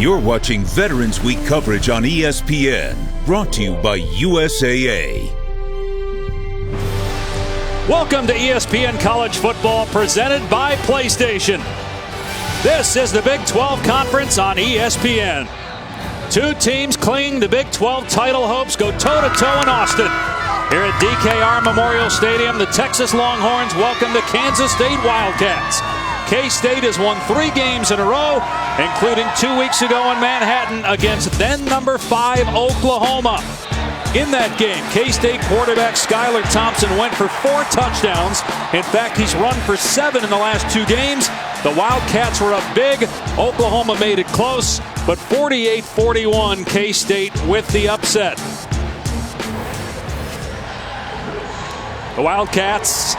You're watching Veterans Week coverage on ESPN, brought to you by USAA. Welcome to ESPN College Football, presented by PlayStation. This is the Big 12 Conference on ESPN. Two teams clinging to Big 12 title hopes go toe-to-toe in Austin. Here at DKR Memorial Stadium, the Texas Longhorns welcome the Kansas State Wildcats. K-State has won 3 games in a row, including 2 weeks ago in Manhattan against then number 5 Oklahoma. In that game, K-State quarterback Skylar Thompson went for 4 touchdowns. In fact, he's run for 7 in the last 2 games. The Wildcats were up big. Oklahoma made it close, but 48-41, K-State with the upset. The Wildcats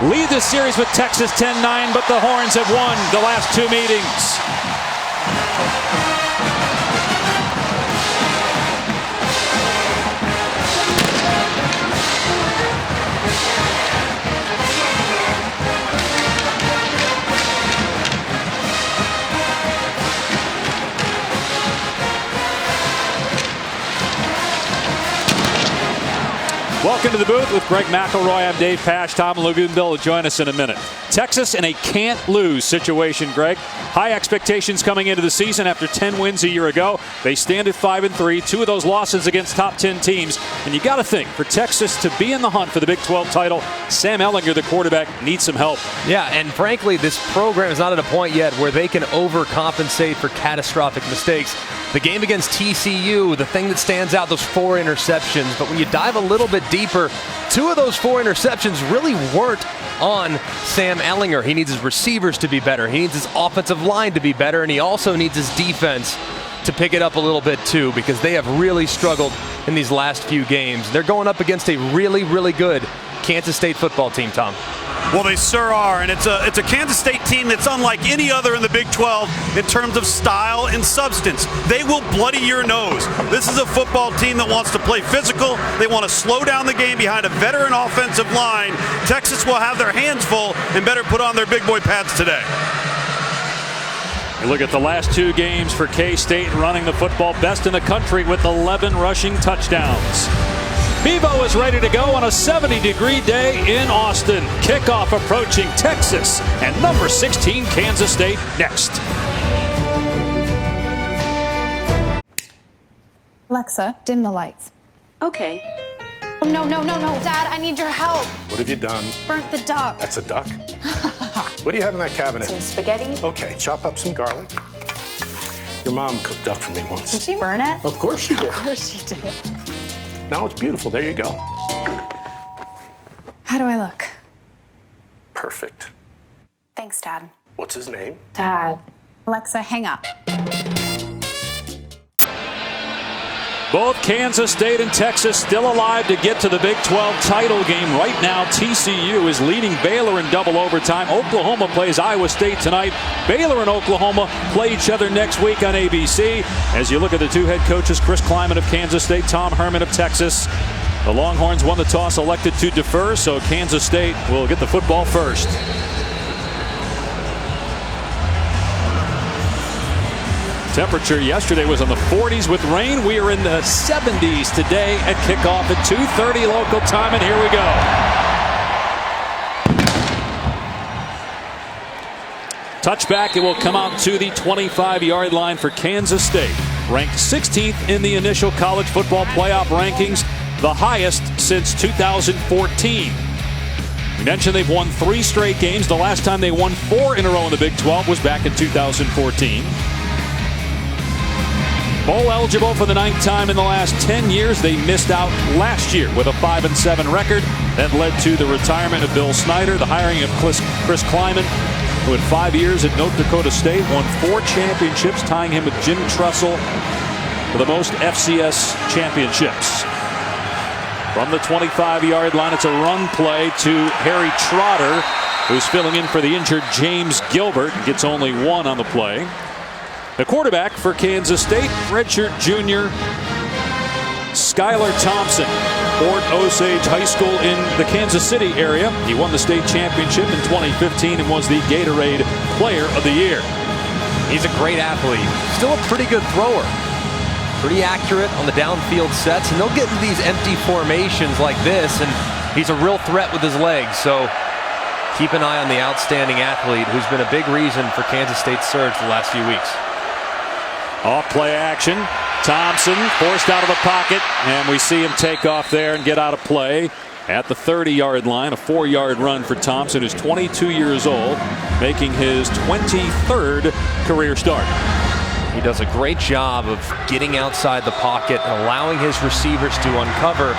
lead the series with Texas 10-9, but the Horns have won the last 2 meetings. Welcome to the booth with Greg McElroy. I'm Dave Pasch. Tom Luginbill will join us in a minute. Texas in a can't-lose situation, Greg. High expectations coming into the season after 10 wins a year ago. They stand at 5-3, 2 of those losses against top 10 teams. And you got to think, for Texas to be in the hunt for the Big 12 title, Sam Ehlinger, the quarterback, needs some help. Yeah, and frankly, this program is not at a point yet where they can overcompensate for catastrophic mistakes. The game against TCU, the thing that stands out, those 4 interceptions. But when you dive a little bit deeper, 2 of those 4 interceptions really weren't on Sam Ehlinger. He needs his receivers to be better. He needs his offensive line to be better. And he also needs his defense to pick it up a little bit too, because they have really struggled in these last few games. They're going up against a really, really good Kansas State football team, Tom. Well, they sure are, and it's a Kansas State team that's unlike any other in the Big 12 in terms of style and substance. They will bloody your nose. This is a football team that wants to play physical. They want to slow down the game behind a veteran offensive line. Texas will have their hands full and better put on their big boy pads today. You look at the last 2 games for K-State running the football, best in the country with 11 rushing touchdowns. Bevo is ready to go on a 70-degree day in Austin. Kickoff approaching Texas and number 16 Kansas State next. Alexa, dim the lights. Okay. Oh, no. Dad, I need your help. What have you done? Burnt the duck. That's a duck? What do you have in that cabinet? Some spaghetti. Okay, chop up some garlic. Your mom cooked duck for me once. Did she burn it? Of course she did. Of course she did. Now it's beautiful. There you go. How do I look? Perfect. Thanks, Dad. What's his name? Dad. Alexa, hang up. Both Kansas State and Texas still alive to get to the Big 12 title game. Right now, TCU is leading Baylor in double overtime. Oklahoma plays Iowa State tonight. Baylor and Oklahoma play each other next week on ABC. As you look at the 2 head coaches, Chris Kleiman of Kansas State, Tom Herman of Texas. The Longhorns won the toss, elected to defer, so Kansas State will get the football first. Temperature yesterday was in the 40s with rain. We are in the 70s today at kickoff at 2:30 local time, and here we go. Touchback, it will come out to the 25-yard line for Kansas State. Ranked 16th in the initial college football playoff rankings, the highest since 2014. We mentioned they've won 3 straight games. The last time they won 4 in a row in the Big 12 was back in 2014. Bowl eligible for the 9th time in the last 10 years. They missed out last year with a 5-7 record. That led to the retirement of Bill Snyder, the hiring of Chris Kleiman, who in 5 years at North Dakota State won 4 championships, tying him with Jim Tressel for the most FCS championships. From the 25-yard line, it's a run play to Harry Trotter, who's filling in for the injured James Gilbert. Gets only 1 on the play. The quarterback for Kansas State, redshirt junior Skylar Thompson, Fort Osage High School in the Kansas City area. He won the state championship in 2015 and was the Gatorade Player of the Year. He's a great athlete. Still a pretty good thrower. Pretty accurate on the downfield sets, and they'll get into these empty formations like this, and he's a real threat with his legs. So keep an eye on the outstanding athlete who's been a big reason for Kansas State's surge the last few weeks. Off play action. Thompson forced out of the pocket, and we see him take off there and get out of play at the 30-yard line. A 4-yard run for Thompson, who's 22 years old, making his 23rd career start. He does a great job of getting outside the pocket and allowing his receivers to uncover.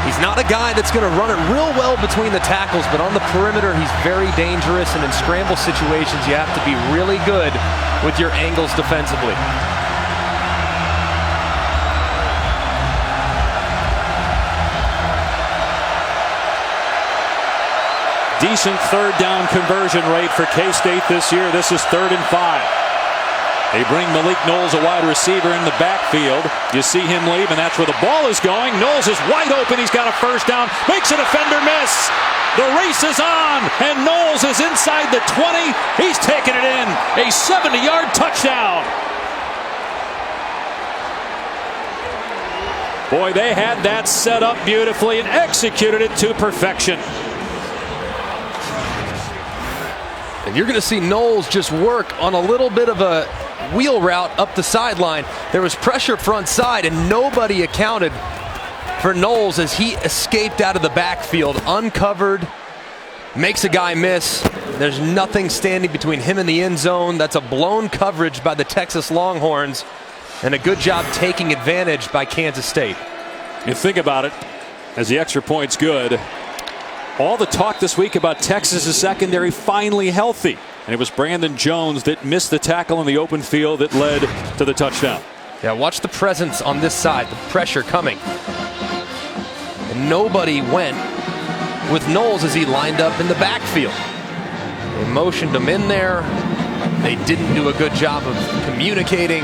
He's not a guy that's going to run it real well between the tackles, but on the perimeter he's very dangerous, and in scramble situations you have to be really good with your angles defensively. Decent third down conversion rate for K-State this year. This is 3rd and 5. They bring Malik Knowles, a wide receiver, in the backfield. You see him leave, and that's where the ball is going. Knowles is wide open. He's got a first down. Makes a defender miss. The race is on, and Knowles is inside the 20. He's taking it in. A 70-yard touchdown. Boy, they had that set up beautifully and executed it to perfection. And you're going to see Knowles just work on a little bit of a wheel route up the sideline. There was pressure front side, and nobody accounted for Knowles as he escaped out of the backfield, uncovered, makes a guy miss. There's nothing standing between him and the end zone. That's a blown coverage by the Texas Longhorns, and a good job taking advantage by Kansas State. And think about it, as the extra point's good. All the talk this week about Texas' secondary finally healthy. And it was Brandon Jones that missed the tackle in the open field that led to the touchdown. Yeah, watch the presence on this side, the pressure coming. And nobody went with Knowles as he lined up in the backfield. They motioned him in there. They didn't do a good job of communicating.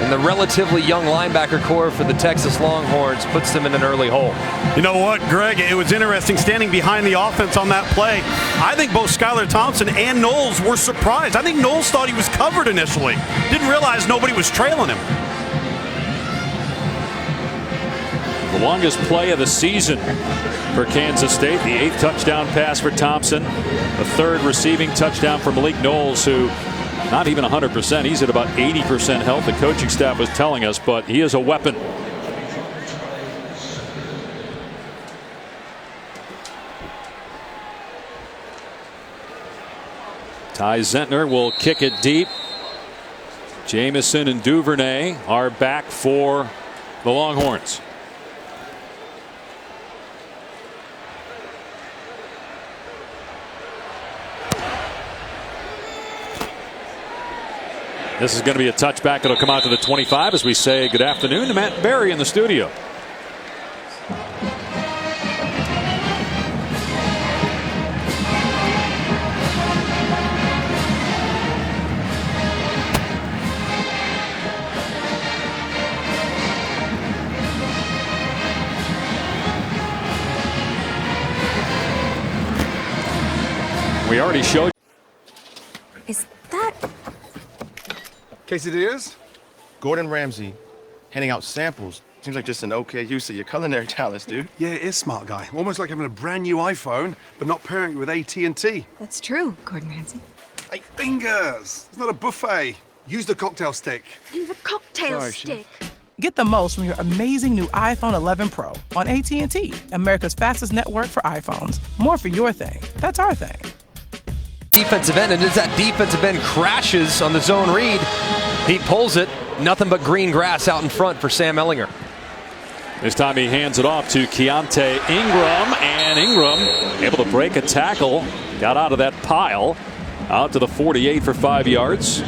And the relatively young linebacker core for the Texas Longhorns puts them in an early hole. You know what, Greg? It was interesting standing behind the offense on that play. I think both Skylar Thompson and Knowles were surprised. I think Knowles thought he was covered initially. Didn't realize nobody was trailing him. The longest play of the season for Kansas State. The 8th touchdown pass for Thompson. The 3rd receiving touchdown for Malik Knowles, who not even 100%. He's at about 80% health. The coaching staff was telling us, but he is a weapon. Ty Zentner will kick it deep. Jamison and Duvernay are back for the Longhorns. This is going to be a touchback. It'll come out to the 25 as we say good afternoon to Matt Berry in the studio. We already showed. Is that... Quesadillas? Gordon Ramsay handing out samples. Seems like just an okay use of your culinary talents, dude. Yeah, it is, smart guy. Almost like having a brand new iPhone, but not pairing it with AT&T. That's true, Gordon Ramsay. Hey, fingers! It's not a buffet. Use the cocktail stick. You have a cocktail stick. Get the most from your amazing new iPhone 11 Pro on AT&T, America's fastest network for iPhones. More for your thing. That's our thing. Defensive end, and as that defensive end crashes on the zone read, he pulls it. Nothing but green grass out in front for Sam Ehlinger. This time he hands it off to Keontae Ingram, and Ingram able to break a tackle, got out of that pile, out to the 48 for 5 yards.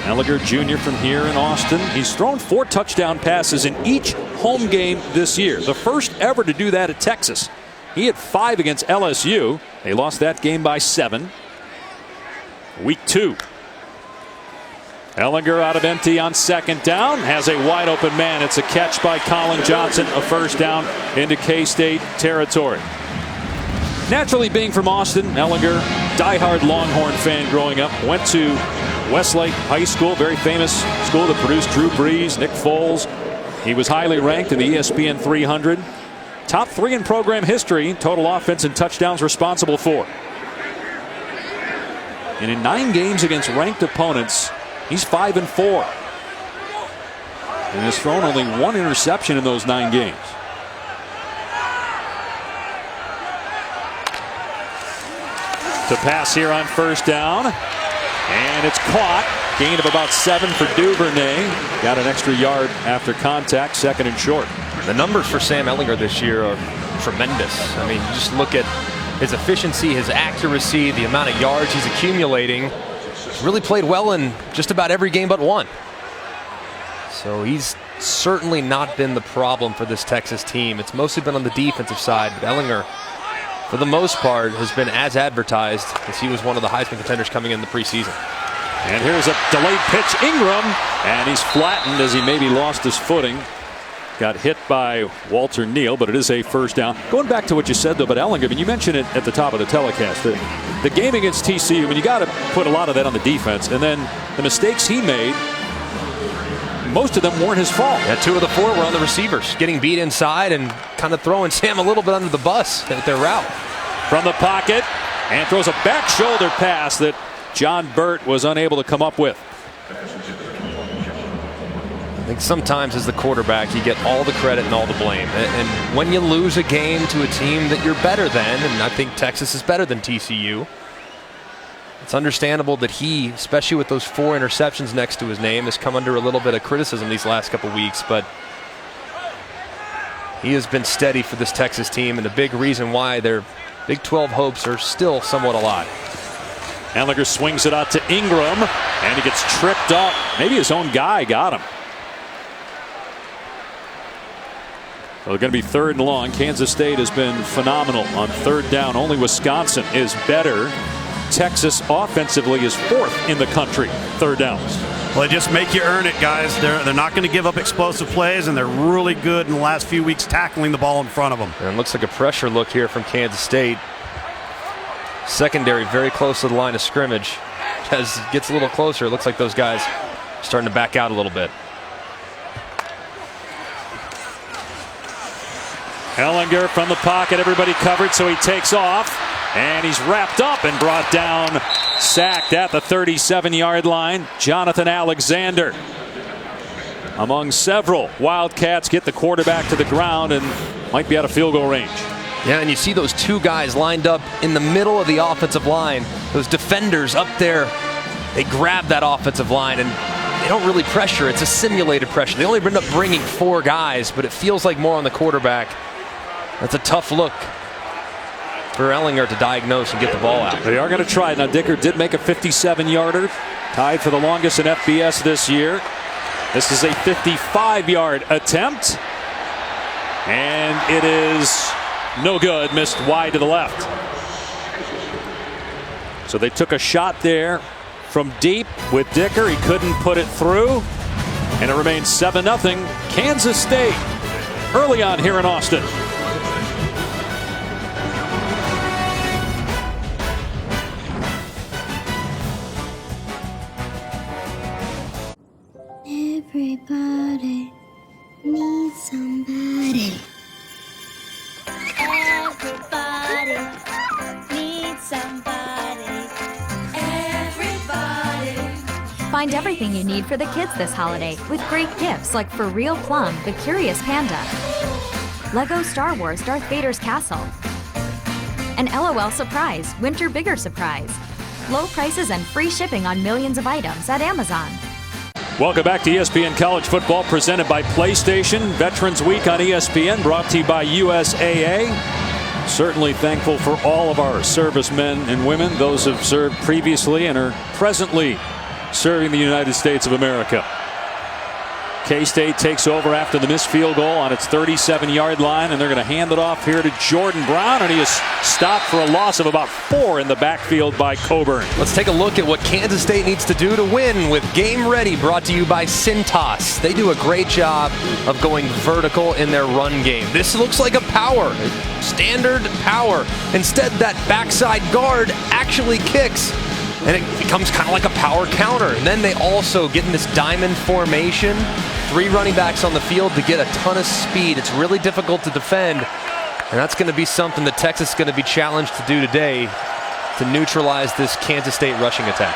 Ehlinger Jr. from here in Austin. He's thrown 4 touchdown passes in each home game this year. The first ever to do that at Texas. He had 5 against LSU. They lost that game by 7. Week 2. Ehlinger out of empty on 2nd down. Has a wide open man. It's a catch by Colin Johnson. A first down into K-State territory. Naturally, being from Austin, Ehlinger, diehard Longhorn fan growing up, went to Westlake High School, very famous school that produced Drew Brees, Nick Foles. He was highly ranked in the ESPN 300. Top 3 in program history, total offense and touchdowns responsible for. And in 9 games against ranked opponents, he's 5-4. And has thrown only 1 interception in those 9 games. To pass here on first down. And it's caught. Gain of about 7 for Duvernay. Got an extra yard after contact, 2nd and short. The numbers for Sam Ehlinger this year are tremendous. I mean, just look at his efficiency, his accuracy, the amount of yards he's accumulating. He's really played well in just about every game but one. So he's certainly not been the problem for this Texas team. It's mostly been on the defensive side, but Ehlinger, for the most part, has been as advertised, as he was one of the Heisman contenders coming in the preseason. And here's a delayed pitch, Ingram, and he's flattened as he maybe lost his footing. Got hit by Walter Neal, but it is a first down. Going back to what you said, though, about Ehlinger, I mean, you mentioned it at the top of the telecast. The game against TCU, I mean, you got to put a lot of that on the defense. And then the mistakes he made, most of them weren't his fault. Yeah, 2 of the 4 were on the receivers, getting beat inside and kind of throwing Sam a little bit under the bus at their route. From the pocket, and throws a back shoulder pass that John Burt was unable to come up with. I think sometimes as the quarterback, you get all the credit and all the blame. And when you lose a game to a team that you're better than, and I think Texas is better than TCU, it's understandable that he, especially with those 4 interceptions next to his name, has come under a little bit of criticism these last couple weeks. But he has been steady for this Texas team, and a big reason why their Big 12 hopes are still somewhat alive. Ehlinger swings it out to Ingram, and he gets tripped up. Maybe his own guy got him. So they're going to be 3rd and long. Kansas State has been phenomenal on 3rd down. Only Wisconsin is better. Texas offensively is 4th in the country, 3rd downs. Well, they just make you earn it, guys. They're not going to give up explosive plays, and they're really good in the last few weeks tackling the ball in front of them. And it looks like a pressure look here from Kansas State. Secondary very close to the line of scrimmage. As it gets a little closer, it looks like those guys are starting to back out a little bit. Ehlinger from the pocket, everybody covered, so he takes off. And he's wrapped up and brought down, sacked at the 37-yard line. Jonathan Alexander, among several Wildcats, get the quarterback to the ground and might be out of field goal range. Yeah, and you see those 2 guys lined up in the middle of the offensive line. Those defenders up there, they grab that offensive line and they don't really pressure. It's a simulated pressure. They only end up bringing 4 guys, but it feels like more on the quarterback. That's a tough look for Ehlinger to diagnose and get the ball out. They are going to try. Now, Dicker did make a 57-yarder, tied for the longest in FBS this year. This is a 55-yard attempt, and it is no good, missed wide to the left. So they took a shot there from deep with Dicker. He couldn't put it through, and it remains 7-0 Kansas State early on here in Austin. Everybody needs somebody. Everybody needs somebody. Everybody. Find everything you need for the kids this holiday with great gifts like For Real Plum, the Curious Panda, Lego Star Wars Darth Vader's Castle, an LOL Surprise Winter Bigger Surprise, low prices and free shipping on millions of items at Amazon. Welcome back to ESPN College Football, presented by PlayStation. Veterans Week on ESPN, brought to you by USAA. Certainly thankful for all of our servicemen and women, those who have served previously and are presently serving the United States of America. K-State takes over after the missed field goal on its 37-yard line, and they're going to hand it off here to Jordan Brown, and he is stopped for a loss of about 4 in the backfield by Coburn. Let's take a look at what Kansas State needs to do to win with Game Ready, brought to you by Cintas. They do a great job of going vertical in their run game. This looks like a power, standard power. Instead, that backside guard actually kicks, and it becomes kind of like a power counter. And then they also get in this diamond formation, 3 running backs on the field to get a ton of speed. It's really difficult to defend, and that's going to be something that Texas is going to be challenged to do today to neutralize this Kansas State rushing attack.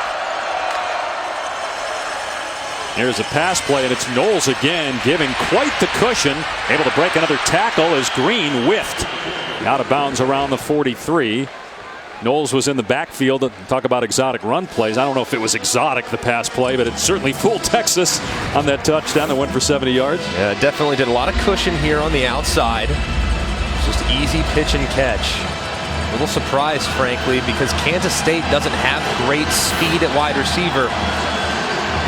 Here's a pass play, and it's Knowles again, giving quite the cushion. Able to break another tackle as Green whiffed out of bounds around the 43. Knowles was in the backfield. Talk about exotic run plays. I don't know if it was exotic, the pass play, but it certainly fooled Texas on that touchdown that went for 70 yards. Yeah, definitely did a lot of cushion here on the outside. Just easy pitch and catch. A little surprised, frankly, because Kansas State doesn't have great speed at wide receiver.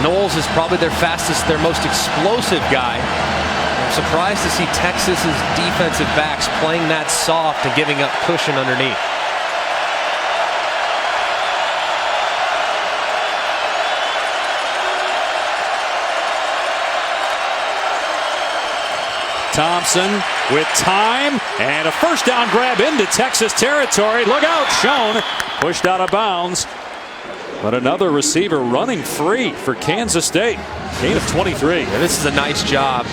Knowles is probably their fastest, their most explosive guy. I'm surprised to see Texas's defensive backs playing that soft and giving up cushion underneath. Thompson with time, and a first down grab into Texas territory. Look out, Schoen pushed out of bounds. But another receiver running free for Kansas State. Gain of 23. Yeah, this is a nice job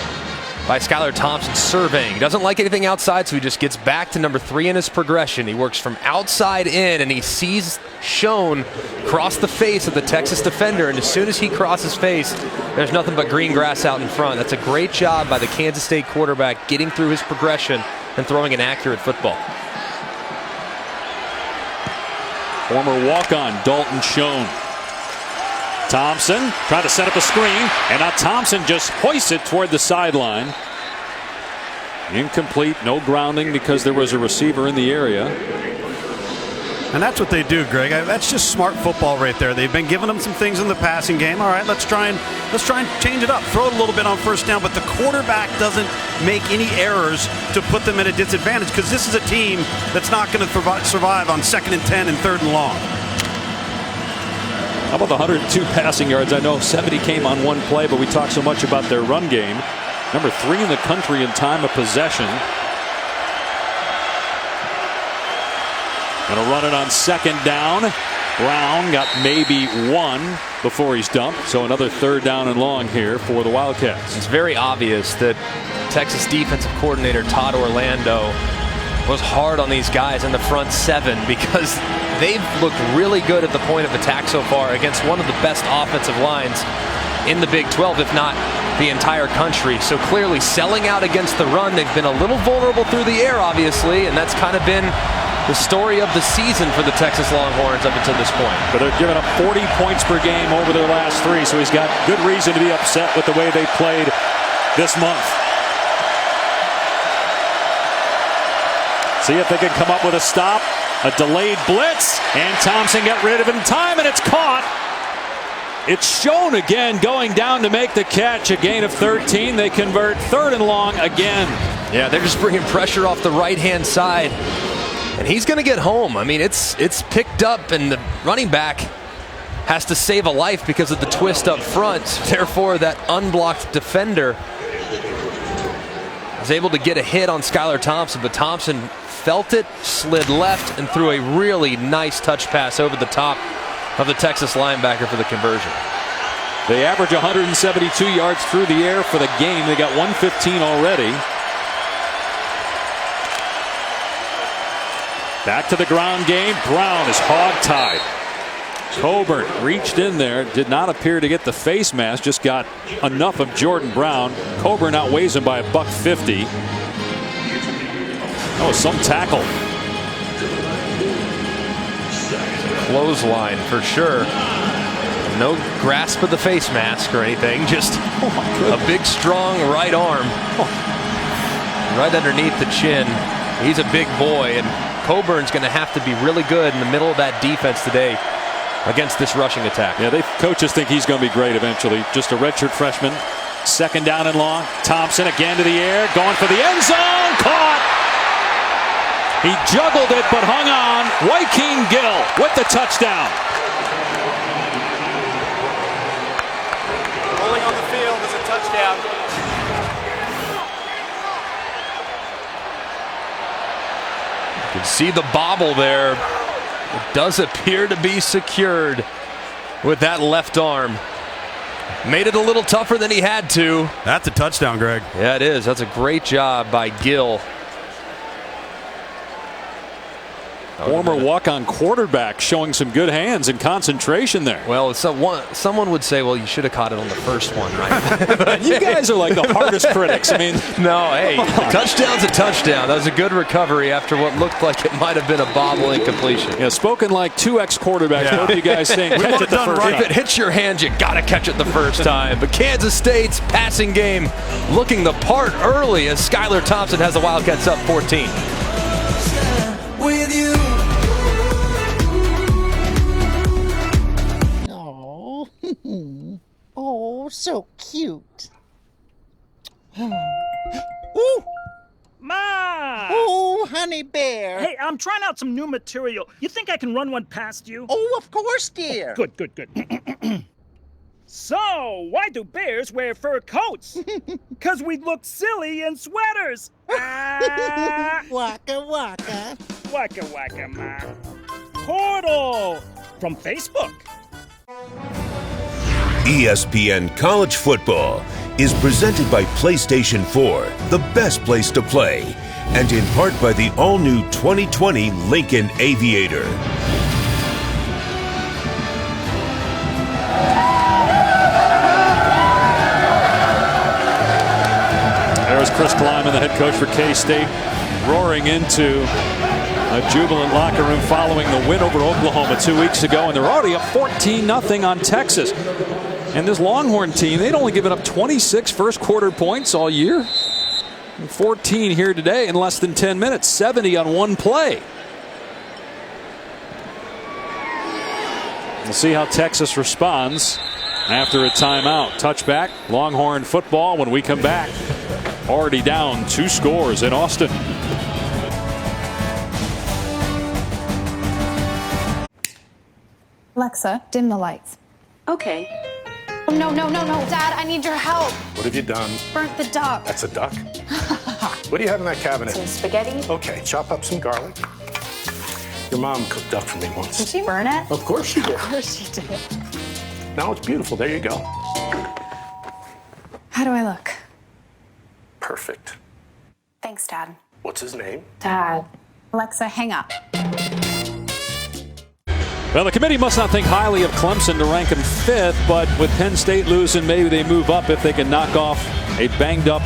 by Skylar Thompson surveying. He doesn't like anything outside, so he just gets back to number 3 in his progression. He works from outside in, and he sees Schoen cross the face of the Texas defender, and as soon as he crosses face, there's nothing but green grass out in front. That's a great job by the Kansas State quarterback getting through his progression and throwing an accurate football. Former walk-on Dalton Schoen. Thompson trying to set up a screen, and now Thompson just hoists it toward the sideline. Incomplete, no grounding because there was a receiver in the area. And that's what they do, Greg. That's just smart football right there. They've been giving them some things in the passing game. All right, let's try and change it up. Throw it a little bit on first down, but the quarterback doesn't make any errors to put them at a disadvantage, because this is a team that's not going to survive on 2nd and 10 and 3rd and long. How about the 102 passing yards? I know 70 came on one play, but we talk so much about their run game. Number 3 in the country in time of possession. Going to run it on 2nd down. Brown got maybe 1 before he's dumped, so another 3rd down and long here for the Wildcats. It's very obvious that Texas defensive coordinator Todd Orlando was hard on these guys in the front 7, because they've looked really good at the point of attack so far against one of the best offensive lines in the Big 12, if not the entire country. So clearly selling out against the run. They've been a little vulnerable through the air, obviously, and that's kind of been the story of the season for the Texas Longhorns up until this point. But they're giving up 40 points per game over their last 3, so he's got good reason to be upset with the way they played this month. See if they can come up with a stop. A delayed blitz, and Thompson got rid of it in time, and it's caught. It's Schoen again going down to make the catch. A gain of 13. They convert 3rd and long again. Yeah, they're just bringing pressure off the right-hand side, and he's going to get home. I mean, it's picked up, and the running back has to save a life because of the twist up front. Therefore, that unblocked defender is able to get a hit on Skylar Thompson, but Thompson felt it, slid left, and threw a really nice touch pass over the top of the Texas linebacker for the conversion. They average 172 yards through the air for the game. They got 115 already. Back to the ground game. Brown is hog-tied. Coburn reached in there, did not appear to get the face mask, just got enough of Jordan Brown. Coburn outweighs him by $150. Oh, some tackle. Clothesline for sure. No grasp of the face mask or anything, just a big strong right arm right underneath the chin. He's a big boy, and Coburn's going to have to be really good in the middle of that defense today against this rushing attack. Yeah, coaches think he's going to be great eventually. Just a redshirt freshman. Second down and long. Thompson again to the air, going for the end zone. Caught. He juggled it but hung on. Joaquin Gill with the touchdown. Rolling on the field is a touchdown. You can see the bobble there. It does appear to be secured with that left arm. Made it a little tougher than he had to. That's a touchdown, Greg. Yeah, it is. That's a great job by Gill. Former walk-on quarterback showing some good hands and concentration there. Well, someone would say, well, you should have caught it on the first one, right? You guys are like the hardest critics. I mean, no, hey, a touchdown's a touchdown. That was a good recovery after what looked like it might have been a bobble incompletion. Yeah, spoken like two ex-quarterbacks. Yeah. Both you guys saying catch it the first time. If it hits your hand, you got to catch it the first time. But Kansas State's passing game looking the part early as Skylar Thompson has the Wildcats up 14. With you. Oh, oh, so cute. Ooh! Ma! Oh, honey bear. Hey, I'm trying out some new material. You think I can run one past you? Oh, of course, dear. Good. So, why do bears wear fur coats? 'Cause we look silly in sweaters. Waka waka. Waka waka, ma. Portal from Facebook. ESPN College Football is presented by PlayStation 4, the best place to play, and in part by the all-new 2020 Lincoln Aviator. There's Chris Kleiman, the head coach for K-State, roaring into a jubilant locker room following the win over Oklahoma 2 weeks ago, and they're already up 14-0 on Texas. And this Longhorn team, they'd only given up 26 first-quarter points all year. 14 here today in less than 10 minutes, 70 on one play. We'll see how Texas responds after a timeout. Touchback, Longhorn football when we come back. Already down 2 scores in Austin. Alexa, dim the lights. Okay. Oh, no. Dad, I need your help. What have you done? Burnt the duck. That's a duck? What do you have in that cabinet? Some spaghetti. Okay, chop up some garlic. Your mom cooked duck for me once. Did she burn it? Of course she did. Of course she did. Now it's beautiful. There you go. How do I look? Perfect. Thanks, Dad. What's his name? Dad. Alexa, hang up. Well, the committee must not think highly of Clemson to rank him 5th, but with Penn State losing, maybe they move up if they can knock off a banged-up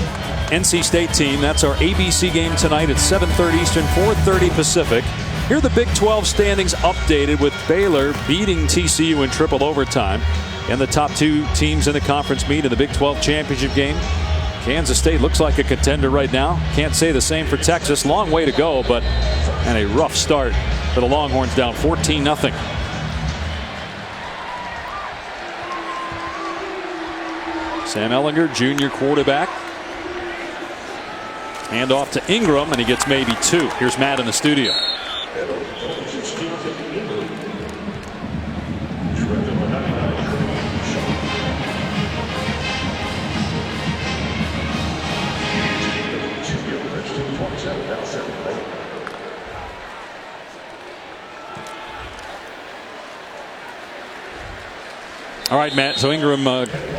NC State team. That's our ABC game tonight at 7:30 Eastern, 4:30 Pacific. Here are the Big 12 standings updated with Baylor beating TCU in triple overtime. And the top 2 teams in the conference meet in the Big 12 championship game. Kansas State looks like a contender right now. Can't say the same for Texas. Long way to go, but and a rough start for the Longhorns, down 14-0. Sam Ehlinger, junior quarterback. Hand off to Ingram, and he gets maybe 2. Here's Matt in the studio. All right, Matt, so Ingram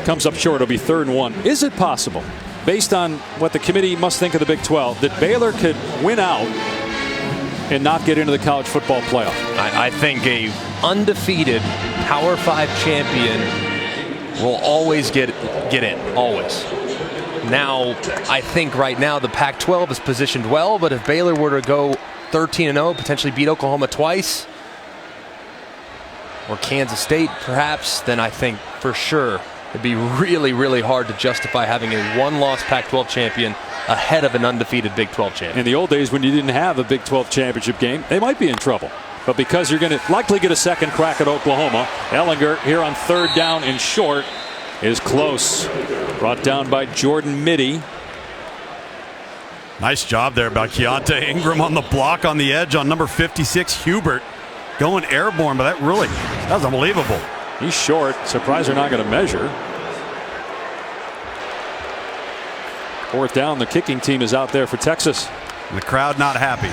comes up short. It'll be 3rd and 1. Is it possible, based on what the committee must think of the Big 12, that Baylor could win out and not get into the college football playoff? I think a undefeated Power 5 champion will always get in, always. Now, I think right now the Pac-12 is positioned well, but if Baylor were to go 13-0, potentially beat Oklahoma twice, or Kansas State perhaps, then I think for sure it'd be really, really hard to justify having a one-loss Pac-12 champion ahead of an undefeated Big 12 champion. In the old days when you didn't have a Big 12 championship game, they might be in trouble. But because you're going to likely get a second crack at Oklahoma, Ehlinger here on 3rd down and short. is close. Brought down by Jordan Mitty. Nice job there by Keontae Ingram on the block on the edge on number 56, Hubert. Going airborne, but that was unbelievable. He's short. Surprised they're not going to measure. Fourth down, the kicking team is out there for Texas. And the crowd not happy.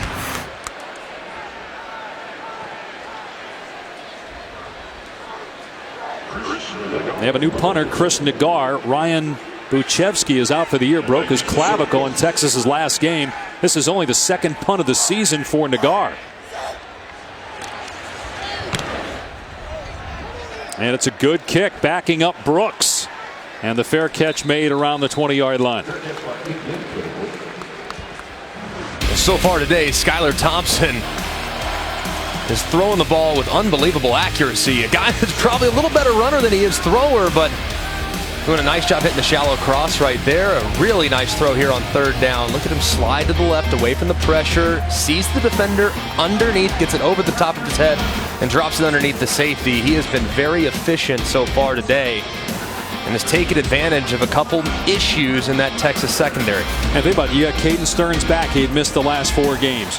They have a new punter, Chris Nagar. Ryan Buchevsky is out for the year, broke his clavicle in Texas's last game. This is only the second punt of the season for Nagar. And it's a good kick, backing up Brooks. And the fair catch made around the 20-yard line. So far today, Skylar Thompson is throwing the ball with unbelievable accuracy. A guy that's probably a little better runner than he is thrower, but doing a nice job hitting the shallow cross right there. A really nice throw here on third down. Look at him slide to the left away from the pressure, sees the defender underneath, gets it over the top of his head, and drops it underneath the safety. He has been very efficient so far today and has taken advantage of a couple issues in that Texas secondary. And think about it, you got Caden Stearns back. He had missed the last 4 games.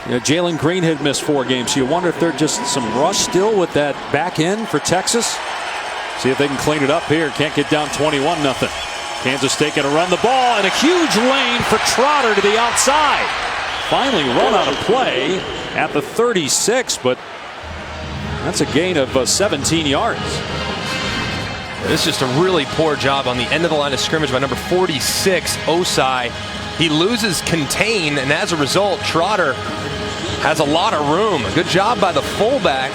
Jalen Green had missed 4 games. So you wonder if there's just some rush still with that back end for Texas. See if they can clean it up here. Can't get down 21-0. Kansas State going to run the ball, and a huge lane for Trotter to the outside. Finally run out of play at the 36, but that's a gain of 17 yards. This is just a really poor job on the end of the line of scrimmage by number 46, Osai. He loses contain, and as a result, Trotter has a lot of room. A good job by the fullback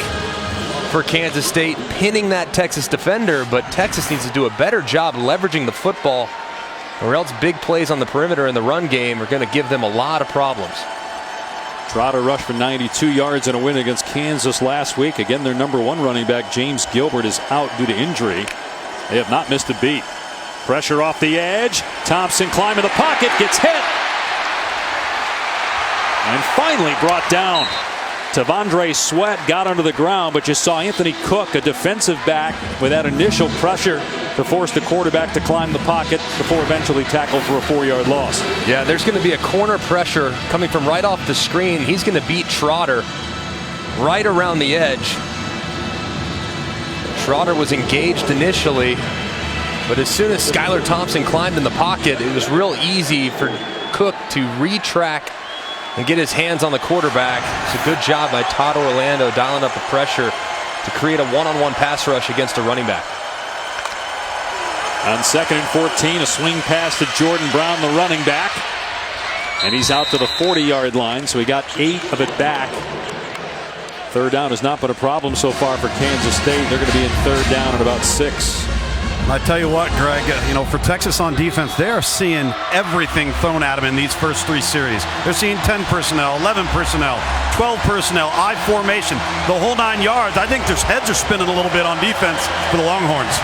for Kansas State pinning that Texas defender, but Texas needs to do a better job leveraging the football, or else big plays on the perimeter in the run game are going to give them a lot of problems. Trotter rushed for 92 yards in a win against Kansas last week. Again, their number 1 running back, James Gilbert, is out due to injury. They have not missed a beat. Pressure off the edge. Thompson climbing the pocket, gets hit. And finally brought down. Tavondre Sweat got under the ground, but you saw Anthony Cook, a defensive back, with that initial pressure to force the quarterback to climb the pocket before eventually tackled for a 4-yard loss. Yeah, there's going to be a corner pressure coming from right off the screen. He's going to beat Trotter right around the edge. Trotter was engaged initially, but as soon as Skylar Thompson climbed in the pocket, it was real easy for Cook to retrack and get his hands on the quarterback. It's a good job by Todd Orlando dialing up the pressure to create a one-on-one pass rush against a running back. On 2nd and 14, a swing pass to Jordan Brown, the running back. And he's out to the 40-yard line, so he got 8 of it back. Third down has not been a problem so far for Kansas State. They're going to be in third down at about 6. I tell you what, Greg, for Texas on defense, they are seeing everything thrown at them in these first 3 series. They're seeing 10 personnel, 11 personnel, 12 personnel, I formation, the whole 9 yards. I think their heads are spinning a little bit on defense for the Longhorns.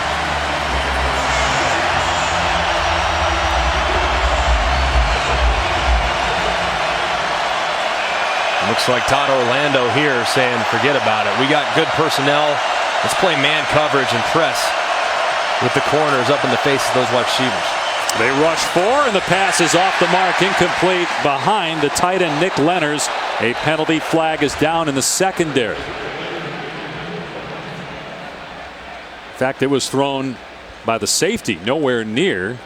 Looks like Todd Orlando here saying, forget about it. We got good personnel. Let's play man coverage and press with the corners up in the face of those wide receivers. They rush 4, and the pass is off the mark, incomplete behind the tight end Nick Lenners. A penalty flag is down in the secondary. In fact, it was thrown by the safety, nowhere near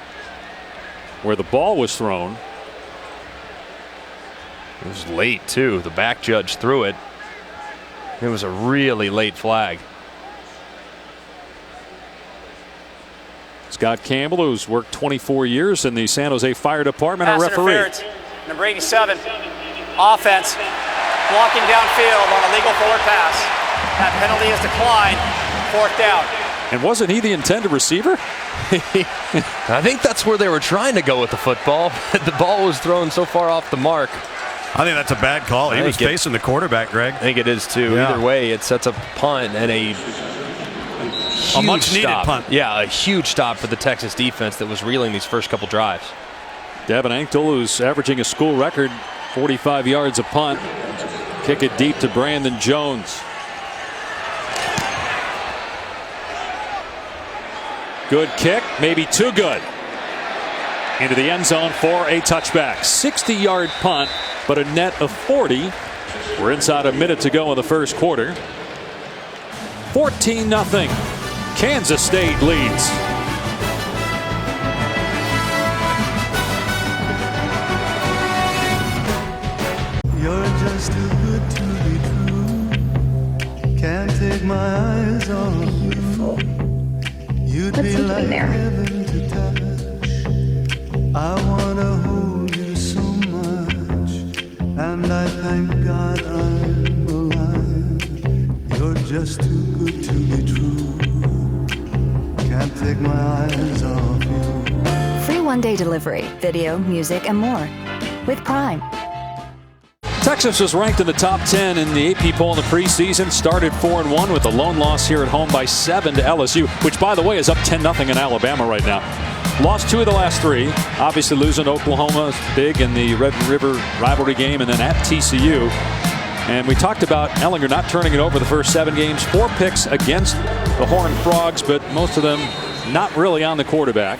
where the ball was thrown. It was late, too. The back judge threw it. It was a really late flag. Scott Campbell, who's worked 24 years in the San Jose Fire Department, a referee. Number 87, offense, blocking downfield on a legal forward pass. That penalty is declined, 4th down. And wasn't he the intended receiver? I think that's where they were trying to go with the football, but the ball was thrown so far off the mark. I think that's a bad call. He was facing the quarterback, Greg. I think it is, too. Yeah. Either way, it sets up a punt and a much-needed punt. Yeah, a huge stop for the Texas defense that was reeling these first couple drives. Devin Anktel, who's averaging a school record 45 yards a punt. Kick it deep to Brandon Jones. Good kick, maybe too good. Into the end zone for a touchback. 60-yard punt, but a net of 40. We're inside a minute to go in the first quarter. 14-0. Kansas State leads. You're just too good to be true. Can't take my eyes off you. You'd be like heaven to touch. I wanna hold you so much, and I thank God I'm alive. You're just too good to be true. Can't take my eyes off you. Free one-day delivery, video, music, and more with Prime. Texas was ranked in the top 10 in the AP poll in the preseason. Started 4-1 with a lone loss here at home by 7 to LSU, which, by the way, is up 10-0 in Alabama right now. Lost 2 of the last 3. Obviously losing to Oklahoma big in the Red River rivalry game, and then at TCU. And we talked about Ehlinger not turning it over the first 7 games. 4 picks against the Horned Frogs, but most of them not really on the quarterback.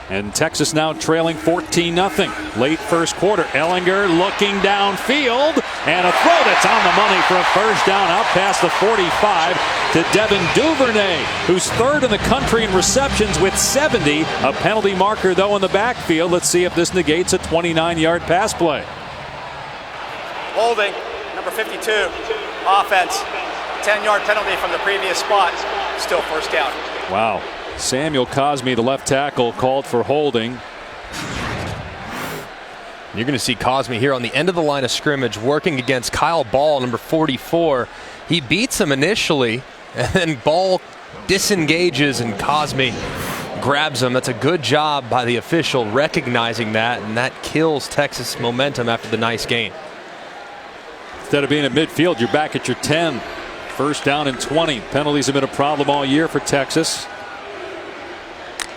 And Texas now trailing 14-0. Late first quarter. Ehlinger looking downfield. And a throw that's on the money for a first down out past the 45 to Devin Duvernay, who's 3rd in the country in receptions with 70. A penalty marker, though, in the backfield. Let's see if this negates a 29-yard pass play. Holding, number 52, offense. 10-yard penalty from the previous spot. Still first down. Wow. Samuel Cosme, the left tackle, called for holding. You're going to see Cosme here on the end of the line of scrimmage working against Kyle Ball, number 44. He beats him initially, and then Ball disengages and Cosme grabs him. That's a good job by the official recognizing that, and that kills Texas momentum after the nice gain. Instead of being at midfield, you're back at your 10. First down and 20. Penalties have been a problem all year for Texas.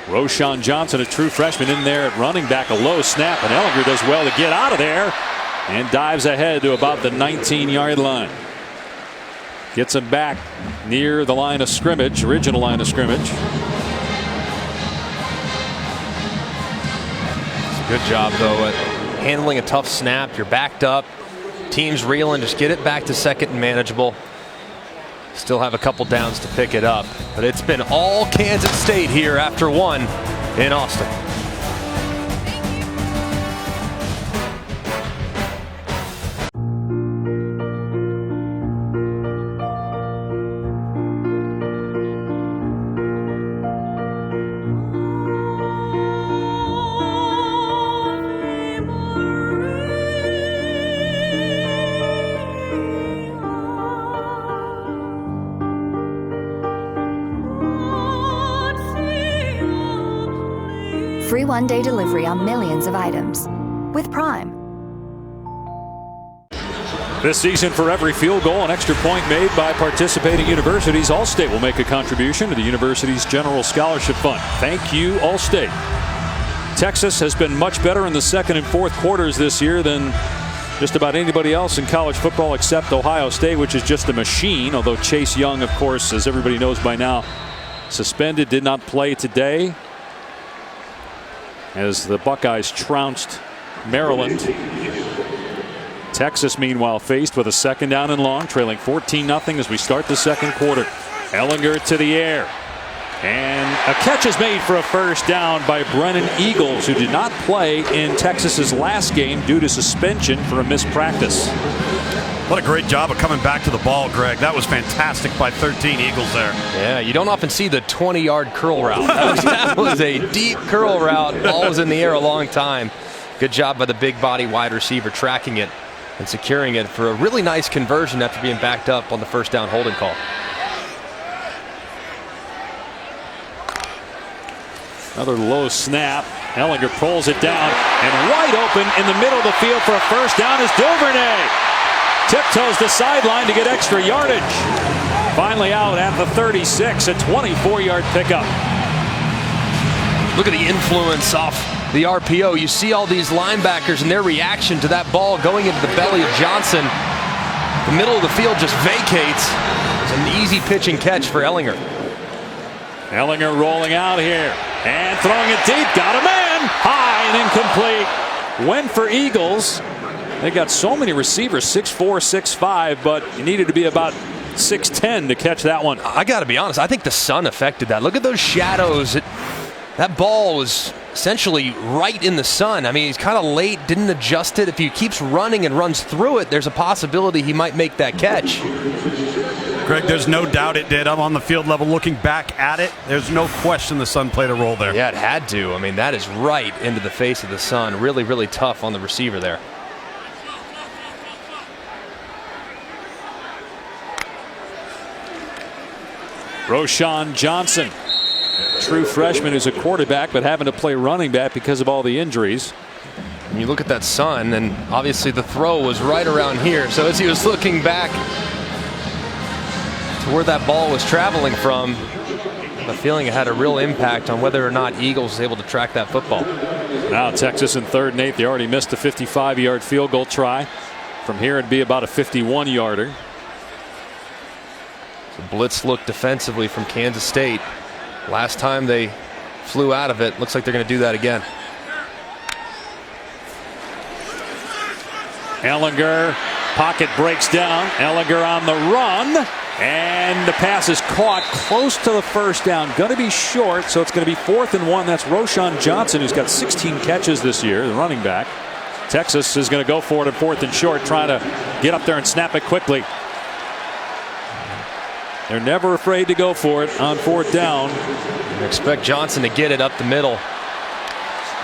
Roshan Johnson, a true freshman, in there at running back, a low snap, and Ehlinger does well to get out of there and dives ahead to about the 19-yard line. Gets him back near the line of scrimmage, original line of scrimmage. It's a good job, though, at handling a tough snap. You're backed up. Team's reeling. Just get it back to second and manageable. Still have a couple downs to pick it up, but it's been all Kansas State here after 1 in Austin. Free one-day delivery on millions of items with Prime. This season, for every field goal and extra point made by participating universities, Allstate will make a contribution to the university's general scholarship fund. Thank you, Allstate. Texas has been much better in the second and fourth quarters this year than just about anybody else in college football except Ohio State, which is just a machine, although Chase Young, of course, as everybody knows by now, suspended, did not play today as the Buckeyes trounced Maryland. Texas, meanwhile, faced with a second down and long, trailing 14-0 as we start the second quarter. Ehlinger to the air. And a catch is made for a first down by Brennan Eagles, who did not play in Texas's last game due to suspension for a missed practice. What a great job of coming back to the ball, Greg. That was fantastic by 13 Eagles there. Yeah, you don't often see the 20-yard curl route. That was a deep curl route. Ball was in the air a long time. Good job by the big body wide receiver tracking it and securing it for a really nice conversion after being backed up on the first down holding call. Another low snap. Ehlinger pulls it down, and wide open in the middle of the field for a first down is Duvernay. Tiptoes the sideline to get extra yardage. Finally out at the 36, a 24-yard pickup. Look at the influence off the RPO. You see all these linebackers and their reaction to that ball going into the belly of Johnson. The middle of the field just vacates. It's an easy pitch and catch for Ehlinger. Ellinger rolling out here and throwing it deep. Got a man. High and incomplete. Went for Eagles. They got so many receivers, 6'4", 6'5", but you needed to be about 6'10" to catch that one. I got to be honest. I think the sun affected that. Look at those shadows. That ball was essentially right in the sun. I mean, he's kind of late, didn't adjust it. If he keeps running and runs through it, there's a possibility he might make that catch. Greg, there's no doubt it did. I'm on the field level looking back at it. There's no question the sun played a role there. Yeah, it had to. I mean, that is right into the face of the sun. Really, really tough on the receiver there. Roschon Johnson, true freshman who's a quarterback but having to play running back because of all the injuries. And you look at that sun, and obviously the throw was right around here. So as he was looking back to where that ball was traveling from, I'm feeling it had a real impact on whether or not Eagles was able to track that football. Now Texas in 3rd and 8. They already missed a 55-yard field goal try. From here it'd be about a 51-yarder. Blitz look defensively from Kansas State. Last time they flew out of it. Looks like they're going to do that again. Ellinger, pocket breaks down. Ellinger on the run. And the pass is caught close to the first down. Going to be short, so it's going to be 4th and 1. That's Roschon Johnson, who's got 16 catches this year, the running back. Texas is going to go for it at 4th and short, trying to get up there and snap it quickly. They're never afraid to go for it on 4th down. I expect Johnson to get it up the middle.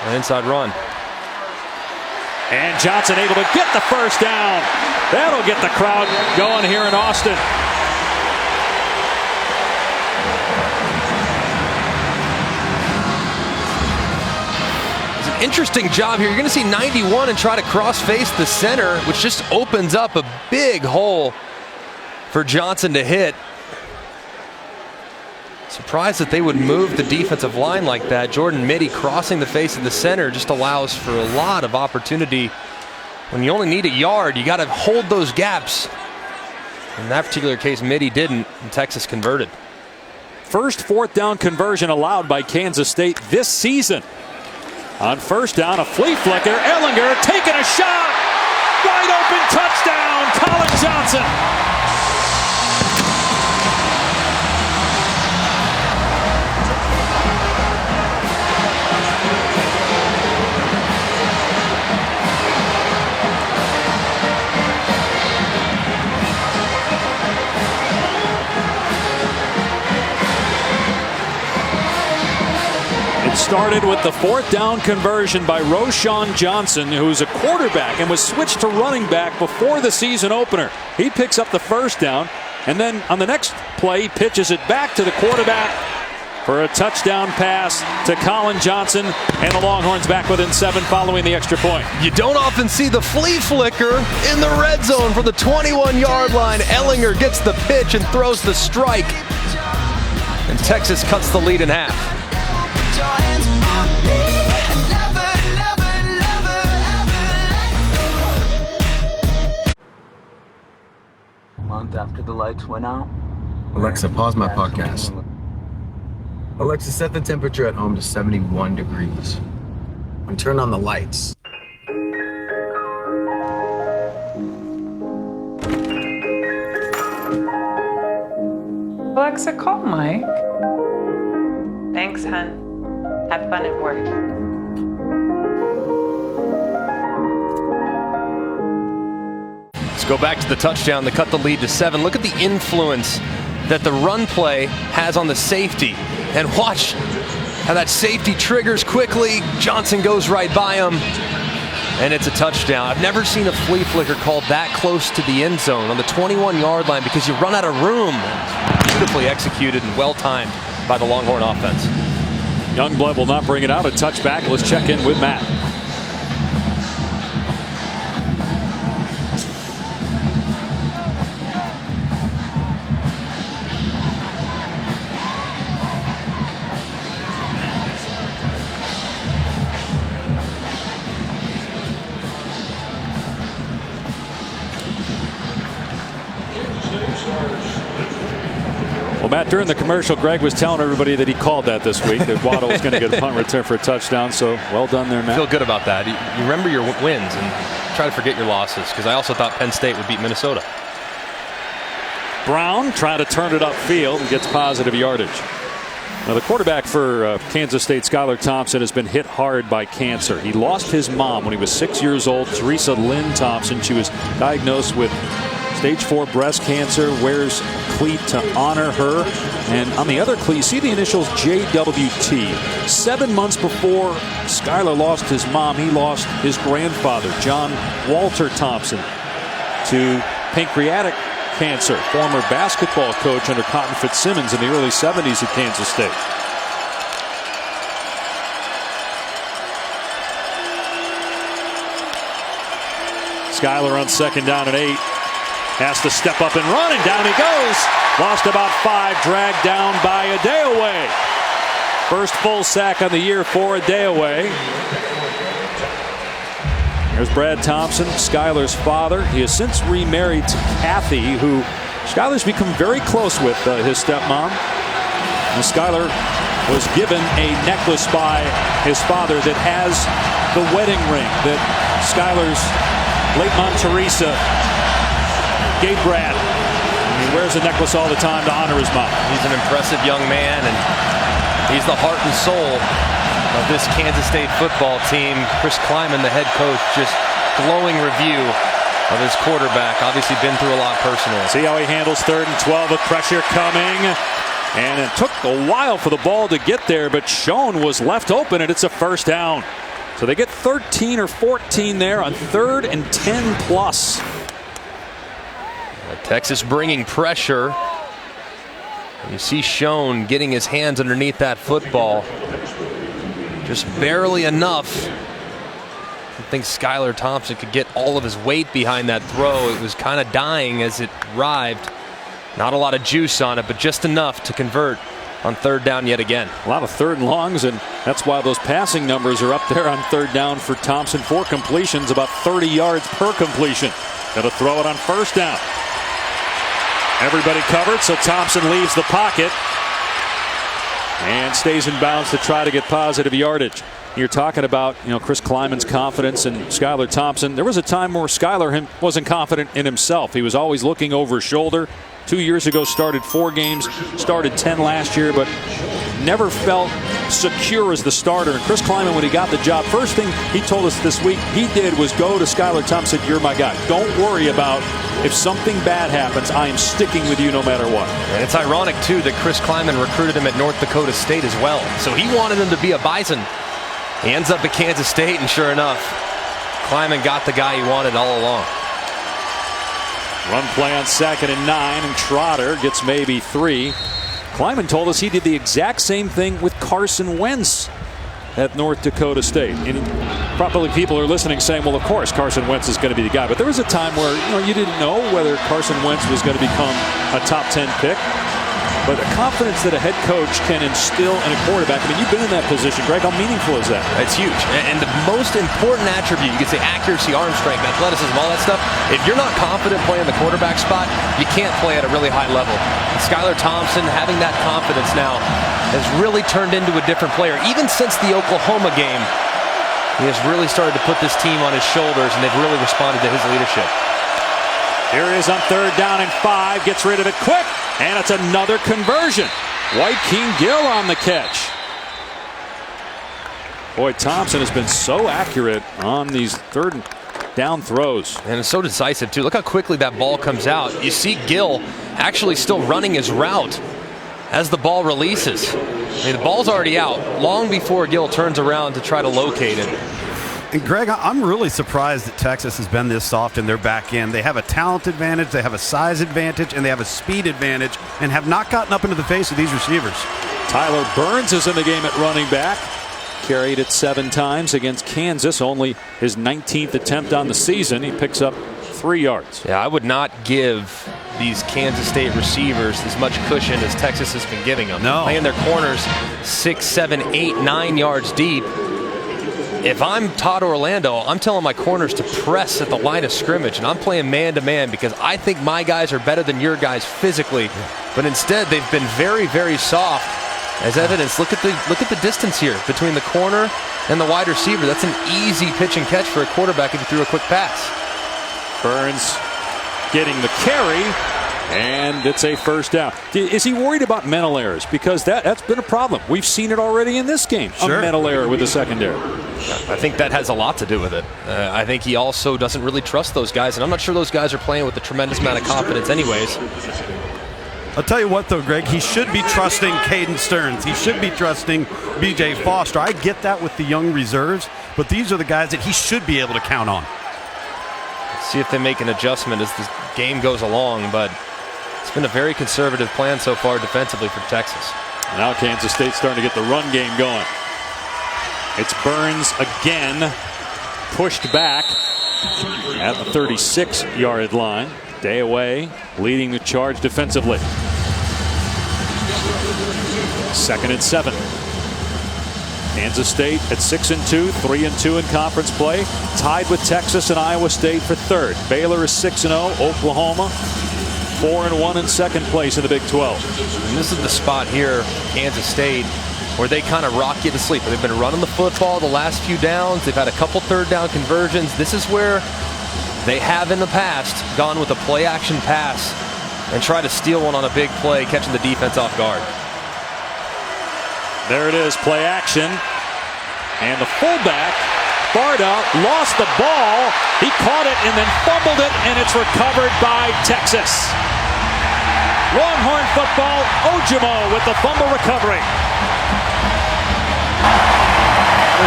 An inside run. And Johnson able to get the first down. That'll get the crowd going here in Austin. It's an interesting job here. You're going to see 91 and try to cross-face the center, which just opens up a big hole for Johnson to hit. Surprised that they would move the defensive line like that. Jordan Mitty crossing the face of the center just allows for a lot of opportunity. When you only need a yard, you got to hold those gaps. In that particular case, Mitty didn't, and Texas converted. First 4th down conversion allowed by Kansas State this season. On 1st down, a flea flicker. Ellinger taking a shot. Wide open touchdown, Colin Johnson. Started with the 4th down conversion by Roschon Johnson, who's a quarterback and was switched to running back before the season opener. He picks up the 1st down, and then on the next play, he pitches it back to the quarterback for a touchdown pass to Colin Johnson, and the Longhorns back within 7 following the extra point. You don't often see the flea flicker in the red zone from the 21-yard line. Ellinger gets the pitch and throws the strike, and Texas cuts the lead in half. Month after the lights went out. Alexa, pause my podcast. Alexa, set the temperature at home to 71 degrees. And turn on the lights. Alexa, call Mike. Thanks, hon. Have fun at work. Let's go back to the touchdown to cut the lead to 7. Look at the influence that the run play has on the safety. And watch how that safety triggers quickly. Johnson goes right by him, and it's a touchdown. I've never seen a flea flicker called that close to the end zone on the 21-yard line because you run out of room. Beautifully executed and well-timed by the Longhorn offense. Youngblood will not bring it out. A touchback. Let's check in with Matt. Well, Matt, during the commercial, Greg was telling everybody that he called that this week, that Waddle was going to get a punt return for a touchdown. So well done there, Matt. Feel good about that. You remember your wins and try to forget your losses, because I also thought Penn State would beat Minnesota. Brown trying to turn it upfield and gets positive yardage. Now, the quarterback for Kansas State, Skylar Thompson, has been hit hard by cancer. He lost his mom when he was 6 years old, Teresa Lynn Thompson. She was diagnosed with stage 4 breast cancer, wears a cleat to honor her. And on the other cleat, you see the initials JWT. 7 months before Skylar lost his mom, he lost his grandfather, John Walter Thompson, to pancreatic cancer. Former basketball coach under Cotton Fitzsimmons in the early 70s at Kansas State. Skylar on 2nd down and 8. Has to step up and run, and down he goes. Lost about 5, dragged down by Adeoye. First full sack on the year for Adeoye. There's Brad Thompson, Skylar's father. He has since remarried to Kathy, who Skylar's become very close with, his stepmom. And Skylar was given a necklace by his father that has the wedding ring that Skylar's late mom Teresa gave Brad. He wears a necklace all the time to honor his mom. He's an impressive young man, and he's the heart and soul of this Kansas State football team. Chris Kleiman, the head coach, just glowing review of his quarterback. Obviously been through a lot personally. See how he handles 3rd and 12 with pressure coming. And it took a while for the ball to get there, but Schoen was left open, and it's a 1st down. So they get 13 or 14 there on 3rd and 10 plus. Texas bringing pressure. You see Schoen getting his hands underneath that football. Just barely enough. I think Skylar Thompson could get all of his weight behind that throw. It was kind of dying as it arrived. Not a lot of juice on it, but just enough to convert on 3rd down yet again. A lot of 3rd and longs, and that's why those passing numbers are up there on 3rd down for Thompson. 4 completions, about 30 yards per completion. Going to throw it on 1st down. Everybody covered, so Thompson leaves the pocket and stays in bounds to try to get positive yardage. You're talking about, Chris Kleiman's confidence and Skylar Thompson. There was a time where Skylar wasn't confident in himself. He was always looking over his shoulder. 2 years ago, started 4 games, started 10 last year, but never felt secure as the starter. And Chris Kleiman, when he got the job, first thing he told us this week he did was go to Skylar Thompson, "You're my guy. Don't worry about if something bad happens. I am sticking with you no matter what." And it's ironic, too, that Chris Kleiman recruited him at North Dakota State as well. So he wanted him to be a Bison. He ends up at Kansas State, and sure enough, Kleiman got the guy he wanted all along. Run play on 2nd and 9, and Trotter gets maybe 3. Kleiman told us he did the exact same thing with Carson Wentz at North Dakota State. And probably people are listening saying, well, of course, Carson Wentz is going to be the guy. But there was a time where you didn't know whether Carson Wentz was going to become a top 10 pick. But the confidence that a head coach can instill in a quarterback, I mean, you've been in that position, Greg. How meaningful is that? It's huge. And the most important attribute, you could say accuracy, arm strength, athleticism, all that stuff. If you're not confident playing the quarterback spot, you can't play at a really high level. And Skylar Thompson, having that confidence now, has really turned into a different player. Even since the Oklahoma game, he has really started to put this team on his shoulders, and they've really responded to his leadership. Here he is on 3rd down and 5. Gets rid of it quick. And it's another conversion. White King Gill on the catch. Boy, Thompson has been so accurate on these 3rd down throws. And it's so decisive, too. Look how quickly that ball comes out. You see Gill actually still running his route as the ball releases. I mean, the ball's already out long before Gill turns around to try to locate it. And Greg, I'm really surprised that Texas has been this soft in their back end. They have a talent advantage, they have a size advantage, and they have a speed advantage, and have not gotten up into the face of these receivers. Tyler Burns is in the game at running back. Carried it 7 times against Kansas, only his 19th attempt on the season. He picks up 3 yards. Yeah, I would not give these Kansas State receivers as much cushion as Texas has been giving them. No. Playing their corners 6, 7, 8, 9 yards deep. if I'm Todd Orlando, I'm telling my corners to press at the line of scrimmage, and I'm playing man-to-man because I think my guys are better than your guys physically. But instead, they've been very, very soft. As evidence, look at the distance here between the corner and the wide receiver. That's an easy pitch and catch for a quarterback if you threw a quick pass. Burns getting the carry, and it's a first down. Is he worried about mental errors? Because that's been a problem. We've seen it already in this game. Sure. A mental error with the secondary. I think that has a lot to do with it. I think he also doesn't really trust those guys, and I'm not sure those guys are playing with a tremendous amount of confidence anyways. I'll tell you what, though, Greg, he should be trusting Caden Stearns. He should be trusting B.J. Foster. I get that with the young reserves, but these are the guys that he should be able to count on. Let's see if they make an adjustment as the game goes along, but it's been a very conservative plan so far defensively for Texas. Now Kansas State's starting to get the run game going. It's Burns again, pushed back at the 36-yard line. Day away, leading the charge defensively. 2nd and 7. Kansas State at 6-2, 3-2 in conference play, tied with Texas and Iowa State for 3rd. Baylor is 6-0. Oklahoma 4-1 in 2nd place in the Big 12. And this is the spot here, Kansas State, where they kind of rock you to sleep. They've been running the football the last few downs. They've had a couple 3rd down conversions. This is where they have in the past gone with a play-action pass and try to steal one on a big play, catching the defense off guard. There it is, play action. And the fullback, Barda, lost the ball. He caught it and then fumbled it, and it's recovered by Texas. Longhorn football, Ojimo with the fumble recovery.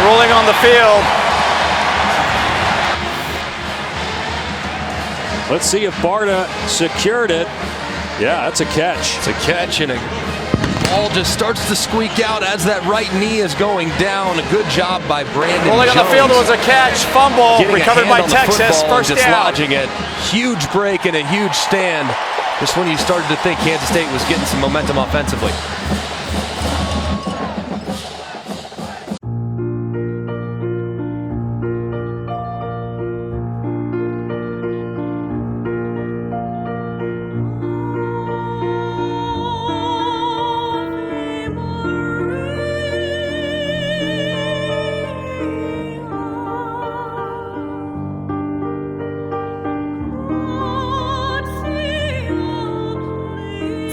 Rolling on the field. Let's see if Barda secured it. Yeah, that's a catch. It's a catch, and a ball just starts to squeak out as that right knee is going down. A good job by Brandon Rolling Jones. on the field was a catch, fumble, recovered by Texas, first down. Dislodging it. Huge break and a huge stand. Just when you started to think Kansas State was getting some momentum offensively.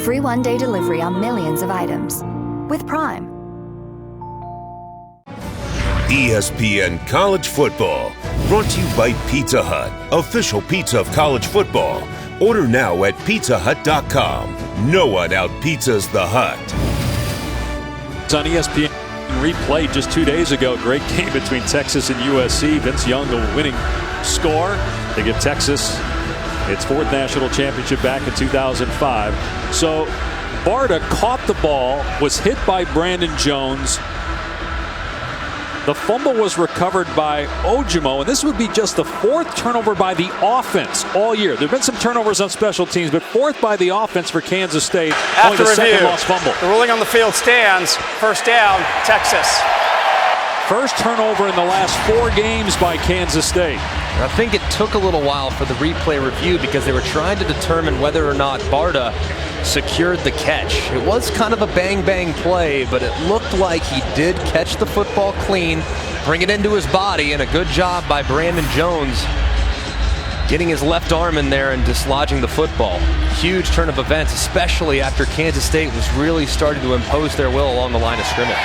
Free one-day delivery on millions of items. With Prime. ESPN College Football. Brought to you by Pizza Hut. Official pizza of college football. Order now at pizzahut.com. No one out-pizzas the Hut. It's on ESPN replay just 2 days ago. Great game between Texas and USC. Vince Young, the winning score to give Texas its 4th national championship back in 2005. So Barda caught the ball, was hit by Brandon Jones. The fumble was recovered by Ojimo, and this would be just the 4th turnover by the offense all year. There have been some turnovers on special teams, but 4th by the offense for Kansas State. After only the review, 2nd lost fumble. The ruling on the field stands. First down, Texas. First turnover in the last 4 games by Kansas State. I think it took a little while for the replay review because they were trying to determine whether or not Barda secured the catch. It was kind of a bang-bang play, but it looked like he did catch the football clean, bring it into his body, and a good job by Brandon Jones getting his left arm in there and dislodging the football. Huge turn of events, especially after Kansas State was really starting to impose their will along the line of scrimmage.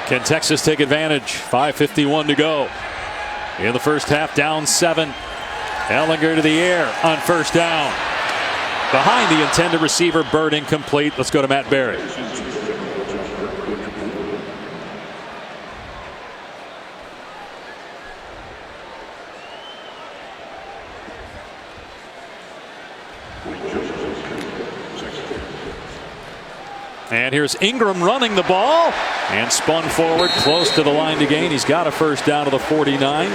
Can Texas take advantage? 5:51 to go. In the first half, down 7. Ellinger to the air on first down. Behind the intended receiver, Bird incomplete. Let's go to Matt Berry. And here's Ingram running the ball and spun forward close to the line to gain. He's got a first down to the 49.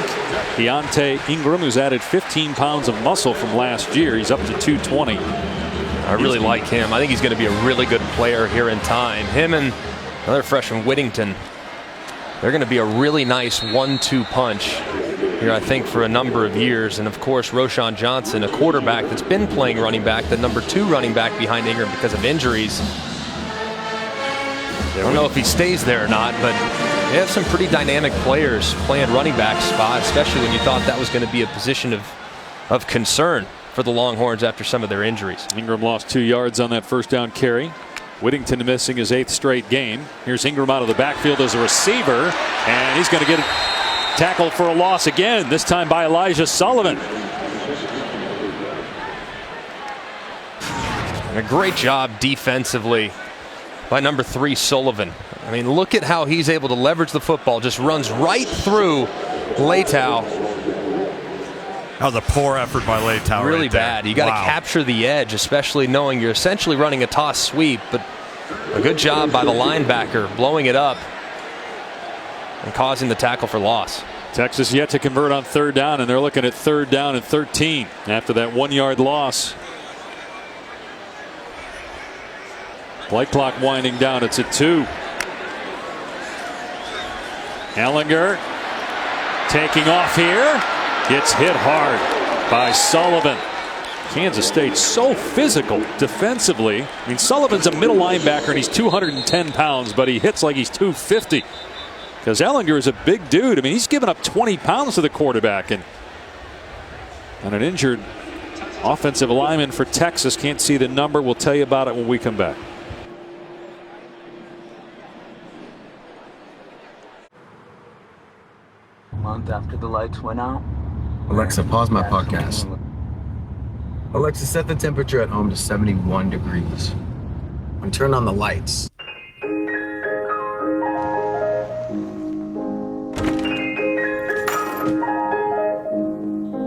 Keontae Ingram, who's added 15 pounds of muscle from last year. He's up to 220. I really like him. I think he's going to be a really good player here in time. Him and another freshman, Whittington. They're going to be a really nice 1-2 punch here, I think, for a number of years. And of course, Roschon Johnson, a quarterback that's been playing running back, the number 2 running back behind Ingram because of injuries. I don't know if he stays there or not, but they have some pretty dynamic players playing running back spot, especially when you thought that was going to be a position of concern for the Longhorns after some of their injuries. Ingram lost 2 yards on that first down carry. Whittington missing his 8th straight game. Here's Ingram out of the backfield as a receiver, and he's going to get tackled for a loss again, this time by Elijah Sullivan. And a great job defensively by number 3, Sullivan. I mean, look at how he's able to leverage the football. Just runs right through Leitao. That was a poor effort by Leitao. Really right there. bad. You got to capture the edge, especially knowing you're essentially running a toss sweep. But a good job by the linebacker blowing it up and causing the tackle for loss. Texas yet to convert on 3rd down, and they're looking at 3rd down and 13 after that 1-yard loss. Play clock winding down. It's at 2. Ellinger taking off here. Gets hit hard by Sullivan. Kansas State so physical defensively. I mean, Sullivan's a middle linebacker and he's 210 pounds, but he hits like he's 250. Because Ellinger is a big dude. I mean, he's given up 20 pounds to the quarterback. And an injured offensive lineman for Texas. Can't see the number. We'll tell you about it when we come back. A month after the lights went out. Alexa, pause my podcast. Alexa, set the temperature at home to 71 degrees. And turn on the lights.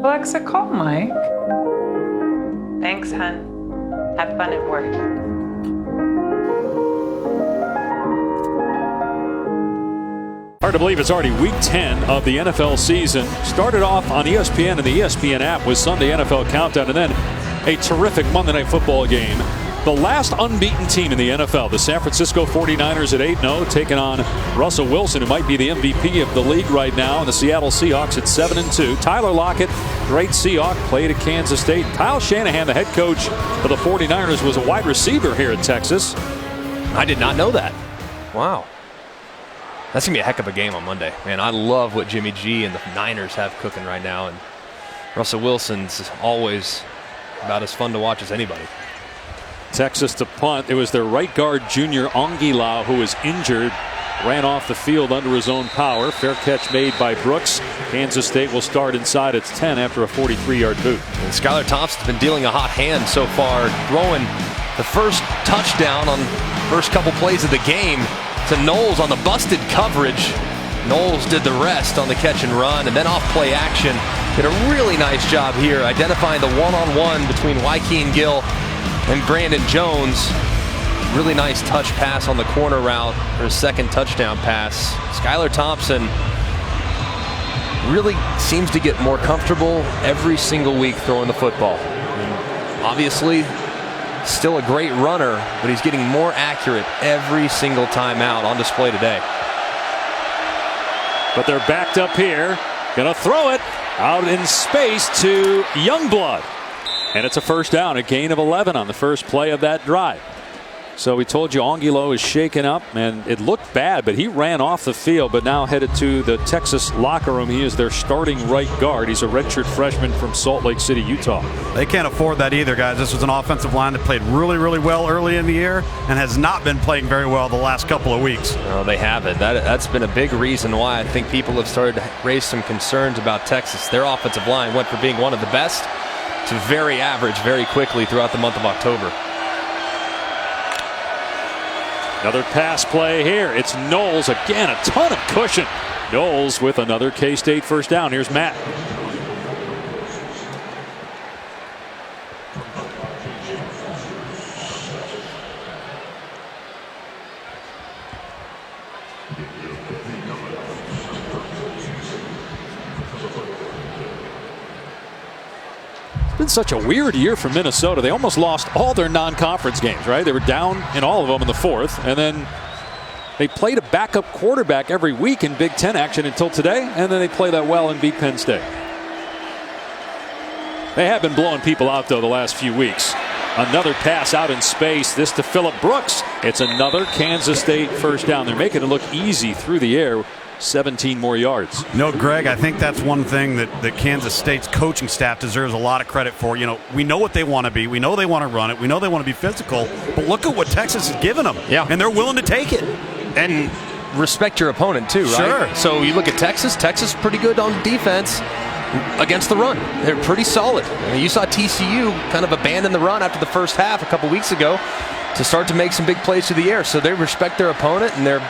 Alexa, call Mike. Thanks, hon. Have fun at work. Hard to believe it's already week 10 of the NFL season. Started off on ESPN and the ESPN app with Sunday NFL Countdown, and then a terrific Monday Night Football game. The last unbeaten team in the NFL, the San Francisco 49ers at 8-0, taking on Russell Wilson, who might be the MVP of the league right now, and the Seattle Seahawks at 7-2. Tyler Lockett, great Seahawk, played at Kansas State. Kyle Shanahan, the head coach for the 49ers, was a wide receiver here at Texas. I did not know that. Wow. That's going to be a heck of a game on Monday. Man, I love what Jimmy G and the Niners have cooking right now. And Russell Wilson's always about as fun to watch as anybody. Texas to punt. It was their right guard, Junior Ongilau, who was injured. Ran off the field under his own power. Fair catch made by Brooks. Kansas State will start inside its 10 after a 43-yard boot. And Skylar Thompson's been dealing a hot hand so far, throwing the first touchdown on first couple plays of the game to Knowles on the busted coverage. Knowles did the rest on the catch and run, and then off play action. Did a really nice job here identifying the one-on-one between Joaquin Gill and Brandon Jones. Really nice touch pass on the corner route for his second touchdown pass. Skylar Thompson really seems to get more comfortable every single week throwing the football. Obviously, still a great runner, but he's getting more accurate every single time out, on display today. But they're backed up here. Gonna throw it out in space to Youngblood. And it's a first down, a gain of 11 on the first play of that drive. So we told you Ongilau is shaken up, and it looked bad, but he ran off the field, but now headed to the Texas locker room. He is their starting right guard. He's a redshirt freshman from Salt Lake City, Utah. They can't afford that either, guys. This was an offensive line that played really, really well early in the year and has not been playing very well the last couple of weeks. No, they haven't. That's been a big reason why I think people have started to raise some concerns about Texas. Their offensive line went from being one of the best to very average very quickly throughout the month of October. Another pass play here. It's Knowles again, a ton of cushion. Knowles with another K-State first down. Here's Matt. It's been such a weird year for Minnesota. They almost lost all their non-conference games, right? They were down in all of them in the fourth, and then They played a backup quarterback every week in Big Ten action until today, and then they play that well and beat Penn State. They have been blowing people out, though, the last few weeks. Another pass out in space. This to Phillip Brooks. It's another Kansas State first down. They're making it look easy through the air. 17 more yards. No, Greg, I think that's one thing that Kansas State's coaching staff deserves a lot of credit for. You know, we know what they want to be. We know they want to run it. We know they want to be physical. But look at what Texas has given them. Yeah. And they're willing to take it. And respect your opponent, too, right? Sure. So you look at Texas. Texas is pretty good on defense against the run. They're pretty solid. I mean, you saw TCU kind of abandon the run after the first half a couple weeks ago to start to make some big plays through the air. So they respect their opponent, and they're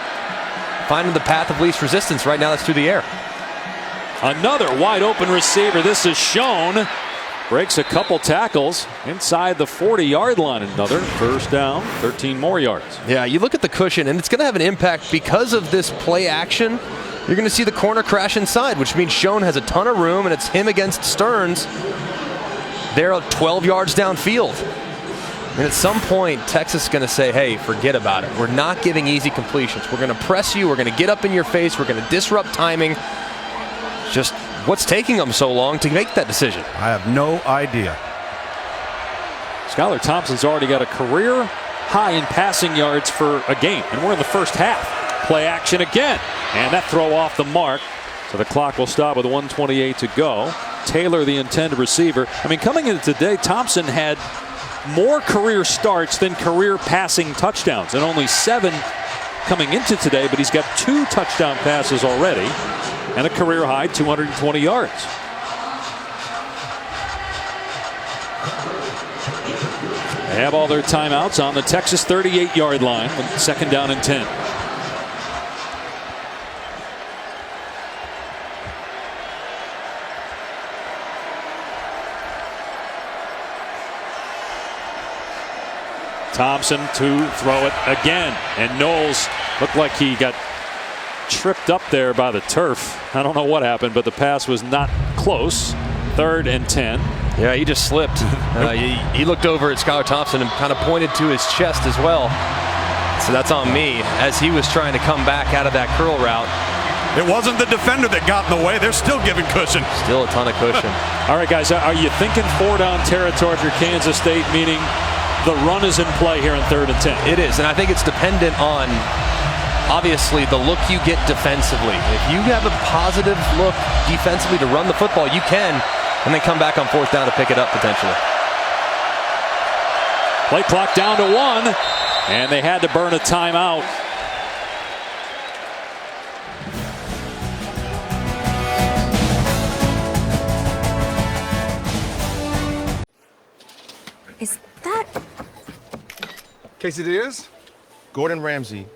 finding the path of least resistance right now. That's through the air. Another wide open receiver. This is Schoen. Breaks a couple tackles inside the 40-yard line. Another first down, 13 more yards. Yeah, you look at the cushion, and it's going to have an impact because of this play action. You're going to see the corner crash inside, which means Schoen has a ton of room, and it's him against Stearns. They're 12 yards downfield. And at some point, Texas is going to say, hey, forget about it. We're not giving easy completions. We're going to press you. We're going to get up in your face. We're going to disrupt timing. Just what's taking them so long to make that decision? I have no idea. Skylar Thompson's already got a career high in passing yards for a game. And we're in the first half. Play action again. And that throw off the mark. So the clock will stop with 1:28 to go. Taylor, the intended receiver. I mean, coming into today, Thompson had more career starts than career passing touchdowns, and only 7 coming into today, but he's got 2 touchdown passes already and a career high 220 yards. They have all their timeouts on the Texas 38-yard line with second down and 10. Thompson to throw it again, and Knowles looked like he got tripped up there by the turf. I don't know what happened, but the pass was not close. 3rd and 10. Yeah, he just slipped. He looked over at Skylar Thompson and kind of pointed to his chest as well. So that's on me as he was trying to come back out of that curl route. It wasn't the defender that got in the way. They're still giving cushion. Still a ton of cushion. All right, guys, are you thinking 4-down territory for Kansas State, meaning the run is in play here in 3rd and 10? It is, and I think it's dependent on, obviously, the look you get defensively. If you have a positive look defensively to run the football, you can, and then come back on 4th down to pick it up potentially. Play clock down to 1, and they had to burn a timeout. Is that Quesadillas? Gordon Ramsay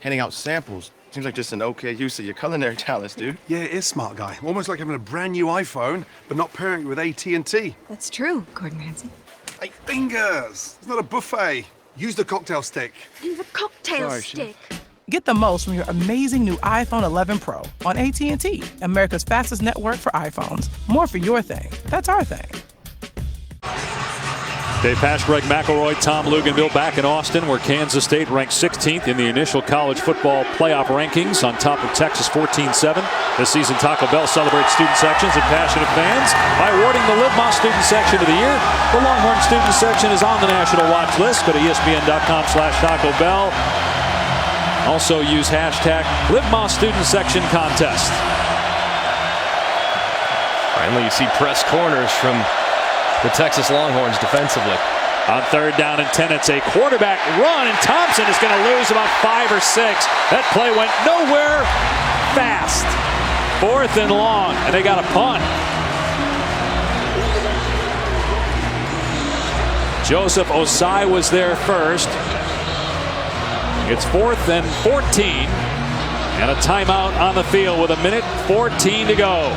handing out samples. Seems like just an okay use of your culinary talents, dude. Yeah, it is, smart guy. Almost like having a brand new iPhone, but not pairing it with AT&T. That's true, Gordon Ramsay. Hey, fingers! It's not a buffet. Use the cocktail stick. The cocktail Sorry, stick. Get the most from your amazing new iPhone 11 Pro on AT&T, America's fastest network for iPhones. More for your thing. That's our thing. Dave Pasch, Greg McElroy, Tom Luganville back in Austin, where Kansas State ranked 16th in the initial college football playoff rankings, on top of Texas 14-7. This season, Taco Bell celebrates student sections and passionate fans by awarding the Live Más Student Section of the Year. The Longhorn Student Section is on the national watch list. Go to ESPN.com/Taco Bell. Also use hashtag Live Más Student Section Contest. Finally, you see press corners from the Texas Longhorns defensively. On 3rd down and 10, it's a quarterback run, and Thompson is going to lose about 5 or 6. That play went nowhere fast. 4th and long, and they got a punt. Joseph Osai was there first. It's 4th and 14, and a timeout on the field with 1:14 to go.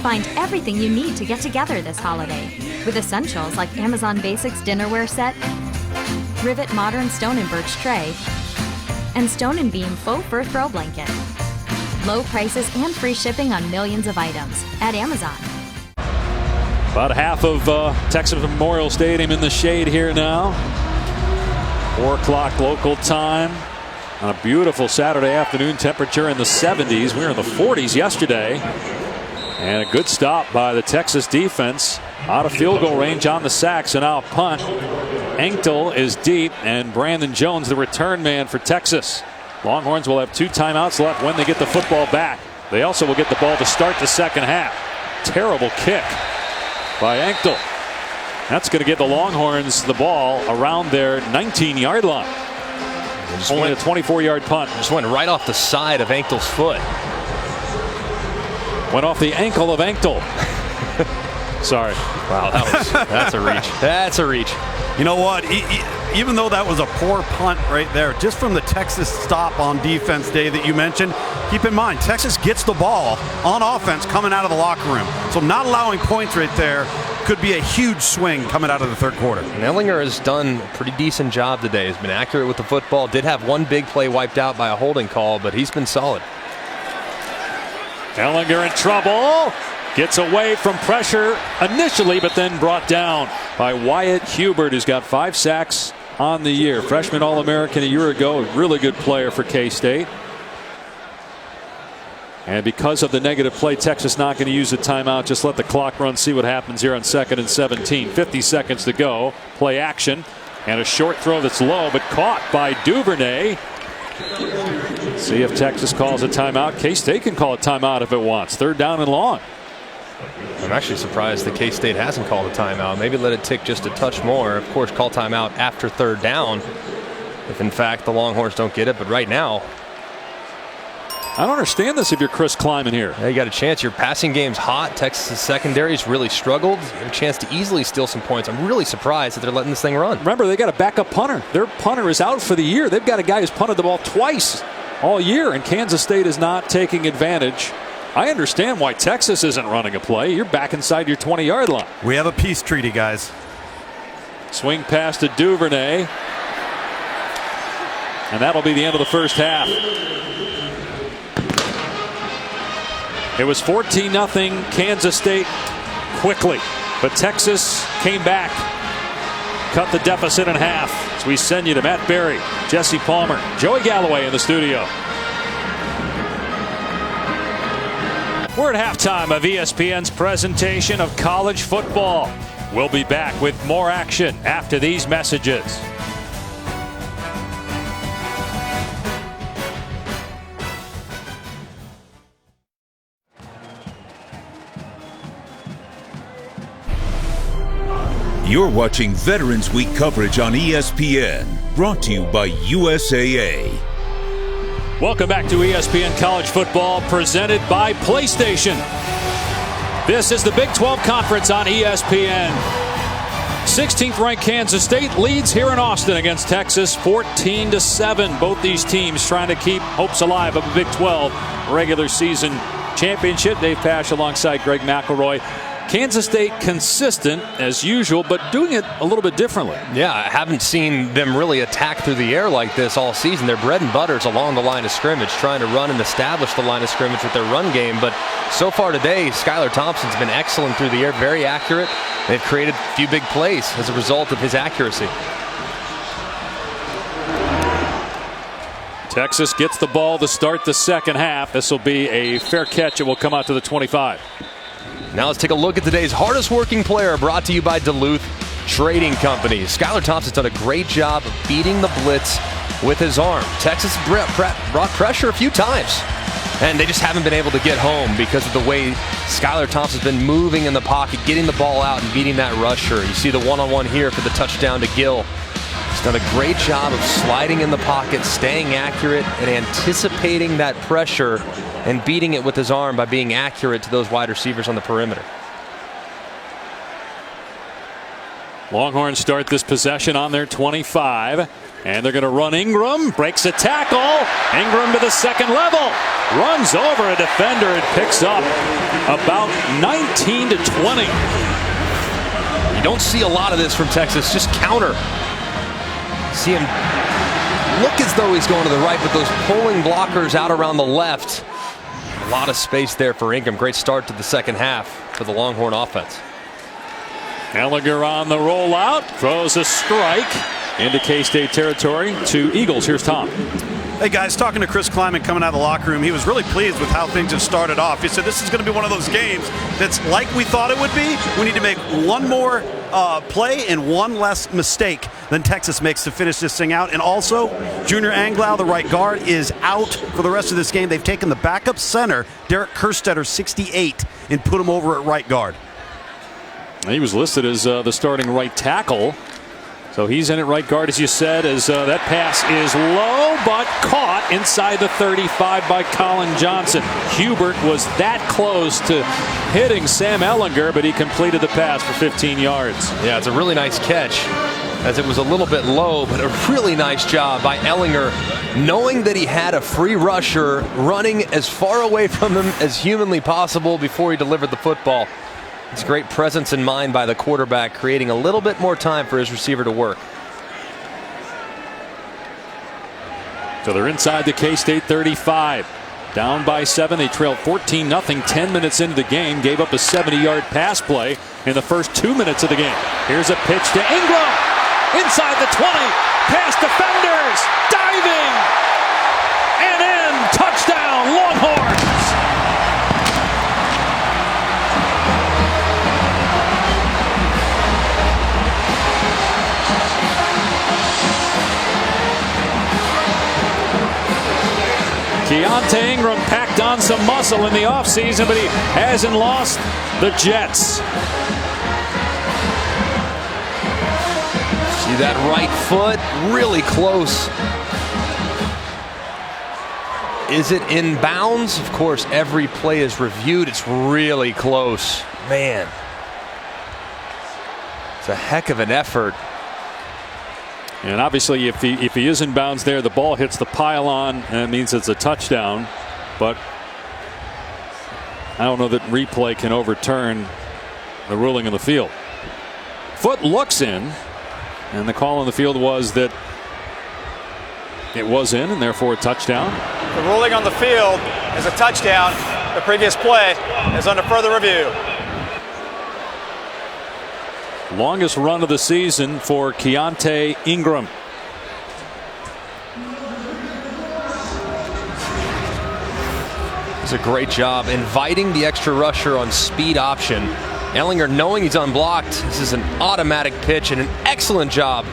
Find everything you need to get together this holiday with essentials like Amazon Basics dinnerware set, Rivet Modern Stone and Birch Tray, and Stone and Beam Faux Fur Throw Blanket. Low prices and free shipping on millions of items at Amazon. About half of Texas Memorial Stadium in the shade here now. 4 o'clock local time on a beautiful Saturday afternoon. Temperature in the 70s. We were in the 40s yesterday. And a good stop by the Texas defense. Out of field goal range on the sack. So now a punt. Engel is deep, and Brandon Jones, the return man for Texas. Longhorns will have 2 timeouts left when they get the football back. They also will get the ball to start the second half. Terrible kick by Engel. That's going to get the Longhorns the ball around their 19-yard line. Only a 24-yard punt. Just went right off the side of Engel's foot. Went off the ankle of Engel. Sorry. Wow, that's a reach. That's a reach. You know what? Even though that was a poor punt right there, just from the Texas stop on defense, Dave, that you mentioned, keep in mind, Texas gets the ball on offense coming out of the locker room. So not allowing points right there could be a huge swing coming out of the third quarter. And Ehlinger has done a pretty decent job today. He's been accurate with the football. Did have one big play wiped out by a holding call, but he's been solid. Ehlinger in trouble. Gets away from pressure initially, but then brought down by Wyatt Hubert, who's got 5 sacks on the year. Freshman All-American a year ago, a really good player for K-State. And because of the negative play, Texas not going to use a timeout. Just let the clock run, see what happens here on 2nd and 17. 50 seconds to go. Play action. And a short throw that's low, but caught by Duvernay. See if Texas calls a timeout. K-State can call a timeout if it wants. 3rd down and long. I'm actually surprised that K-State hasn't called a timeout. Maybe let it tick just a touch more. Of course, call timeout after 3rd down if, in fact, the Longhorns don't get it. But right now, I don't understand this if you're Chris Kleiman here. Yeah, you got a chance. Your passing game's hot. Texas' secondary's really struggled. You have a chance to easily steal some points. I'm really surprised that they're letting this thing run. Remember, they got a backup punter. Their punter is out for the year. They've got a guy who's punted the ball twice all year, and Kansas State is not taking advantage. I understand why Texas isn't running a play. You're back inside your 20-yard line. We have a peace treaty, guys. Swing pass to Duvernay. And that'll be the end of the first half. It was 14-0 Kansas State quickly. But Texas came back. Cut the deficit in half. So we send you to Matt Berry, Jesse Palmer, Joey Galloway in the studio. We're at halftime of ESPN's presentation of college football. We'll be back with more action after these messages. You're watching Veterans Week coverage on ESPN, brought to you by USAA. Welcome back to ESPN College Football, presented by PlayStation. This is the Big 12 Conference on ESPN. 16th ranked Kansas State leads here in Austin against Texas 14-7. Both these teams trying to keep hopes alive of a Big 12 regular season championship. Dave Pasch alongside Greg McElroy. Kansas State consistent as usual, but doing it a little bit differently. Yeah, I haven't seen them really attack through the air like this all season. Their bread and butter is along the line of scrimmage, trying to run and establish the line of scrimmage with their run game. But so far today, Skylar Thompson's been excellent through the air, very accurate. They've created a few big plays as a result of his accuracy. Texas gets the ball to start the second half. This will be a fair catch. It will come out to the 25. Now let's take a look at today's hardest working player, brought to you by Duluth Trading Company. Skylar Thompson's done a great job of beating the blitz with his arm. Texas brought pressure a few times, and they just haven't been able to get home because of the way Skylar Thompson's been moving in the pocket, getting the ball out and beating that rusher. You see the one-on-one here for the touchdown to Gill. He's done a great job of sliding in the pocket, staying accurate, and anticipating that pressure and beating it with his arm by being accurate to those wide receivers on the perimeter. Longhorns start this possession on their 25, and they're going to run Ingram, breaks a tackle. Ingram to the second level, runs over a defender and picks up about 19 to 20. You don't see a lot of this from Texas, just counter. See him look as though he's going to the right, but those pulling blockers out around the left. A lot of space there for Ingram. Great start to the second half for the Longhorn offense. Ehlinger on the rollout, throws a strike into K-State territory to Eagles. Here's Tom. Hey guys, talking to Chris Kleiman coming out of the locker room, he was really pleased with how things have started off. He said this is going to be one of those games that's like we thought it would be. We need to make one more play and one less mistake than Texas makes to finish this thing out. And also, Junior Anglau, the right guard, is out for the rest of this game. They've taken the backup center, Derek Kerstetter, 68, and put him over at right guard. He was listed as the starting right tackle. So he's in at right guard, as you said, as that pass is low, but caught inside the 35 by Colin Johnson. Hubert was that close to hitting Sam Ehlinger, but he completed the pass for 15 yards. Yeah, it's a really nice catch, as it was a little bit low, but a really nice job by Ehlinger, knowing that he had a free rusher running as far away from him as humanly possible before he delivered the football. It's great presence in mind by the quarterback, creating a little bit more time for his receiver to work. So they're inside the K-State 35. Down by 7. They trailed 14-0 10 minutes into the game. Gave up a 70-yard pass play in the first 2 minutes of the game. Here's a pitch to Ingram. Inside the 20. Past defenders. Diving. And in. Touchdown, Longhorns. Keontae Ingram packed on some muscle in the offseason, but he hasn't lost the Jets. See that right foot really close. Is it in bounds? Of course, every play is reviewed. It's really close. Man, it's a heck of an effort. And obviously, if he is in bounds there, the ball hits the pylon, and it means it's a touchdown. But I don't know that replay can overturn the ruling in the field. Foot looks in, and the call on the field was that it was in, and therefore a touchdown. The ruling on the field is a touchdown. The previous play is under further review. Longest run of the season for Keontae Ingram. It's a great job inviting the extra rusher on speed option. Ehlinger, knowing he's unblocked, this is an automatic pitch, and an excellent job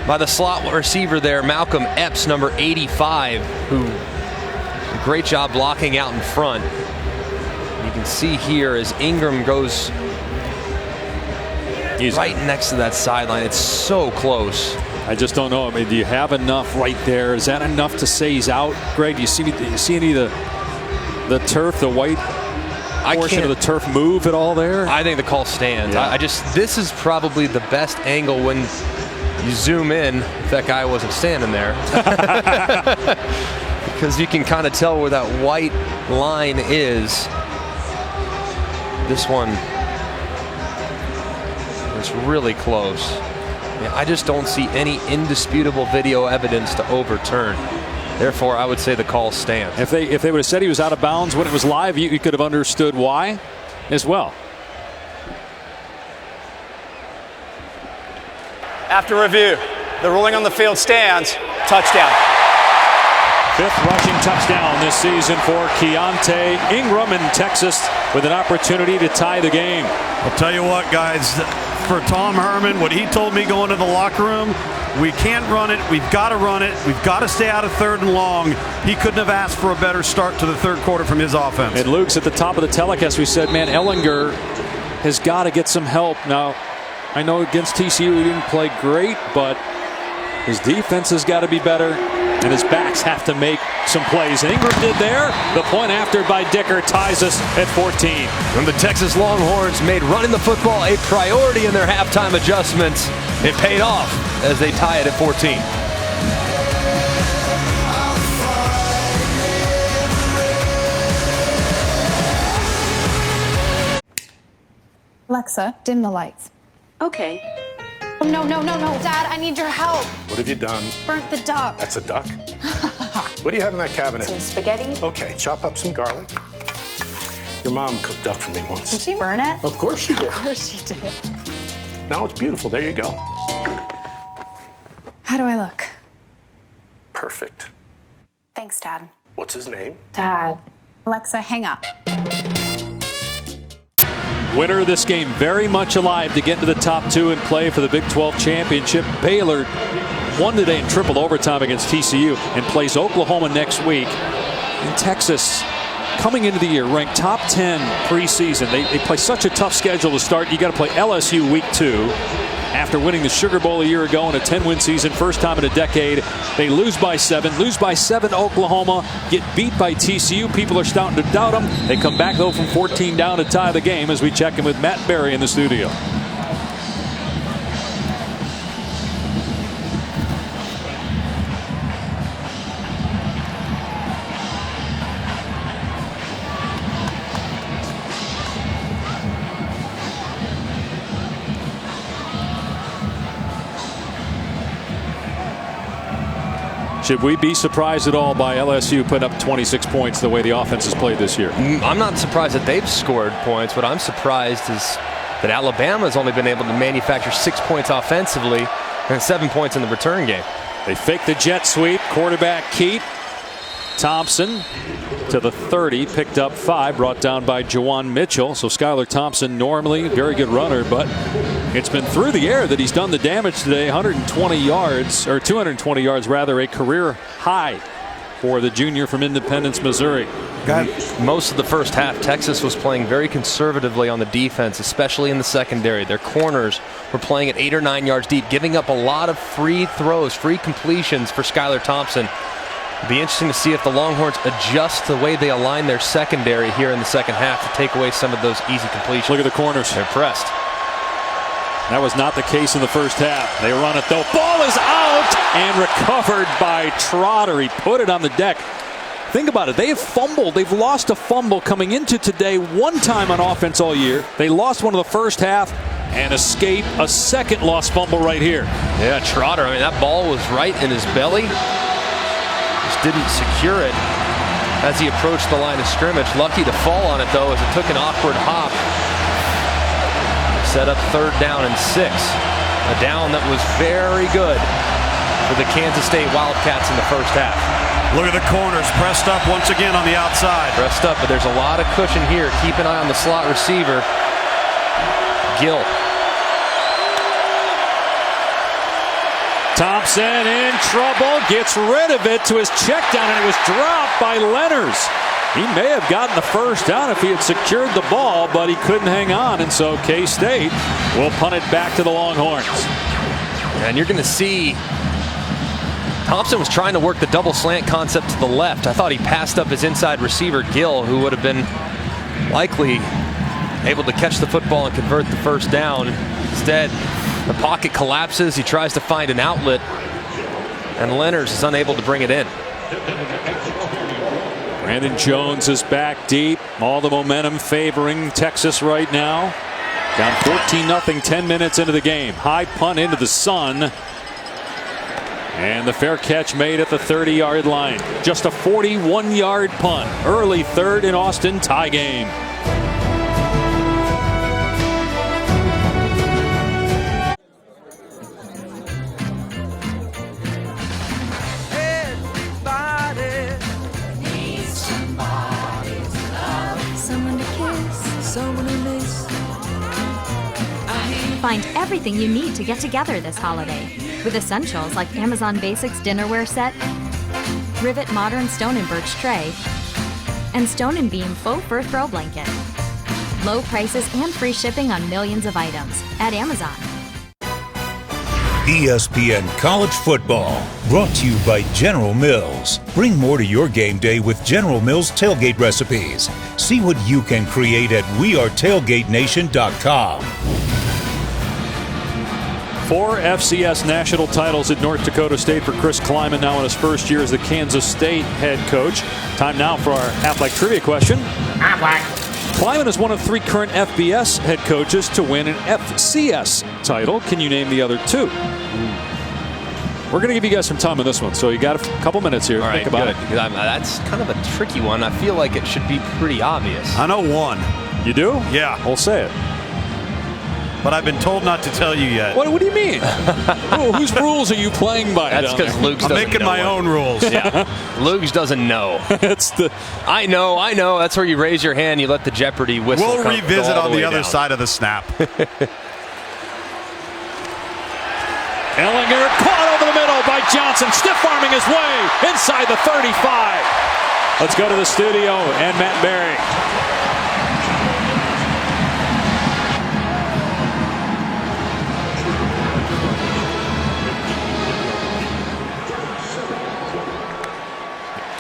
by the slot receiver there, Malcolm Epps, number 85, who did a great job blocking out in front. You can see here as Ingram goes right next to that sideline. It's so close. I just don't know. I mean, do you have enough right there? Is that enough to say he's out? Greg, do you see any of the turf, the white portion of the turf move at all there? I think the call stands. Yeah. This is probably the best angle when you zoom in, if that guy wasn't standing there. Because you can kind of tell where that white line is. This one, it's really close. I just don't see any indisputable video evidence to overturn. Therefore, I would say the call stands. If they would have said he was out of bounds when it was live, you could have understood why as well. After review, the ruling on the field stands. Touchdown. 5th rushing touchdown this season for Keontae Ingram, and Texas with an opportunity to tie the game. I'll tell you what, guys, for Tom Herman, what he told me going to the locker room, we can't run it. We've got to run it. We've got to stay out of 3rd and long. He couldn't have asked for a better start to the 3rd quarter from his offense. And Luke's at the top of the telecast. We said, man, Ehlinger has got to get some help. Now, I know against TCU he didn't play great, but his defense has got to be better, and his backs have to make some plays. Ingram did there. The point after by Dicker ties us at 14. When the Texas Longhorns made running the football a priority in their halftime adjustments, it paid off as they tie it at 14. Alexa, dim the lights. Okay. No, no, no, no. Dad, I need your help. What have you done? Burnt the duck. That's a duck? What do you have in that cabinet? Some spaghetti. Okay, chop up some garlic. Your mom cooked duck for me once. Did she burn it? Of course she did. Of course she did. Now it's beautiful. There you go. How do I look? Perfect. Thanks, Dad. What's his name? Dad. Alexa, hang up. Winner of this game very much alive to get into the top 2 and play for the Big 12 championship. Baylor won today in triple overtime against TCU and plays Oklahoma next week. In Texas, coming into the year, ranked top 10 preseason. They play such a tough schedule to start. You got to play LSU week 2. After winning the Sugar Bowl a year ago in a 10-win season, first time in a decade, they lose by 7 to Oklahoma, get beat by TCU. People are starting to doubt them. They come back, though, from 14 down to tie the game as we check in with Matt Berry in the studio. Should we be surprised at all by LSU putting up 26 points the way the offense has played this year? I'm not surprised that they've scored points. What I'm surprised is that Alabama's only been able to manufacture 6 points offensively and 7 points in the return game. They fake the jet sweep. Quarterback Keat Thompson to the 30, picked up 5, brought down by Jawan Mitchell. So Skylar Thompson, normally very good runner, but it's been through the air that he's done the damage today. 120 yards, or 220 yards rather, a career high for the junior from Independence, Missouri. Most of the first half, Texas was playing very conservatively on the defense, especially in the secondary. Their corners were playing at 8 or 9 yards deep, giving up a lot of free throws, free completions for Skylar Thompson. It'll be interesting to see if the Longhorns adjust the way they align their secondary here in the second half to take away some of those easy completions. Look at the corners. They're pressed. That was not the case in the first half. They run it though. Ball is out and recovered by Trotter. He put it on the deck. Think about it. They have fumbled. They've lost a fumble coming into today one time on offense all year. They lost one of the first half and escape a second lost fumble right here. Yeah, Trotter. I mean, that ball was right in his belly. Just didn't secure it as he approached the line of scrimmage. Lucky to fall on it, though, as it took an awkward hop. Set up 3rd down and 6. A down that was very good for the Kansas State Wildcats in the first half. Look at the corners pressed up once again on the outside. Pressed up, but there's a lot of cushion here. Keep an eye on the slot receiver, Gill. Thompson in trouble, gets rid of it to his check down, and it was dropped by Lenners. He may have gotten the first down if he had secured the ball, but he couldn't hang on, and so K-State will punt it back to the Longhorns. And you're going to see Thompson was trying to work the double slant concept to the left. I thought he passed up his inside receiver, Gill, who would have been likely able to catch the football and convert the first down. Instead, the pocket collapses. He tries to find an outlet, and Lenners is unable to bring it in. Brandon Jones is back deep. All the momentum favoring Texas right now. Down 14-0, 10 minutes into the game. High punt into the sun. And the fair catch made at the 30-yard line. Just a 41-yard punt. Early 3rd in Austin, tie game. Find everything you need to get together this holiday with essentials like Amazon Basics dinnerware set, Rivet Modern Stone and Birch tray, and Stone and Beam faux fur throw blanket. Low prices and free shipping on millions of items at Amazon. ESPN College Football, brought to you by General Mills. Bring more to your game day with General Mills tailgate recipes. See what you can create at wearetailgatenation.com. 4 FCS national titles at North Dakota State for Chris Kleiman, now in his first year as the Kansas State head coach. Time now for our Aflac trivia question. Kleiman is one of 3 current FBS head coaches to win an FCS title. Can you name the other 2? We're going to give you guys some time on this one, so you got a couple minutes here. All right, think about it. That's kind of a tricky one. I feel like it should be pretty obvious. I know one. You do? Yeah. We'll say it. But I've been told not to tell you yet. What do you mean? Whose rules are you playing by? That's because Luke's I'm making my own rules. Yeah. Luke's doesn't know. I know. That's where you raise your hand, you let the Jeopardy whistle We'll revisit on the other down. side of the snap. Ellinger caught over the middle by Johnson, stiff-arming his way inside the 35. Let's go to the studio and Matt Berry.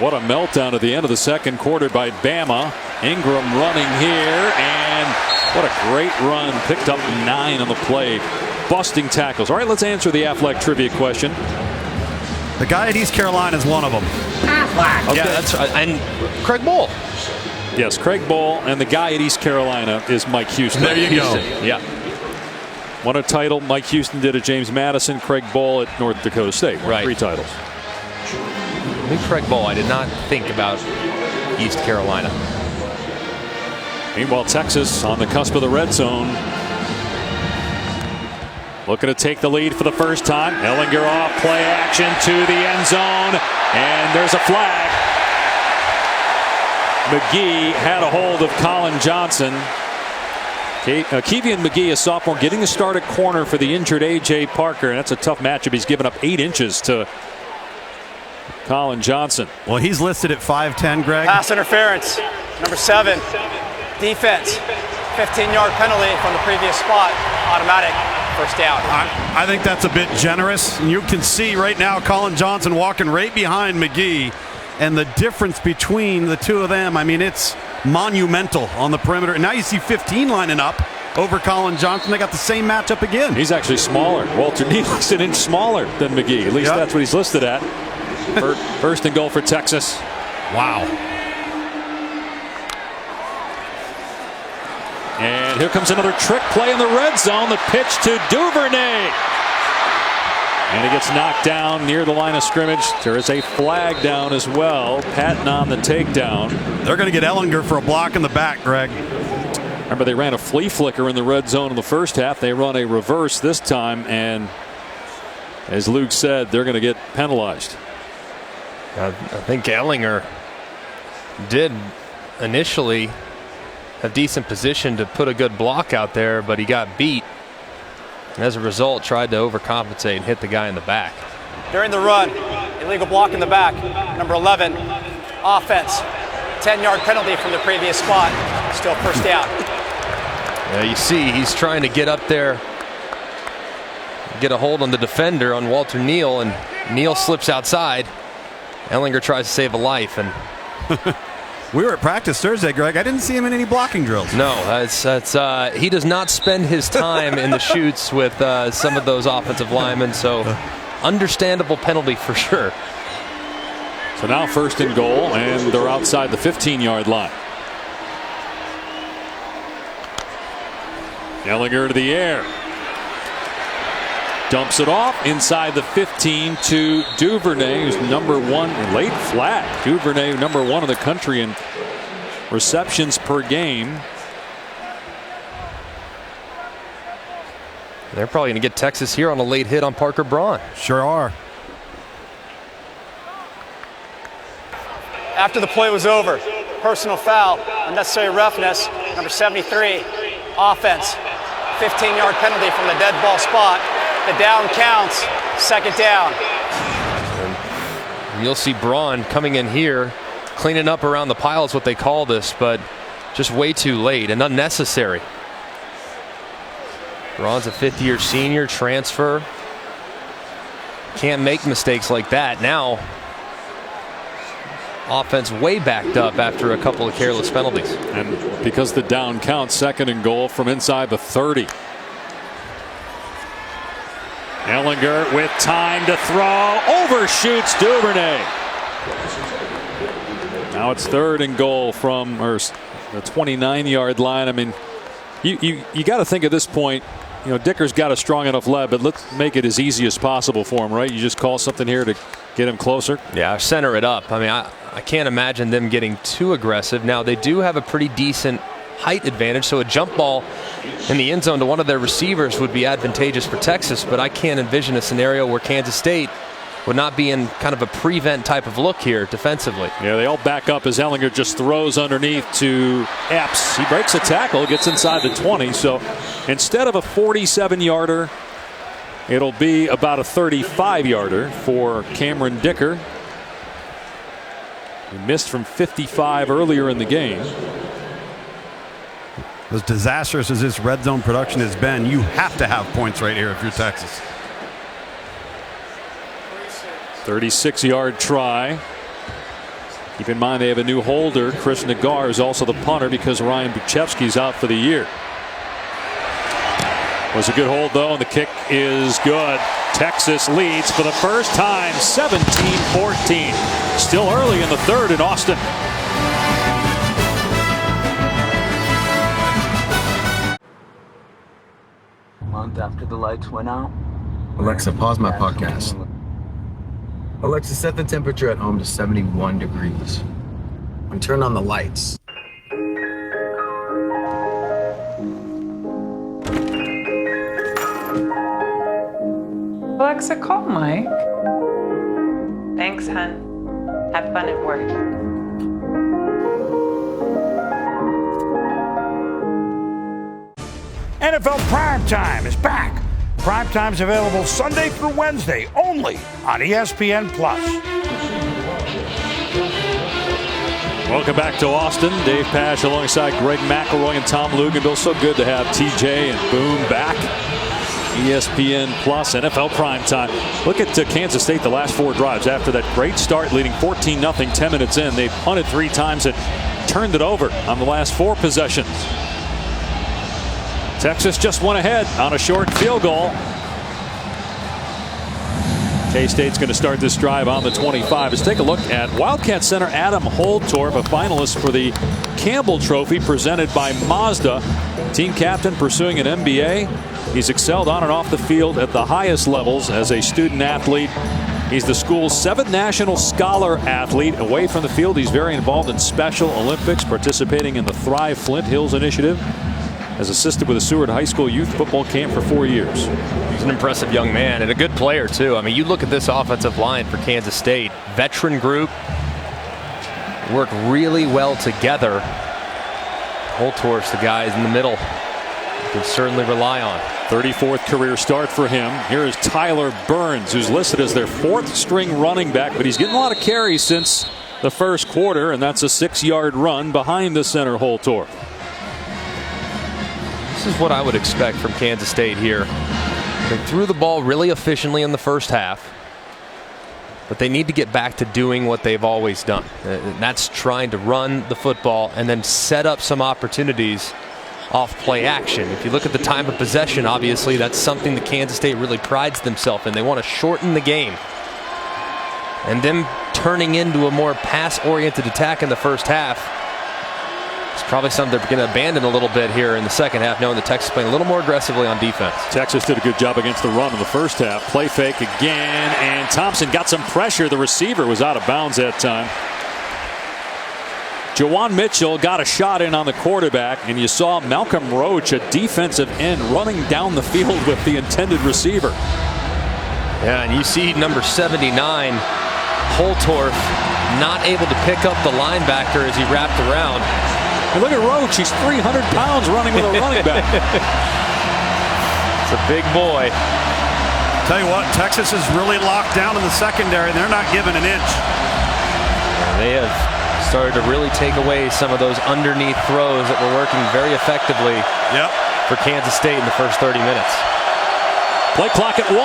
What a meltdown at the end of the second quarter by Bama. Ingram running here, and what a great run. Picked up 9 on the play. Busting tackles. All right, let's answer the Affleck trivia question. The guy at East Carolina is one of them. Affleck. Okay. Yeah, that's right. And Craig Bohl. Yes, Craig Bohl, and the guy at East Carolina is Mike Houston. There you go. Yeah. Won a title. Mike Houston did at James Madison. Craig Bohl at North Dakota State. Won 3 titles. I think Craig Bohl. I did not think about East Carolina. Meanwhile, Texas on the cusp of the red zone. Looking to take the lead for the first time. Ellinger off, play action to the end zone, and there's a flag. McGee had a hold of Colin Johnson. Keevian McGee, a sophomore, getting the start at corner for the injured A.J. Parker, and that's a tough matchup. He's given up 8 inches to Colin Johnson. Well, he's listed at 5'10", Greg. Pass interference, number 7. Defense, 15-yard penalty from the previous spot, automatic. First down. I think that's a bit generous. And you can see right now Colin Johnson walking right behind McGee, and the difference between the two of them, I mean, it's monumental on the perimeter. And now you see 15 lining up over Colin Johnson. They got the same matchup again. He's actually smaller. Walter Neal's an inch smaller than McGee. At least that's what he's listed at. First and goal for Texas. Wow. And here comes another trick play in the red zone. The pitch to Duvernay. And he gets knocked down near the line of scrimmage. There is a flag down as well. Patton on the takedown. They're going to get Ellinger for a block in the back, Greg. Remember, they ran a flea flicker in the red zone in the first half. They run a reverse this time. And as Luke said, they're going to get penalized. I think Ellinger did initially have decent position to put a good block out there, but he got beat, and as a result tried to overcompensate and hit the guy in the back. During the run, illegal block in the back, number 11. Offense, 10-yard penalty from the previous spot. Still first down. Yeah, you see he's trying to get up there, get a hold on the defender, on Walter Neal, and Neal slips outside. Ellinger tries to save a life, and we were at practice Thursday, Greg. I didn't see him in any blocking drills. No, he does not spend his time in the chutes with some of those offensive linemen, so understandable penalty for sure. So now first and goal, and they're outside the 15-yard line. Ellinger to the air. Dumps it off inside the 15 to Duvernay, who's number 1, late flat. Duvernay, number 1 in the country in receptions per game. They're probably going to get Texas here on a late hit on Parker Braun. Sure are. After the play was over, personal foul, unnecessary roughness, number 73. Offense, 15-yard penalty from the dead ball spot. The down counts, second down. And you'll see Braun coming in here, cleaning up around the pile is what they call this, but just way too late and unnecessary. Braun's a 5th-year senior, transfer. Can't make mistakes like that. Now, offense way backed up after a couple of careless penalties. And because the down counts, second and goal from inside the 30. Ellinger with time to throw, overshoots Duvernay. Now it's third and goal from, or the 29-yard line. I mean, you got to think at this point, Dicker's got a strong enough leg, but let's make it as easy as possible for him, right? You just call something here to get him closer. Yeah, center it up. I mean, I can't imagine them getting too aggressive. Now, they do have a pretty decent height advantage, so a jump ball in the end zone to one of their receivers would be advantageous for Texas, but I can't envision a scenario where Kansas State would not be in kind of a prevent type of look here defensively. Yeah, they all back up as Ellinger just throws underneath to Epps. He breaks a tackle, gets inside the 20, so instead of a 47-yarder, it'll be about a 35-yarder for Cameron Dicker. He missed from 55 earlier in the game. As disastrous as this red zone production has been, you have to have points right here if you're Texas. 36-yard try. Keep in mind they have a new holder. Chris Nagar is also the punter because Ryan Buchevsky's out for the year. Was a good hold though, and the kick is good. Texas leads for the first time, 17-14. Still early in the third in Austin. A month after the lights went out. Alexa, pause my podcast. Alexa, set the temperature at home to 71 degrees. And turn on the lights. Alexa, call Mike. Thanks, hon. Have fun at work. NFL Primetime is back. Primetime's available Sunday through Wednesday only on ESPN+. Welcome back to Austin. Dave Pasch alongside Greg McElroy and Tom Luginbill. So good to have TJ and Boone back. ESPN Plus NFL Primetime. Look at Kansas State the last 4 drives. After that great start leading 14-0 10 minutes in, they've punted 3 times and turned it over on the last 4 possessions. Texas just went ahead on a short field goal. K-State's going to start this drive on the 25. Let's take a look at Wildcat center Adam Holtorf, a finalist for the Campbell Trophy presented by Mazda. Team captain pursuing an MBA. He's excelled on and off the field at the highest levels as a student athlete. He's the school's 7th National Scholar Athlete. Away from the field, he's very involved in Special Olympics, participating in the Thrive Flint Hills Initiative. Has assisted with the Seward High School youth football camp for 4 years. He's an impressive young man and a good player too. I mean, you look at this offensive line for Kansas State. Veteran group work really well together. Holtorf's the guys in the middle you can certainly rely on. 34th career start for him. Here is Tyler Burns, who's listed as their 4th string running back, but he's getting a lot of carries since the first quarter, and that's a 6-yard run behind the center Holtorf. This is what I would expect from Kansas State here. They threw the ball really efficiently in the first half, but they need to get back to doing what they've always done. And that's trying to run the football and then set up some opportunities off play action. If you look at the time of possession, obviously that's something that Kansas State really prides themselves in. They want to shorten the game. And them turning into a more pass-oriented attack in the first half, it's probably something they're going to abandon a little bit here in the second half, knowing that Texas is playing a little more aggressively on defense. Texas did a good job against the run in the first half. Play fake again, and Thompson got some pressure. The receiver was out of bounds that time. Jawan Mitchell got a shot in on the quarterback, and you saw Malcolm Roach, a defensive end, running down the field with the intended receiver. Yeah, and you see number 79, Holtorf, not able to pick up the linebacker as he wrapped around. And look at Roach. He's 300 pounds running with a running back. It's a big boy. Tell you what, Texas is really locked down in the secondary, and they're not giving an inch. They have started to really take away some of those underneath throws that were working very effectively for Kansas State in the first 30 minutes. Play clock at 1.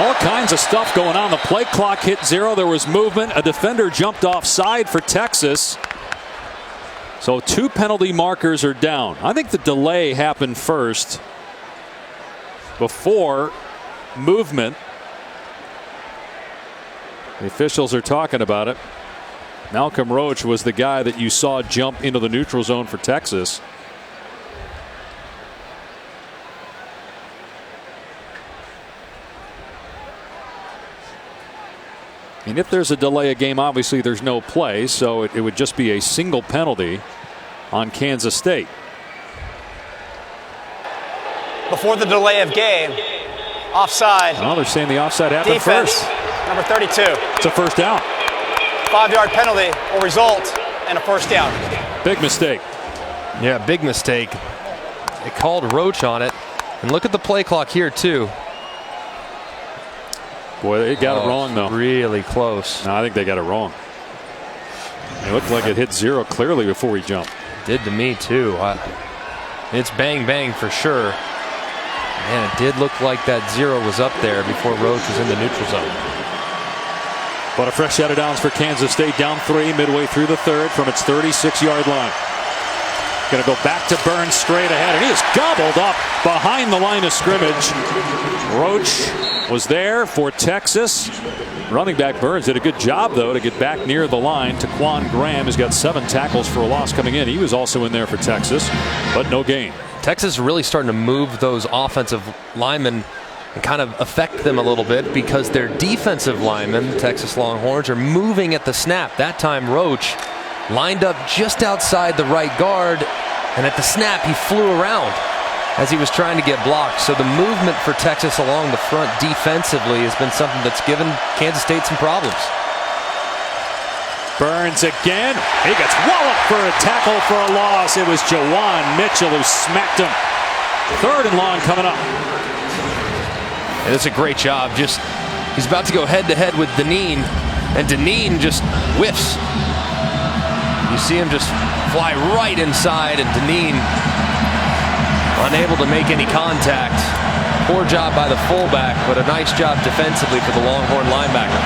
All kinds of stuff going on. The play clock hit 0. There was movement. A defender jumped offside for Texas. So 2 penalty markers are down. I think the delay happened first before movement. The officials are talking about it. Malcolm Roach was the guy that you saw jump into the neutral zone for Texas. And if there's a delay of game, obviously there's no play, so it would just be a single penalty on Kansas State. Before the delay of game, offside. Oh, they're saying the offside happened Defense, first. number 32. It's a first down. 5-yard penalty will result in a first down. Big mistake. Yeah, big mistake. They called Roach on it. And look at the play clock here, too. Boy, they got it wrong, though. Really close. No, I think they got it wrong. It looked like it hit zero clearly before he jumped. Did to me, too. It's bang, bang for sure. Man, it did look like that zero was up there before Roach was in the neutral zone. But a fresh set of downs for Kansas State. Down 3 midway through the third from its 36-yard line. Going to go back to Burns straight ahead, and he is gobbled up behind the line of scrimmage. Roach was there for Texas. Running back Burns did a good job, though, to get back near the line. Taquan Graham has got 7 tackles for a loss coming in. He was also in there for Texas, but no gain. Texas is really starting to move those offensive linemen and kind of affect them a little bit because their defensive linemen, the Texas Longhorns, are moving at the snap. That time Roach lined up just outside the right guard, and at the snap he flew around as he was trying to get blocked. So the movement for Texas along the front defensively has been something that's given Kansas State some problems. Burns again. He gets walloped for a tackle for a loss. It was Jawan Mitchell who smacked him. 3rd and long coming up. And it's a great job. Just he's about to go head-to-head with Deneen, and Deneen just whiffs. You see him just fly right inside, and Deneen unable to make any contact. Poor job by the fullback, but a nice job defensively for the Longhorn linebacker.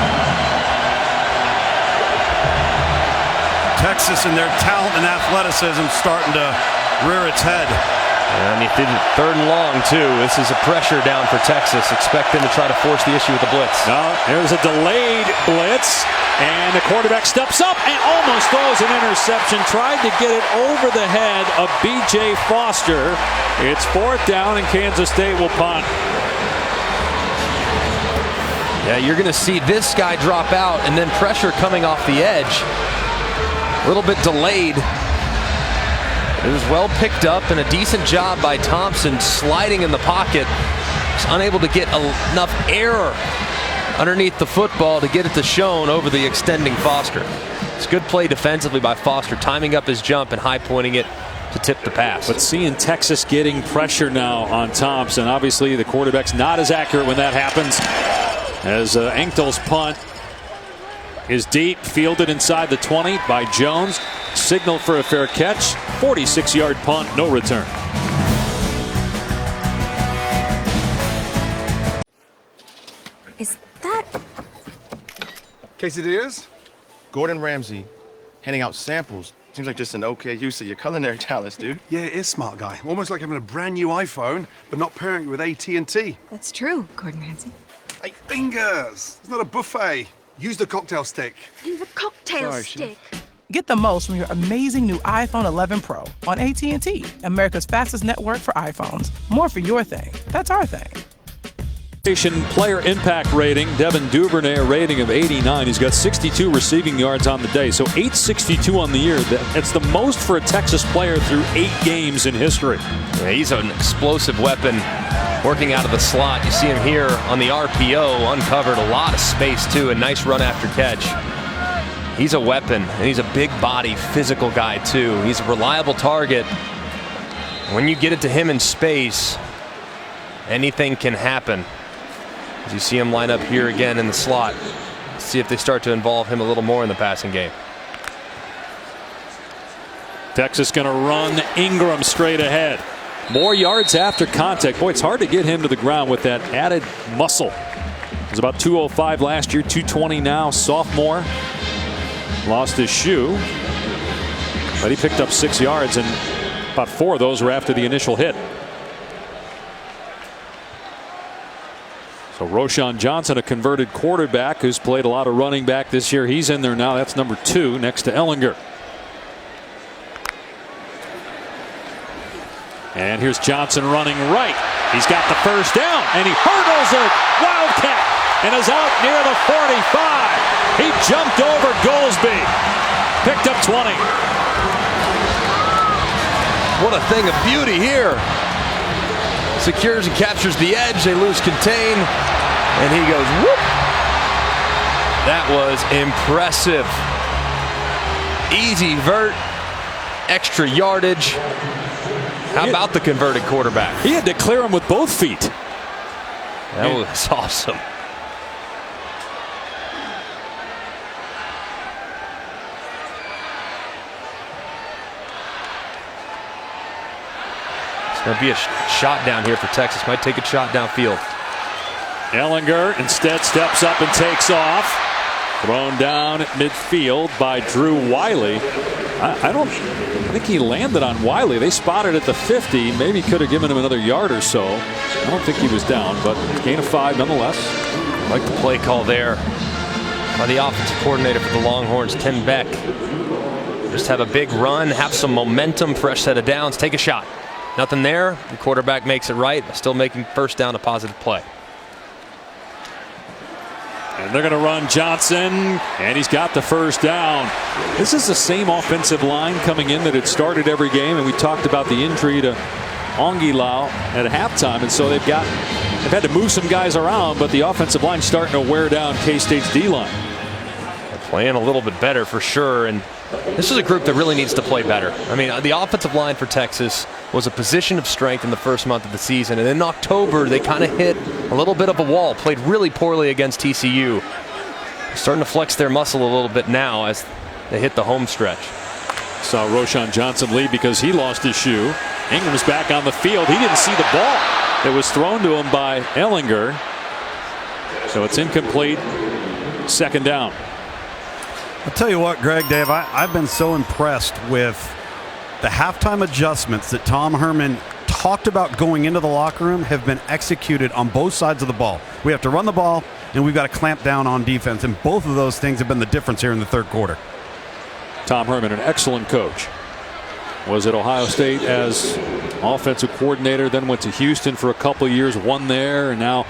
Texas and their talent and athleticism starting to rear its head. And he did it 3rd and long, too. This is a pressure down for Texas. Expect them to try to force the issue with the blitz. No, there's a delayed blitz, and the quarterback steps up and almost throws an interception. Tried to get it over the head of B.J. Foster. It's 4th down, and Kansas State will punt. Yeah, you're going to see this guy drop out, and then pressure coming off the edge. A little bit delayed. It was well picked up and a decent job by Thompson sliding in the pocket. He's unable to get enough air underneath the football to get it to Schoen over the extending Foster. It's good play defensively by Foster, timing up his jump and high pointing it to tip the pass. But seeing Texas getting pressure now on Thompson, obviously the quarterback's not as accurate when that happens, as Enkel's punt is deep, fielded inside the 20 by Jones. Signal for a fair catch. 46-yard punt, no return. Is that Quesadillas? Gordon Ramsay handing out samples. Seems like just an okay use of your culinary talents, dude. Yeah, it is, smart guy. Almost like having a brand new iPhone, but not pairing it with AT&T. That's true, Gordon Ramsay. Hey, fingers! It's not a buffet. Use the cocktail stick. The cocktail stick. Get the most from your amazing new iPhone 11 Pro on AT&T, America's fastest network for iPhones. More for your thing. That's our thing. Player impact rating, Devin Duvernay a rating of 89. He's got 62 receiving yards on the day, so 862 on the year. That's the most for a Texas player through 8 games in history. Yeah, he's an explosive weapon working out of the slot. You see him here on the RPO, uncovered a lot of space too, a nice run after catch. He's a weapon, and he's a big body, physical guy too. He's a reliable target. When you get it to him in space, anything can happen. As you see him line up here again in the slot. See if they start to involve him a little more in the passing game. Texas going to run Ingram straight ahead. More yards after contact. Boy, it's hard to get him to the ground with that added muscle. It was about 205 last year, 220 now. Sophomore. Lost his shoe. But he picked up 6 yards, and about 4 of those were after the initial hit. So Roshan Johnson, a converted quarterback who's played a lot of running back this year. He's in there now. That's number 2 next to Ehlinger. And here's Johnson running right. He's got the first down, and he hurdles a wildcat and is out near the 45. He jumped over Goolsby. Picked up 20. What a thing of beauty here. Secures and captures the edge. They lose contain. And he goes, whoop. That was impressive. Easy vert. Extra yardage. How about the converted quarterback? He had to clear him with both feet. That was awesome. It's going to be a shot down here for Texas. Might take a shot downfield. Ehlinger instead steps up and takes off. Thrown down at midfield by Drew Wiley. I think he landed on Wiley. They spotted at the 50. Maybe could have given him another yard or so. I don't think he was down, but gain of 5 nonetheless. Like the play call there by the offensive coordinator for the Longhorns, Tim Beck. Just have a big run, have some momentum, fresh set of downs, take a shot. Nothing there. The quarterback makes it right, but still making first down a positive play. And they're going to run Johnson, and he's got the first down. This is the same offensive line coming in that had started every game, and we talked about the injury to Ongilau at halftime, and so they've had to move some guys around, but the offensive line starting to wear down K-State's D-line. They're playing a little bit better for sure, and this is a group that really needs to play better. I mean, the offensive line for Texas was a position of strength in the first month of the season, and in October they kind of hit a little bit of a wall, played really poorly against TCU. Starting to flex their muscle a little bit now as they hit the home stretch. Saw Roshan Johnson leave because he lost his shoe. Ingram's back on the field. He didn't see the ball that was thrown to him by Ehlinger. So it's incomplete. Second down. I'll tell you what, Greg, Dave, I've been so impressed with the halftime adjustments that Tom Herman talked about going into the locker room have been executed on both sides of the ball. We have to run the ball, and we've got to clamp down on defense, and both of those things have been the difference here in the third quarter. Tom Herman, an excellent coach. Was at Ohio State as offensive coordinator, then went to Houston for a couple of years, won there, and now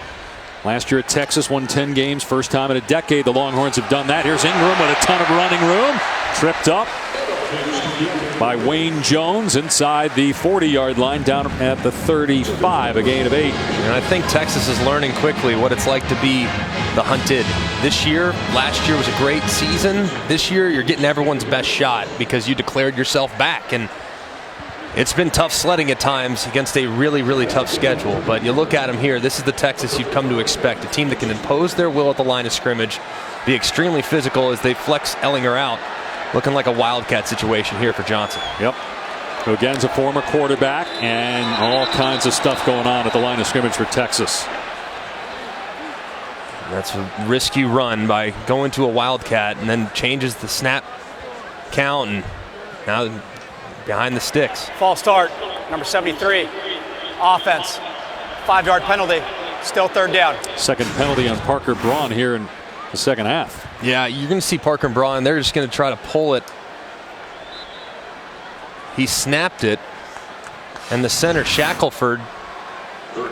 last year at Texas, won 10 games. First time in a decade the Longhorns have done that. Here's Ingram with a ton of running room. Tripped up by Wayne Jones inside the 40-yard line down at the 35, a gain of 8. And I think Texas is learning quickly what it's like to be the hunted. This year, last year was a great season. This year, you're getting everyone's best shot because you declared yourself back. And it's been tough sledding at times against a really, really tough schedule. But you look at them here, this is the Texas you've come to expect. A team that can impose their will at the line of scrimmage, be extremely physical as they flex Ehlinger out. Looking like a wildcat situation here for Johnson. Yep. So again's a former quarterback, and all kinds of stuff going on at the line of scrimmage for Texas. That's a risky run by going to a wildcat and then changes the snap count, and now behind the sticks. False start, number 73. Offense, 5-yard penalty, still third down. Second penalty on Parker Braun here in the second half. Yeah, you're going to see Parker and Braun. They're just going to try to pull it. He snapped it, and the center, Shackelford,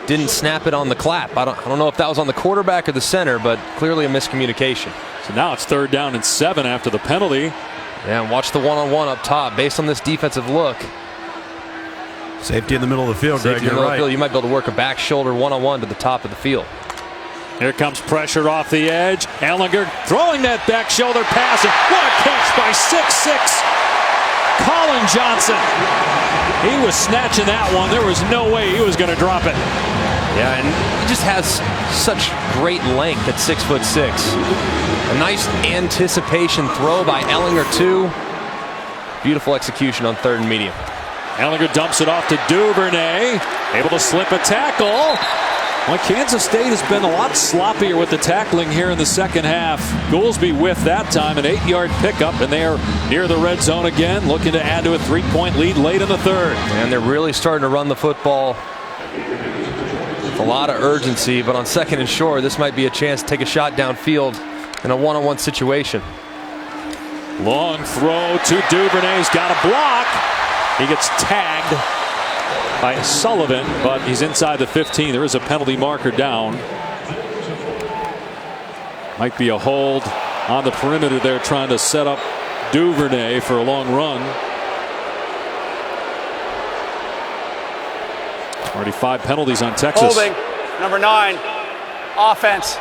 didn't snap it on the clap. I don't know if that was on the quarterback or the center, but clearly a miscommunication. So now it's 3rd down and 7 after the penalty. Yeah, and watch the one-on-one up top. Based on this defensive look, safety in the middle of the field, Greg. You're right. You might be able to work a back shoulder one-on-one to the top of the field. Here comes pressure off the edge. Ehlinger throwing that back shoulder pass, and what a catch by 6'6" Colin Johnson. He was snatching that one. There was no way he was going to drop it. Yeah, and he just has such great length at 6'6". A nice anticipation throw by Ehlinger too. Beautiful execution on 3rd and medium. Ehlinger dumps it off to Duvernay. Able to slip a tackle. Well, Kansas State has been a lot sloppier with the tackling here in the second half. Goolsby with that time an 8-yard pickup, and they are near the red zone again, looking to add to a 3-point lead late in the third. And they're really starting to run the football. A lot of urgency, but on 2nd and short, this might be a chance to take a shot downfield in a one-on-one situation. Long throw to Duvernay. He's got a block. He gets tagged by Sullivan, but he's inside the 15. There is a penalty marker down. Might be a hold on the perimeter there, trying to set up Duvernay for a long run. Already 5 penalties on Texas. Holding, number 9, offense,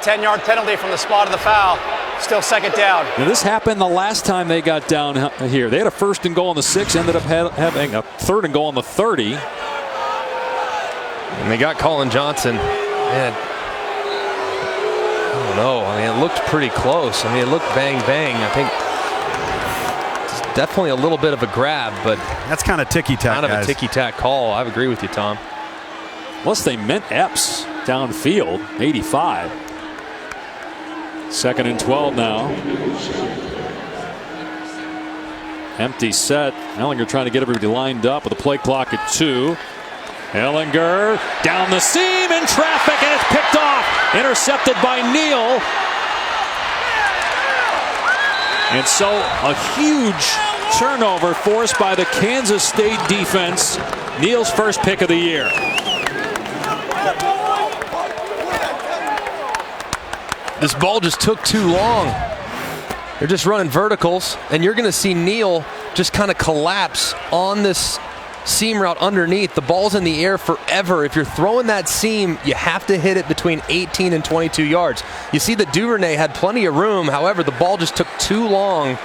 10-yard penalty from the spot of the foul. Still 2nd down. Now this happened the last time they got down here. They had a 1st and goal on the 6, ended up having a 3rd and goal on the 30. And they got Colin Johnson. Man, I don't know. I mean, it looked pretty close. I mean, it looked bang, bang. I think it's definitely a little bit of a grab, but that's kind of ticky-tack. Kind of a ticky-tack call. I agree with you, Tom. Unless they meant Epps downfield, 85. 2nd and 12 now. Empty set. Ellinger trying to get everybody lined up with a play clock at 2. Ellinger down the seam in traffic, and it's picked off. Intercepted by Neal. And so a huge turnover forced by the Kansas State defense. Neal's first pick of the year. This ball just took too long. They're just running verticals, and you're going to see Neal just kind of collapse on this seam route underneath. The ball's in the air forever. If you're throwing that seam, you have to hit it between 18 and 22 yards. You see that Duvernay had plenty of room. However, the ball just took too long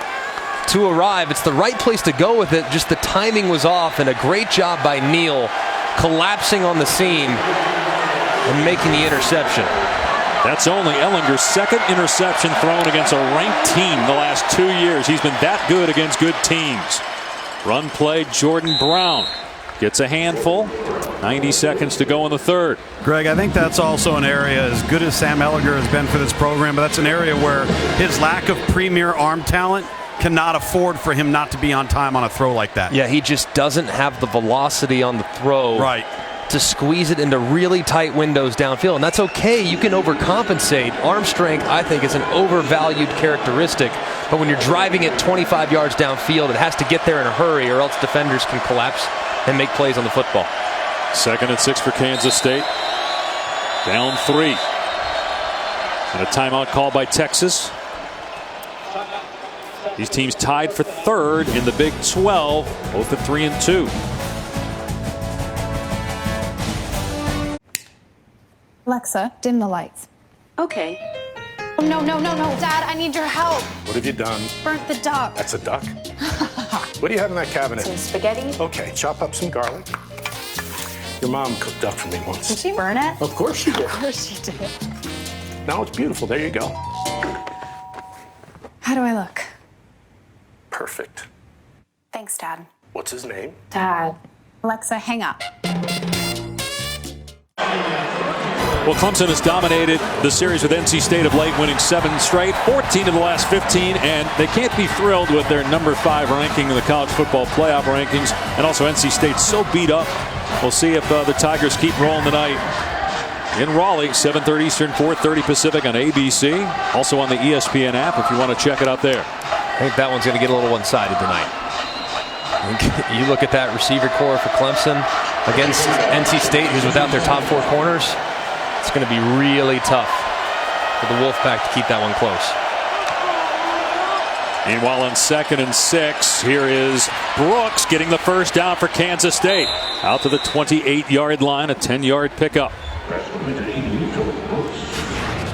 to arrive. It's the right place to go with it. Just the timing was off, and a great job by Neal collapsing on the seam and making the interception. That's only Ellinger's 2nd interception thrown against a ranked team the last 2 years. He's been that good against good teams. Run play, Jordan Brown gets a handful. 90 seconds to go in the 3rd. Greg, I think that's also an area, as good as Sam Ellinger has been for this program, but that's an area where his lack of premier arm talent cannot afford for him not to be on time on a throw like that. Yeah, he just doesn't have the velocity on the throw. Right. To squeeze it into really tight windows downfield. And that's okay. You can overcompensate. Arm strength, I think, is an overvalued characteristic. But when you're driving it 25 yards downfield, it has to get there in a hurry, or else defenders can collapse and make plays on the football. 2nd and 6 for Kansas State. Down 3. And a timeout call by Texas. These teams tied for 3rd in the Big 12, both at 3 and 2. Alexa, dim the lights. Okay. Oh, no. Dad, I need your help. What have you done? Burnt the duck. That's a duck? What do you have in that cabinet? Some spaghetti. Okay, chop up some garlic. Your mom cooked duck for me once. Did she burn it? Of course she did. Of course she did. Now it's beautiful. There you go. How do I look? Perfect. Thanks, Dad. What's his name? Dad. Alexa, hang up. Well, Clemson has dominated the series with NC State of late, winning 7 straight, 14 of the last 15, and they can't be thrilled with their number 5 ranking in the college football playoff rankings. And also NC State's so beat up. We'll see if the Tigers keep rolling tonight. In Raleigh, 7:30 Eastern, 4:30 Pacific on ABC. Also on the ESPN app if you want to check it out there. I think that one's going to get a little one-sided tonight. You look at that receiver core for Clemson against NC State, who's without their top 4 corners. It's going to be really tough for the Wolfpack to keep that one close. Meanwhile, on 2nd and 6, here is Brooks getting the first down for Kansas State. Out to the 28-yard line, a 10-yard pickup.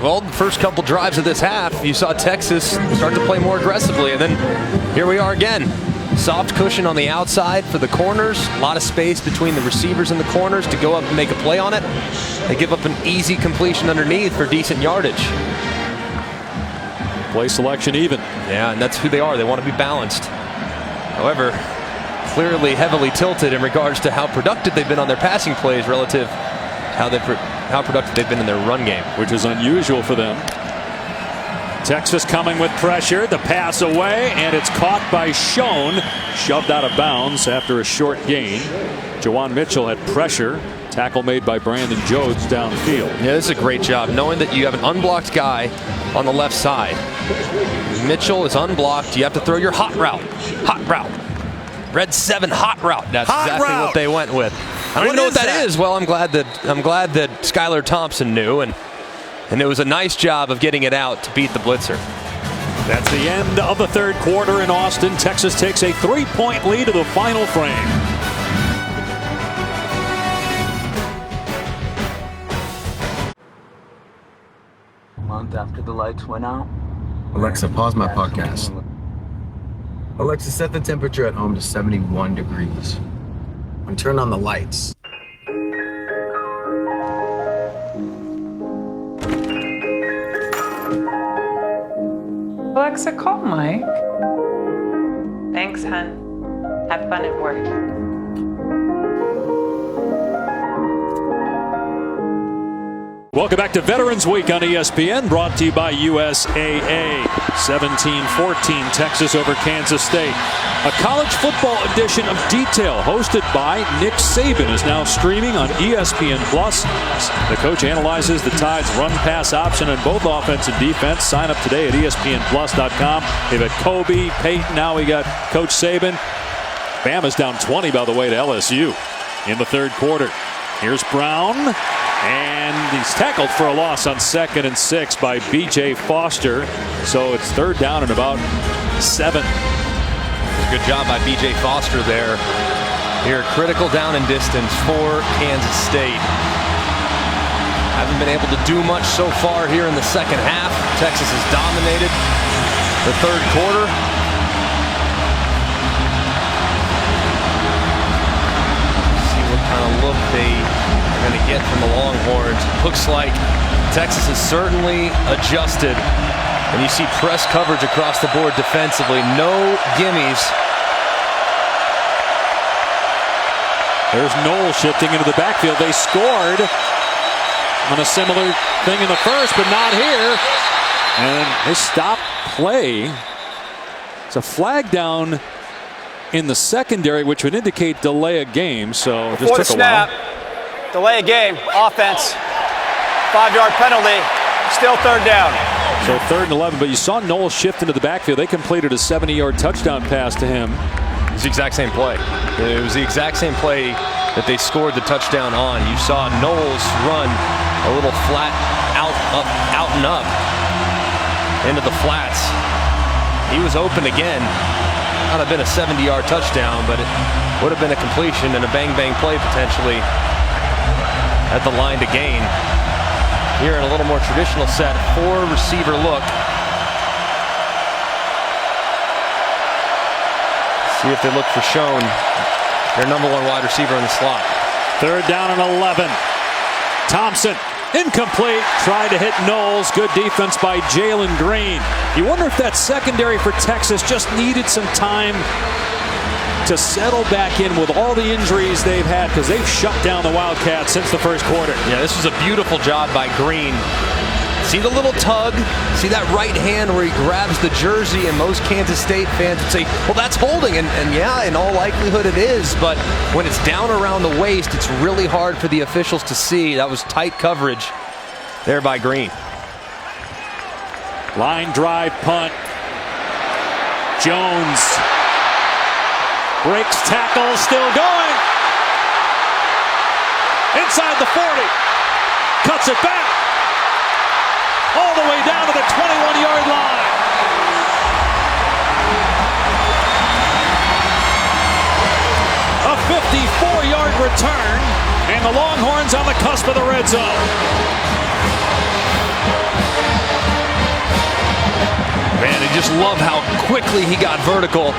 Well, the first couple drives of this half, you saw Texas start to play more aggressively, and then here we are again. Soft cushion on the outside for the corners. A lot of space between the receivers and the corners to go up and make a play on it. They give up an easy completion underneath for decent yardage. Play selection even. Yeah, and that's who they are. They want to be balanced. However, clearly heavily tilted in regards to how productive they've been on their passing plays relative to how productive they've been in their run game. Which is unusual for them. Texas coming with pressure. The pass away, and it's caught by Schoen. Shoved out of bounds after a short gain. Jawan Mitchell had pressure. Tackle made by Brandon Jones downfield. Yeah, this is a great job, knowing that you have an unblocked guy on the left side. Mitchell is unblocked. You have to throw your hot route. Hot route. Red 7 hot route. That's hot exactly route. What they went with. I don't even know what that is. Well, I'm glad that Skylar Thompson knew, and it was a nice job of getting it out to beat the blitzer. That's the end of the third quarter in Austin. Texas takes a 3-point lead to the final frame. A month after the lights went out. Alexa, pause my podcast. Alexa, set the temperature at home to 71 degrees. And turn on the lights. Alexa, call Mike. Thanks, hun. Have fun at work. Welcome back to Veterans Week on ESPN, brought to you by USAA. 17-14 Texas over Kansas State. A college football edition of Detail, hosted by Nick Saban, is now streaming on ESPN+. The coach analyzes the Tide's run-pass option on both offense and defense. Sign up today at ESPNplus.com. They've got Kobe, Peyton, now we got Coach Saban. Bama's down 20, by the way, to LSU in the third quarter. Here's Brown. And he's tackled for a loss on 2nd and 6 by B.J. Foster. So it's third down and about 7. Good job by B.J. Foster there. Here, critical down and distance for Kansas State. Haven't been able to do much so far here in the second half. Texas has dominated the third quarter. See what kind of look they are going to get from the Longhorns. Looks like Texas has certainly adjusted. And you see press coverage across the board defensively. No gimmies. There's Knoll shifting into the backfield. They scored on a similar thing in the first, but not here. And they stop play. It's a flag down in the secondary, which would indicate delay of game. So it just Before the took a snap, while. delay of game, offense, 5-yard penalty, still third down. So 3rd and 11, but you saw Knoll shift into the backfield. They completed a 70-yard touchdown pass to him. It's the exact same play. It was the exact same play that they scored the touchdown on. You saw Knowles run a little flat out and up into the flats. He was open again. Not have been a 70-yard touchdown, but it would have been a completion and a bang-bang play potentially at the line to gain. Here in a little more traditional set, 4-receiver look. See if they look for Schoen, their #1 wide receiver in the slot. 3rd down and 11. Thompson, incomplete. Tried to hit Knowles. Good defense by Jalen Green. You wonder if that secondary for Texas just needed some time to settle back in with all the injuries they've had, because they've shut down the Wildcats since the first quarter. Yeah, this was a beautiful job by Green. See the little tug? See that right hand where he grabs the jersey, and most Kansas State fans would say, well, that's holding. And yeah, in all likelihood it is, but when it's down around the waist, it's really hard for the officials to see. That was tight coverage there by Green. Line drive punt. Jones breaks tackle, still going. Inside the 40. Cuts it back. All the way down to the 21-yard line. A 54-yard return, and the Longhorns on the cusp of the red zone. Man, I just love how quickly he got vertical.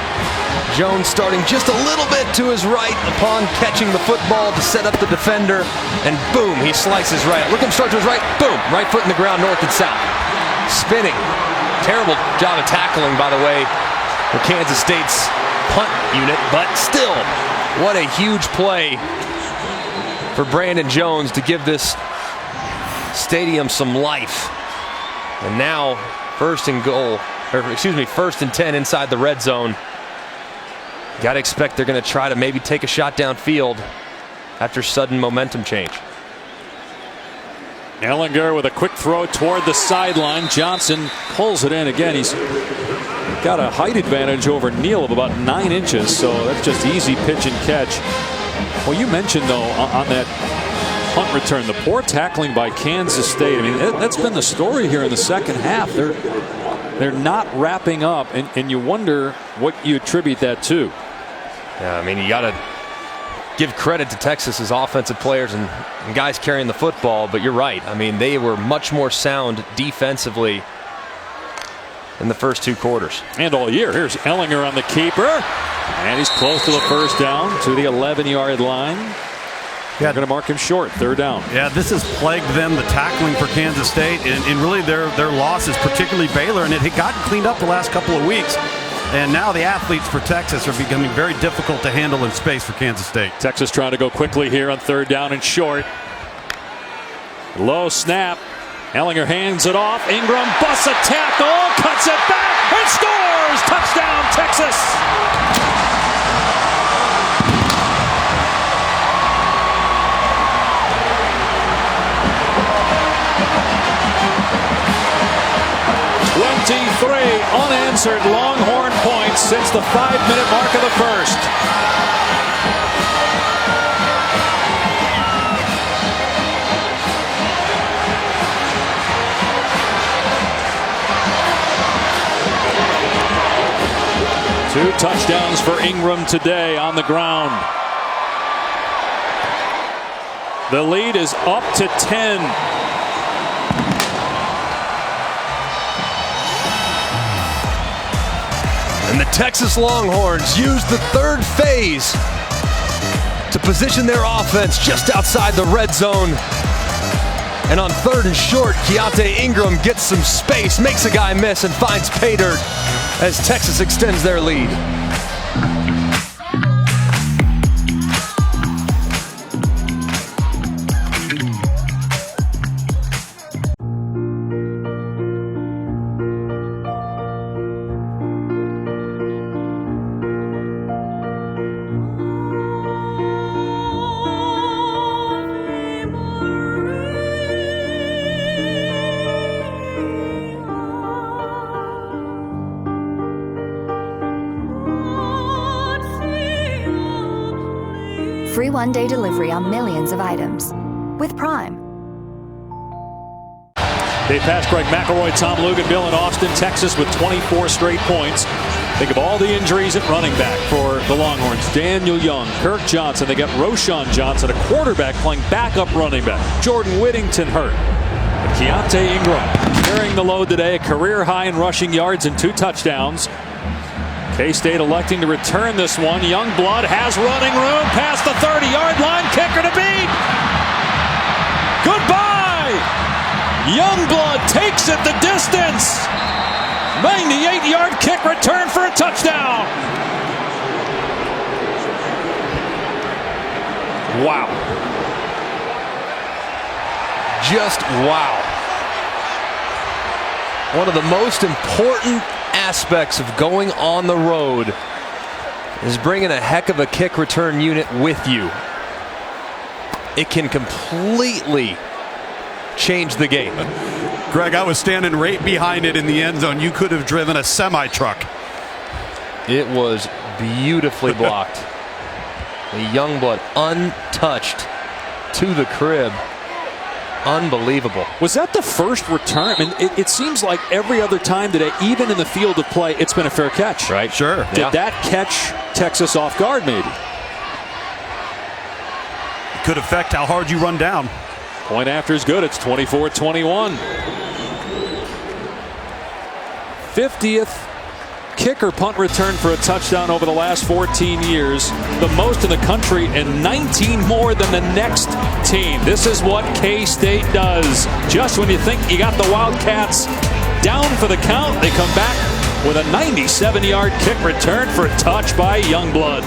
Jones starting just a little bit to his right upon catching the football to set up the defender, and boom, he slices right. Look at him start to his right, boom, right foot in the ground, north and south. Spinning. Terrible job of tackling, by the way, for Kansas State's punt unit, but still, what a huge play for Brandon Jones to give this stadium some life. And now, 1st and 10 inside the red zone. Got to expect they're going to try to maybe take a shot downfield. after sudden momentum change. Ehlinger with a quick throw toward the sideline. Johnson pulls it in again. He's got a height advantage over Neal of about 9 inches, so that's just easy pitch and catch. Well, you mentioned, though, on that punt return, the poor tackling by Kansas State. I mean, that's been the story here in the second half. They're not wrapping up, and you wonder what you attribute that to. Yeah, I mean, you got to give credit to Texas's offensive players and guys carrying the football, but you're right. I mean, they were much more sound defensively in the first 2 quarters. And all year. Here's Ehlinger on the keeper, and he's close to the first down, to the 11-yard line. They're going to mark him short, 3rd down. Yeah, this has plagued them, the tackling for Kansas State, and really their losses, particularly Baylor, and it had gotten cleaned up the last couple of weeks. And now the athletes for Texas are becoming very difficult to handle in space for Kansas State. Texas trying to go quickly here on 3rd down and short. Low snap. Ehlinger hands it off. Ingram busts a tackle, cuts it back, and scores! Touchdown, Texas! Unanswered Longhorn points since the 5-minute mark of the first. Two touchdowns for Ingram today on the ground. The lead is up to 10. And the Texas Longhorns use the 3rd phase to position their offense just outside the red zone. And on 3rd and short, Keontae Ingram gets some space, makes a guy miss, and finds pay dirt as Texas extends their lead. Free one-day delivery on millions of items. With Prime. They pass Greg McElroy, Tom Luganville, and Austin, Texas with 24 straight points. Think of all the injuries at running back for the Longhorns. Daniel Young, Kirk Johnson. They got Roshan Johnson, a quarterback, playing backup running back. Jordan Whittington hurt. But Keontae Ingram carrying the load today, a career high in rushing yards and 2 touchdowns. K-State electing to return this one. Youngblood has running room past the 30-yard line. Kicker to beat. Goodbye. Youngblood takes it the distance. 98-yard kick return for a touchdown. Wow. Just wow. One of the most important aspects of going on the road is bringing a heck of a kick return unit with you. It can completely change the game. Greg, I was standing right behind it in the end zone. You could have driven a semi-truck. It was beautifully blocked. The Youngblood untouched to the crib. Unbelievable. Was that the first return? I mean, it seems like every other time today, even in the field of play, it's been a fair catch. Right. Sure. Did that catch Texas off guard, maybe? It could affect how hard you run down. Point after is good. It's 24-21. 50th kicker punt return for a touchdown over the last 14 years. The most in the country and 19 more than the next team. This is what K-State does. Just when you think you got the Wildcats down for the count, they come back with a 97-yard kick return for a touch by Youngblood.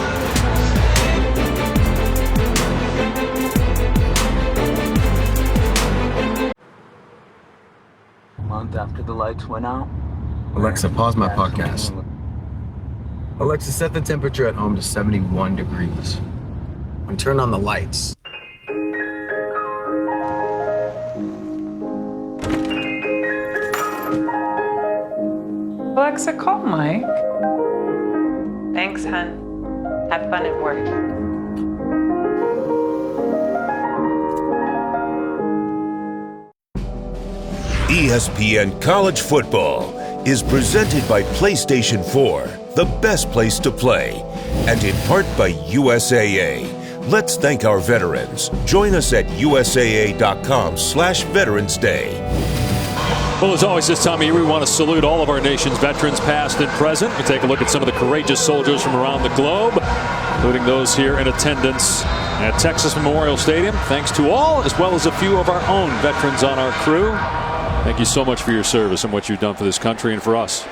A month after the lights went out. Alexa, pause my podcast. Alexa, set the temperature at home to 71 degrees. And turn on the lights. Alexa, call Mike. Thanks, hun. Have fun at work. ESPN College Football is presented by PlayStation 4, the best place to play, and in part by USAA. Let's thank our veterans. Join us at usaa.com/Veterans Day. Well, as always this time of year, we want to salute all of our nation's veterans, past and present. We take a look at some of the courageous soldiers from around the globe, including those here in attendance at Texas Memorial Stadium. Thanks to all, as well as a few of our own veterans on our crew. Thank you so much for your service and what you've done for this country and for us.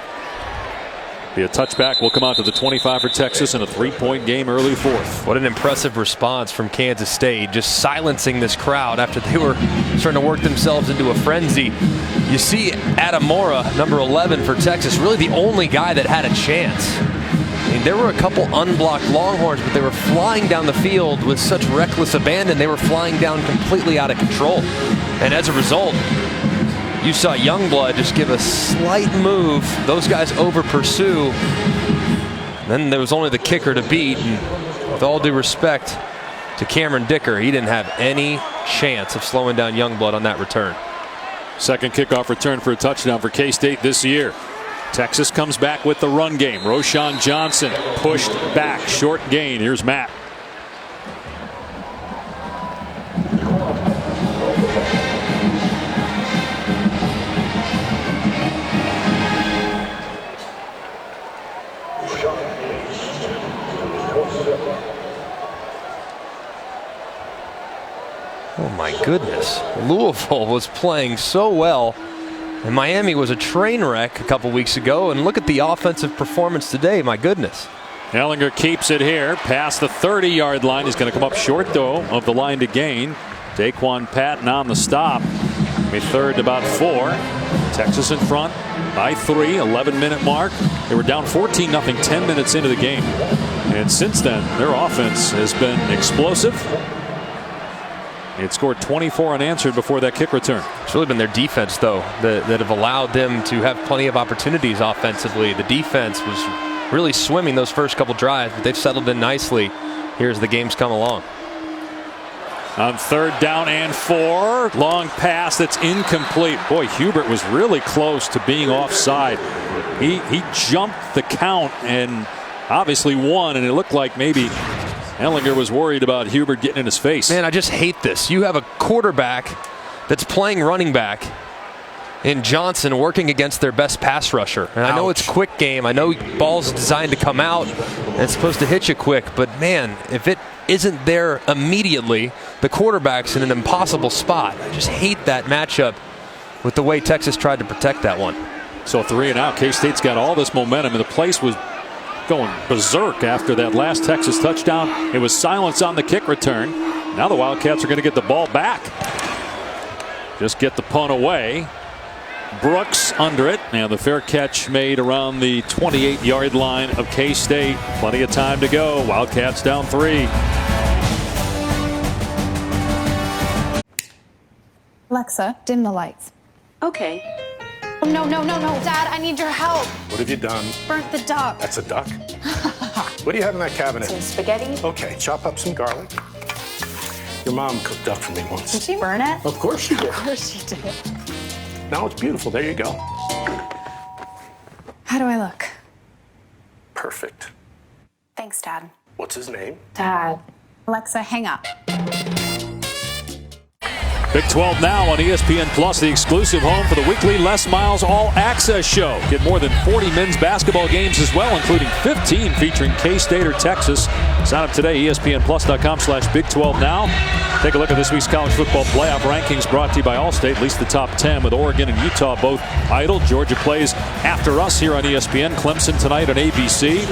Be a touchback will come out to the 25 for Texas in a 3-point game early fourth. What an impressive response from Kansas State, just silencing this crowd after they were starting to work themselves into a frenzy. You see Adamora, number 11 for Texas, really the only guy that had a chance. I mean, there were a couple unblocked Longhorns, but they were flying down the field with such reckless abandon. They were flying down completely out of control. And as a result, you saw Youngblood just give a slight move. Those guys over pursue. Then there was only the kicker to beat. And with all due respect to Cameron Dicker, he didn't have any chance of slowing down Youngblood on that return. Second kickoff return for a touchdown for K-State this year. Texas comes back with the run game. Roshan Johnson pushed back. Short gain. Here's Matt. Oh my goodness. Louisville was playing so well, and Miami was a train wreck a couple weeks ago, and look at the offensive performance today. My goodness. Ellinger keeps it here past the 30-yard line. He's going to come up short, though, of the line to gain. Daquan Patton on the stop. Be third to about 4. Texas in front by 3, 11-minute mark. They were down 14-0 10 minutes into the game. And since then, their offense has been explosive. It scored 24 unanswered before that kick return. It's really been their defense, though, that have allowed them to have plenty of opportunities offensively. The defense was really swimming those first couple drives, but they've settled in nicely here as the game's come along. On 3rd down and 4, long pass that's incomplete. Boy, Hubert was really close to being offside. He jumped the count and obviously won, and it looked like maybe Ellinger was worried about Hubert getting in his face. Man, I just hate this. You have a quarterback that's playing running back in Johnson working against their best pass rusher. And I know it's quick game. I know ball's designed to come out and it's supposed to hit you quick. But man, if it isn't there immediately, the quarterback's in an impossible spot. I just hate that matchup with the way Texas tried to protect that one. So 3 and out. K-State's got all this momentum, and the place was going berserk after that last Texas touchdown. It was silence on the kick return. Now the Wildcats are going to get the ball back. Just get the punt away. Brooks under it, and the fair catch made around the 28-yard line of K-State. Plenty of time to go. Wildcats down 3. Alexa, dim the lights. Okay. Oh, no. Dad, I need your help. What have you done? Burnt the duck. That's a duck? What do you have in that cabinet? Some spaghetti. Okay, chop up some garlic. Your mom cooked duck for me once. Did she burn it? Of course she did. Of course she did. Now it's beautiful. There you go. How do I look? Perfect. Thanks, Dad. What's his name? Dad. Alexa, hang up. Big 12 now on ESPN Plus, the exclusive home for the weekly Les Miles All Access Show. Get more than 40 men's basketball games as well, including 15 featuring K-State or Texas. Sign up today, ESPNplus.com/Big12 now. Take a look at this week's college football playoff rankings brought to you by Allstate. At least the top 10 with Oregon and Utah both idle. Georgia plays after us here on ESPN. Clemson tonight on ABC.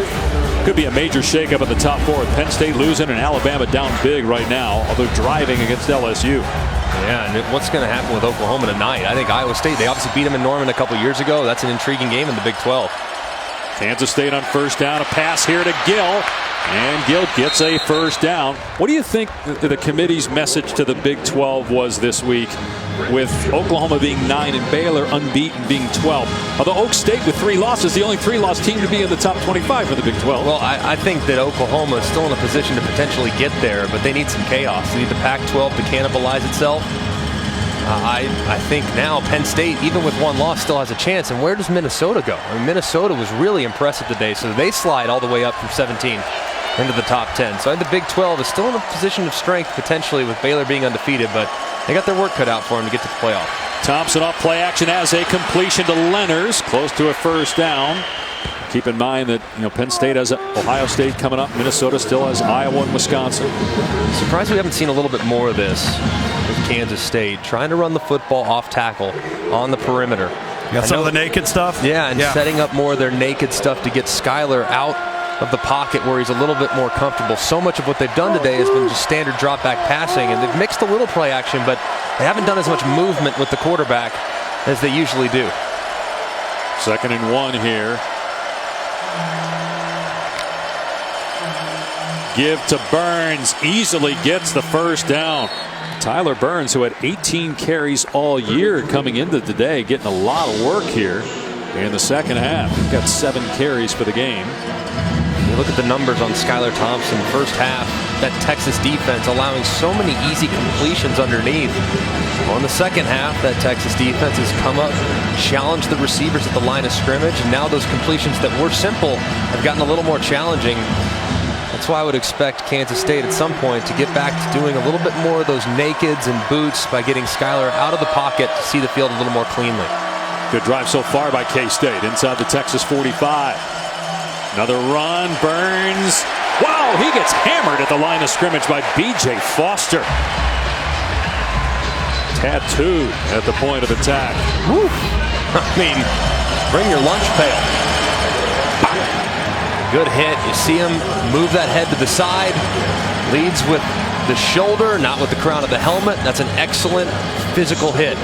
Could be a major shakeup at the top 4 with Penn State losing and Alabama down big right now, although driving against LSU. Yeah, and what's going to happen with Oklahoma tonight? I think Iowa State, they obviously beat them in Norman a couple years ago. That's an intriguing game in the Big 12. Kansas State on 1st down. A pass here to Gill. And Gill gets a first down. What do you think the committee's message to the Big 12 was this week, with Oklahoma being 9 and Baylor unbeaten being 12? Although Oak State with 3 losses, the only 3-loss team to be in the top 25 for the Big 12. Well, I think that Oklahoma is still in a position to potentially get there, but they need some chaos. They need the Pac-12 to cannibalize itself. I think now Penn State, even with 1 loss, still has a chance. And where does Minnesota go? I mean, Minnesota was really impressive today, so they slide all the way up from 17 into the top 10. So I think the Big 12 is still in a position of strength potentially with Baylor being undefeated, but they got their work cut out for them to get to the playoff. Thompson off play action has a completion to Lenners, close to a first down. Keep in mind that Penn State has Ohio State coming up. Minnesota still has Iowa and Wisconsin. Surprised we haven't seen a little bit more of this with Kansas State, trying to run the football off tackle on the perimeter. Got some of the naked stuff? Yeah, and setting up more of their naked stuff to get Skyler out of the pocket where he's a little bit more comfortable. So much of what they've done today has been just standard drop back passing, and they've mixed a little play action, but they haven't done as much movement with the quarterback as they usually do. 2nd and 1 here. Give to Burns, easily gets the first down. Tyler Burns, who had 18 carries all year coming into today, getting a lot of work here in the second half. He's got 7 carries for the game. You look at the numbers on Skylar Thompson. First half, that Texas defense allowing so many easy completions underneath. On the second half, that Texas defense has come up, challenged the receivers at the line of scrimmage, and now those completions that were simple have gotten a little more challenging. That's why I would expect Kansas State at some point to get back to doing a little bit more of those nakeds and boots by getting Skylar out of the pocket to see the field a little more cleanly. Good drive so far by K-State inside the Texas 45. Another run, Burns. Wow, he gets hammered at the line of scrimmage by B.J. Foster. Tattooed at the point of attack. Woo. I mean, bring your lunch pail. Good hit. You see him move that head to the side. Leads with the shoulder, not with the crown of the helmet. That's an excellent physical hit.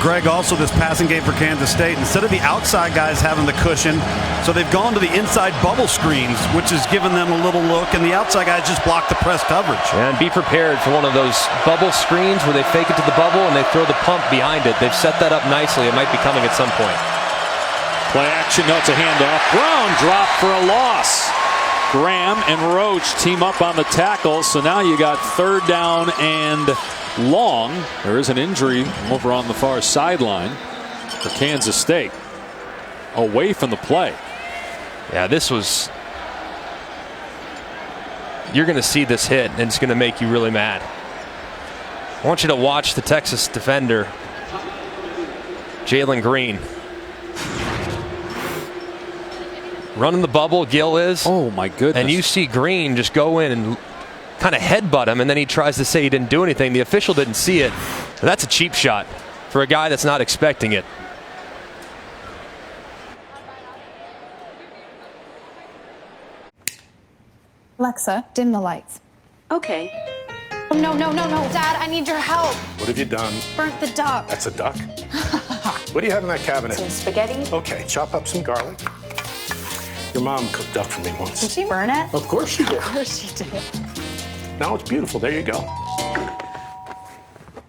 Greg, also this passing game for Kansas State, instead of the outside guys having the cushion, so they've gone to the inside bubble screens, which has given them a little look, and the outside guys just block the press coverage. And be prepared for one of those bubble screens where they fake it to the bubble and they throw the pump behind it. They've set that up nicely. It might be coming at some point. Play action, no, it's a handoff. Brown dropped for a loss. Graham and Roach team up on the tackle, so now you got 3rd down and long. There is an injury over on the far sideline for Kansas State. Away from the play. Yeah, this was... You're going to see this hit, and it's going to make you really mad. I want you to watch the Texas defender, Jalen Green. Running the bubble, Gill is. Oh, my goodness. And you see Green just go in and kind of headbutt him, and then he tries to say he didn't do anything. The official didn't see it. That's a cheap shot for a guy that's not expecting it. Alexa, dim the lights. Okay. Oh, no. Dad, I need your help. What have you done? Burnt the duck. That's a duck? What do you have in that cabinet? Some spaghetti. Okay, chop up some garlic. Your mom cooked duck for me once. Did she burn it? Of course she did. Of course she did. Now it's beautiful. There you go.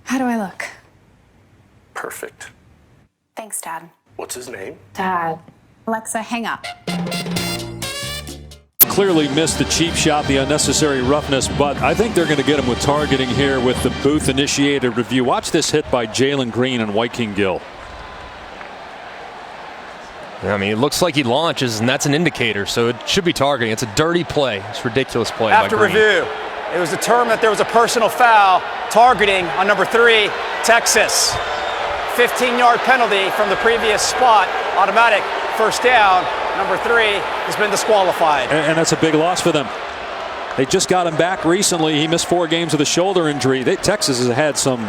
How do I look? Perfect. Thanks, Dad. What's his name? Dad. Alexa, hang up. Clearly missed the cheap shot, the unnecessary roughness, but I think they're going to get him with targeting here with the booth-initiated review. Watch this hit by Jalen Green and Wyking Gill. I mean, it looks like he launches, and that's an indicator, so it should be targeting. It's a dirty play. It's a ridiculous play by Green. After review, it was determined that there was a personal foul targeting on number 3, Texas. 15-yard penalty from the previous spot, automatic first down. Number 3 has been disqualified. And that's a big loss for them. They just got him back recently. He missed 4 games with a shoulder injury. Texas has had some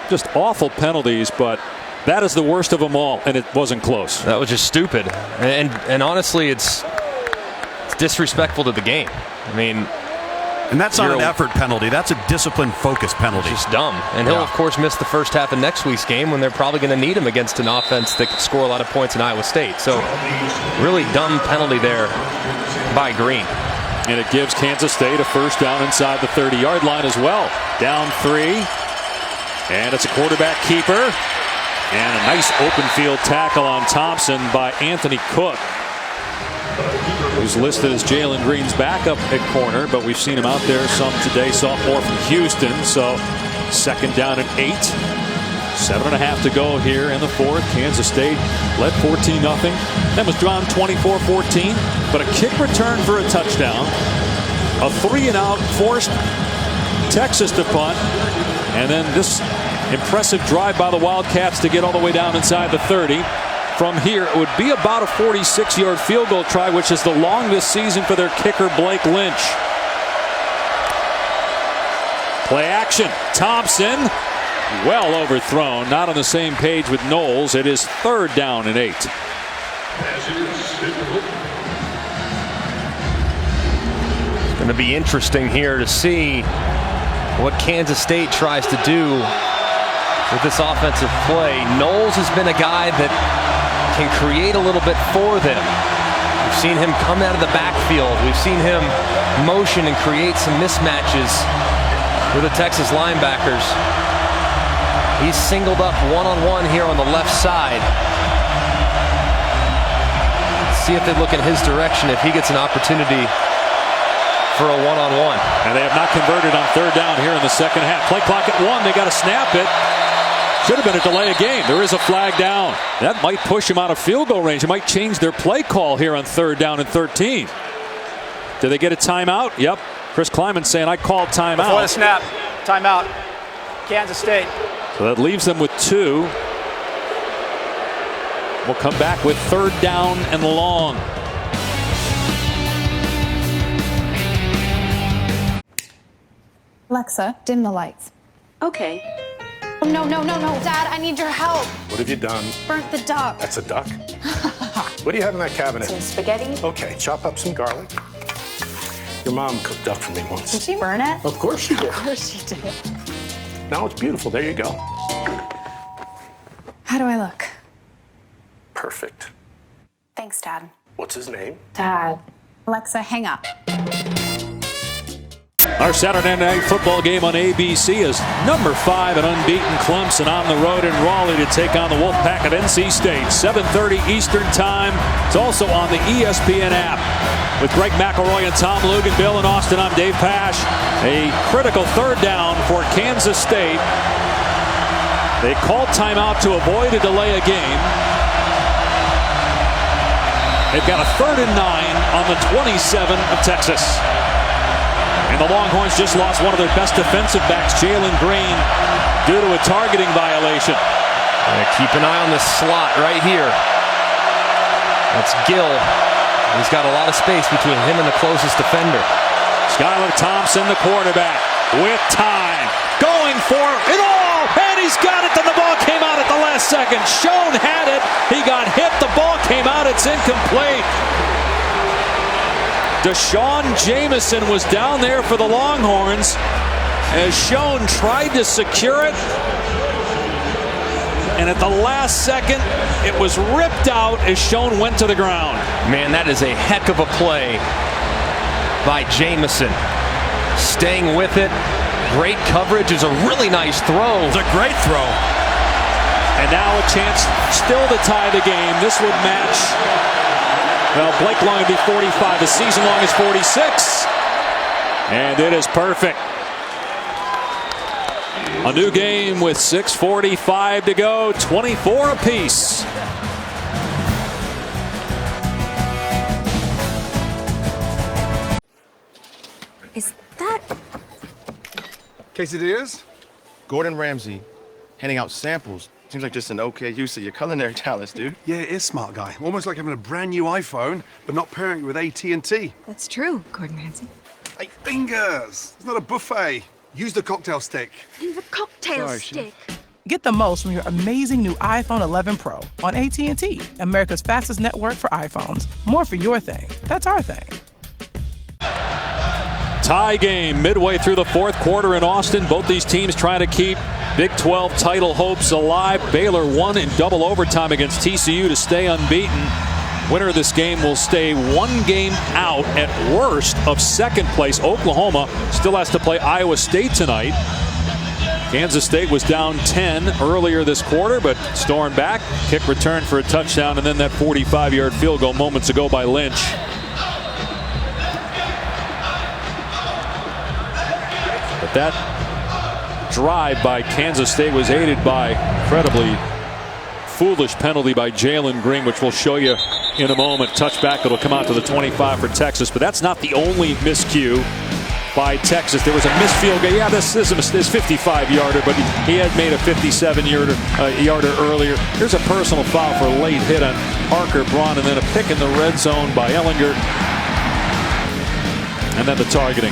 just awful penalties, but that is the worst of them all, and it wasn't close. That was just stupid. And honestly, it's disrespectful to the game. I mean, And that's not an effort penalty. That's a discipline-focused penalty. It's just dumb. And he'll, of course, miss the first half of next week's game when they're probably going to need him against an offense that can score a lot of points in Iowa State. So really dumb penalty there by Green. And it gives Kansas State a first down inside the 30-yard line as well. Down 3. And it's a quarterback keeper. And a nice open field tackle on Thompson by Anthony Cook, who's listed as Jalen Green's backup at corner, but we've seen him out there some today. Sophomore from Houston. So second down and 8. 7.5 to go here in the fourth. Kansas State led 14-0. Then was drawn 24-14. But a kick return for a touchdown. A 3-and-out forced Texas to punt. And then this impressive drive by the Wildcats to get all the way down inside the 30. From here, it would be about a 46-yard field goal try, which is the longest season for their kicker, Blake Lynch. Play action. Thompson, well overthrown. Not on the same page with Knowles. It is third down and 8. It's going to be interesting here to see what Kansas State tries to do with this offensive play. Knowles has been a guy that can create a little bit for them. We've seen him come out of the backfield. We've seen him motion and create some mismatches with the Texas linebackers. He's singled up one-on-one here on the left side. Let's see if they look in his direction if he gets an opportunity for a one-on-one. And they have not converted on third down here in the second half. Play clock at 1. They got to snap it. Should have been a delay of game. There is a flag down. That might push them out of field goal range. It might change their play call here on third down and 13. Did they get a timeout? Yep. Chris Kleiman saying, I called timeout. Before the snap, timeout. Kansas State. So that leaves them with 2. We'll come back with third down and long. Alexa, dim the lights. Okay. Oh, no. Dad, I need your help. What have you done? Burnt the duck. That's a duck? What do you have in that cabinet? Some spaghetti. Okay, chop up some garlic. Your mom cooked duck for me once. Did she burn it? Of course she did. Of course she did. Now it's beautiful. There you go. How do I look? Perfect. Thanks, Dad. What's his name? Dad. Alexa, hang up. Our Saturday night football game on ABC is number 5 and unbeaten Clemson on the road in Raleigh to take on the Wolfpack of NC State. 7:30 Eastern Time. It's also on the ESPN app. With Greg McElroy and Tom Lugan, Bill and Austin, I'm Dave Pasch. A critical third down for Kansas State. They called timeout to avoid a delay of game. They've got a 3rd and 9 on the 27 of Texas. And the Longhorns just lost one of their best defensive backs, Jalen Green, due to a targeting violation. Keep an eye on this slot right here. That's Gill. He's got a lot of space between him and the closest defender. Skylar Thompson, the quarterback, with time. Going for it all, and he's got it. Then the ball came out at the last second. Schoen had it. He got hit. The ball came out. It's incomplete. Deshaun Jamison was down there for the Longhorns as Schoen tried to secure it. And at the last second, it was ripped out as Schoen went to the ground. Man, that is a heck of a play by Jamison. Staying with it. Great coverage. Is a really nice throw. It's a great throw. And now a chance still to tie the game. This would match. Well, Blake Long would be 45. The season long is 46. And it is perfect. A new game with 6:45 to go. 24 apiece. Is that... Quesadillas? Gordon Ramsay handing out samples. Seems like just an okay use of your culinary talents, dude. Yeah, it is, smart guy. Almost like having a brand new iPhone, but not pairing it with AT&T. That's true, Gordon Ramsay. Hey, fingers! It's not a buffet. Use the cocktail stick. The cocktail Sorry, stick. Get the most from your amazing new iPhone 11 Pro on AT&T, America's fastest network for iPhones. More for your thing. That's our thing. Tie game midway through the fourth quarter in Austin. Both these teams trying to keep Big 12 title hopes alive. Baylor won in double overtime against TCU to stay unbeaten. Winner of this game will stay one game out at worst of second place. Oklahoma still has to play Iowa State tonight. Kansas State was down 10 earlier this quarter, but stormed back. Kick return for a touchdown, and then that 45-yard field goal moments ago by Lynch. But that drive by Kansas State was aided by incredibly foolish penalty by Jalen Green, which we'll show you in a moment. Touchback that'll come out to the 25 for Texas, but that's not the only miscue by Texas. There was a missed field goal. Yeah, this is a 55-yarder, but he had made a 57-yarder earlier. Here's a personal foul for a late hit on Parker Braun, and then a pick in the red zone by Ellinger. And then the targeting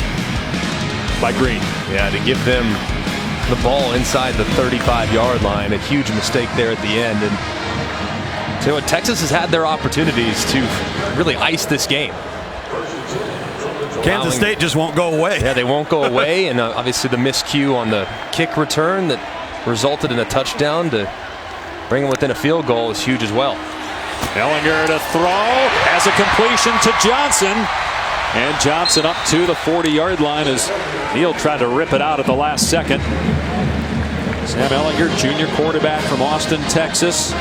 by Green. Yeah, to give them the ball inside the 35-yard line. A huge mistake there at the end. And so Texas has had their opportunities to really ice this game. Kansas State just won't go away. Yeah, they won't go away. And obviously the miscue on the kick return that resulted in a touchdown to bring them within a field goal is huge as well. Ellinger to throw as a completion to Johnson. And Johnson up to the 40-yard line as Neal tried to rip it out at the last second. Sam Ellinger, junior quarterback from Austin, Texas.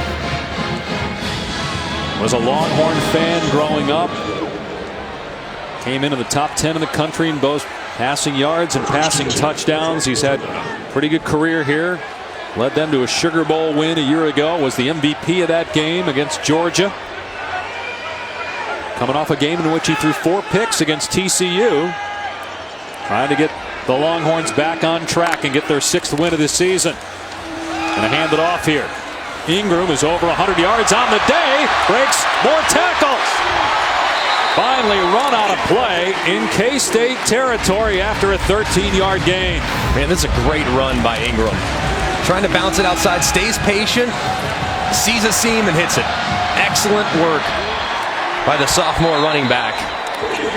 Was a Longhorn fan growing up. Came into the top 10 in the country in both passing yards and passing touchdowns. He's had a pretty good career here. Led them to a Sugar Bowl win a year ago. Was the MVP of that game against Georgia. Coming off a game in which he threw 4 picks against TCU. Trying to get the Longhorns back on track and get their 6th win of the season. Gonna hand it off here. Ingram is over 100 yards on the day. Breaks more tackles. Finally run out of play in K-State territory after a 13-yard gain. Man, this is a great run by Ingram. Trying to bounce it outside, stays patient, sees a seam and hits it. Excellent work by the sophomore running back.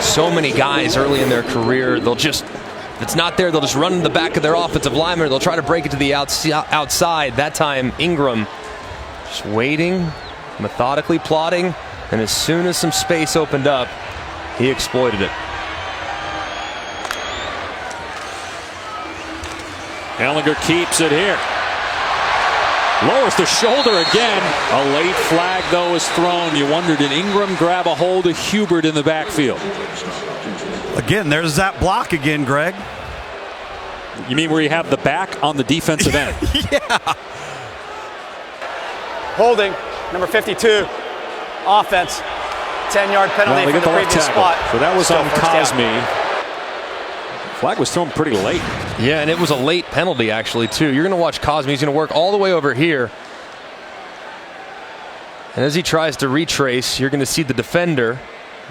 So many guys early in their career, they'll just, if it's not there, they'll just run in the back of their offensive lineman. They'll try to break it to the outside. That time, Ingram just waiting, methodically plotting, and as soon as some space opened up, he exploited it. Ellinger keeps it here. Lowers the shoulder again. A late flag, though, is thrown. You wonder, did Ingram grab a hold of Hubert in the backfield? Again, there's that block again, Greg. You mean where you have the back on the defensive end? Yeah. Holding, number 52, offense. 10-yard penalty from the previous spot. So that was on Cosme. Flag was thrown pretty late. Yeah, and it was a late penalty, actually, too. You're going to watch Cosme. He's going to work all the way over here. And as he tries to retrace, you're going to see the defender,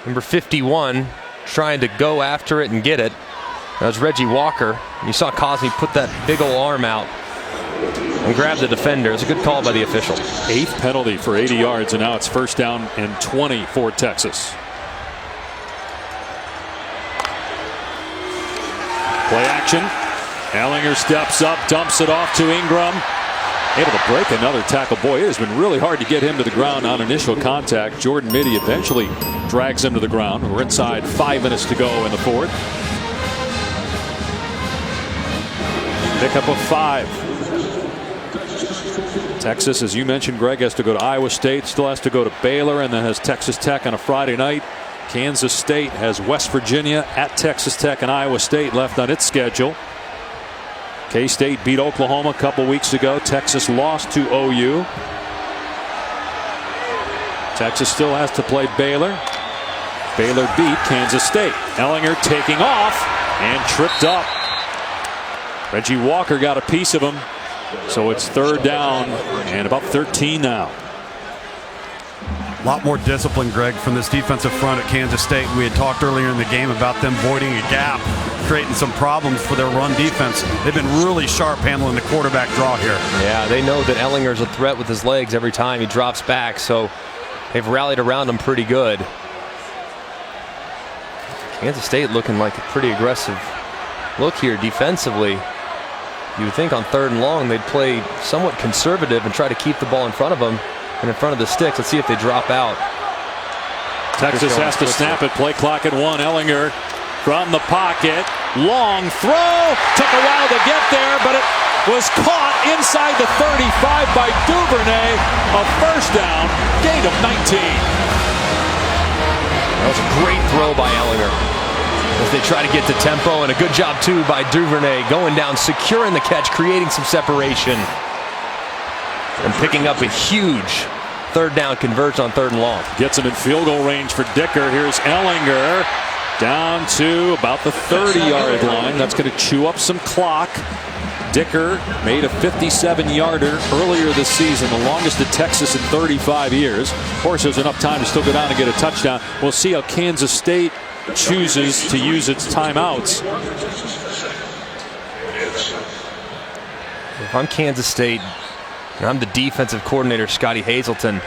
number 51, trying to go after it and get it. That was Reggie Walker. You saw Cosme put that big old arm out and grab the defender. It's a good call by the official. 8th penalty for 80 yards, and now it's 1st down and 20 for Texas. Play action. Ellinger steps up, dumps it off to Ingram. Able to break another tackle. Boy, it has been really hard to get him to the ground on initial contact. Jordan Mitty eventually drags him to the ground. We're inside 5 minutes to go in the 4th. Pickup of 5. Texas, as you mentioned, Greg, has to go to Iowa State, still has to go to Baylor, and then has Texas Tech on a Friday night. Kansas State has West Virginia at Texas Tech and Iowa State left on its schedule. K-State beat Oklahoma a couple weeks ago. Texas lost to OU. Texas still has to play Baylor. Baylor beat Kansas State. Ellinger taking off and tripped up. Reggie Walker got a piece of him. So it's 3rd down and about 13 now. A lot more discipline, Greg, from this defensive front at Kansas State. We had talked earlier in the game about them voiding a gap, creating some problems for their run defense. They've been really sharp handling the quarterback draw here. Yeah, they know that Ellinger's a threat with his legs every time he drops back, so they've rallied around him pretty good. Kansas State looking like a pretty aggressive look here defensively. You would think on 3rd and long they'd play somewhat conservative and try to keep the ball in front of them and in front of the sticks. Let's see if they drop out. Texas has to snap it. Play clock at 1. Ellinger from the pocket. Long throw. Took a while to get there, but it was caught inside the 35 by Duvernay. A first down. Gain of 19. That was a great throw by Ellinger as they try to get to tempo, and a good job too by Duvernay going down, securing the catch, creating some separation, and picking up a huge 3rd down conversion on 3rd and long. Gets him in field goal range for Dicker. Here's Ellinger down to about the 30-yard line. That's going to chew up some clock. Dicker made a 57-yarder earlier this season, the longest at Texas in 35 years. Of course, there's enough time to still go down and get a touchdown. We'll see how Kansas State chooses to use its timeouts. If I'm Kansas State and I'm the defensive coordinator, Scotty Hazelton,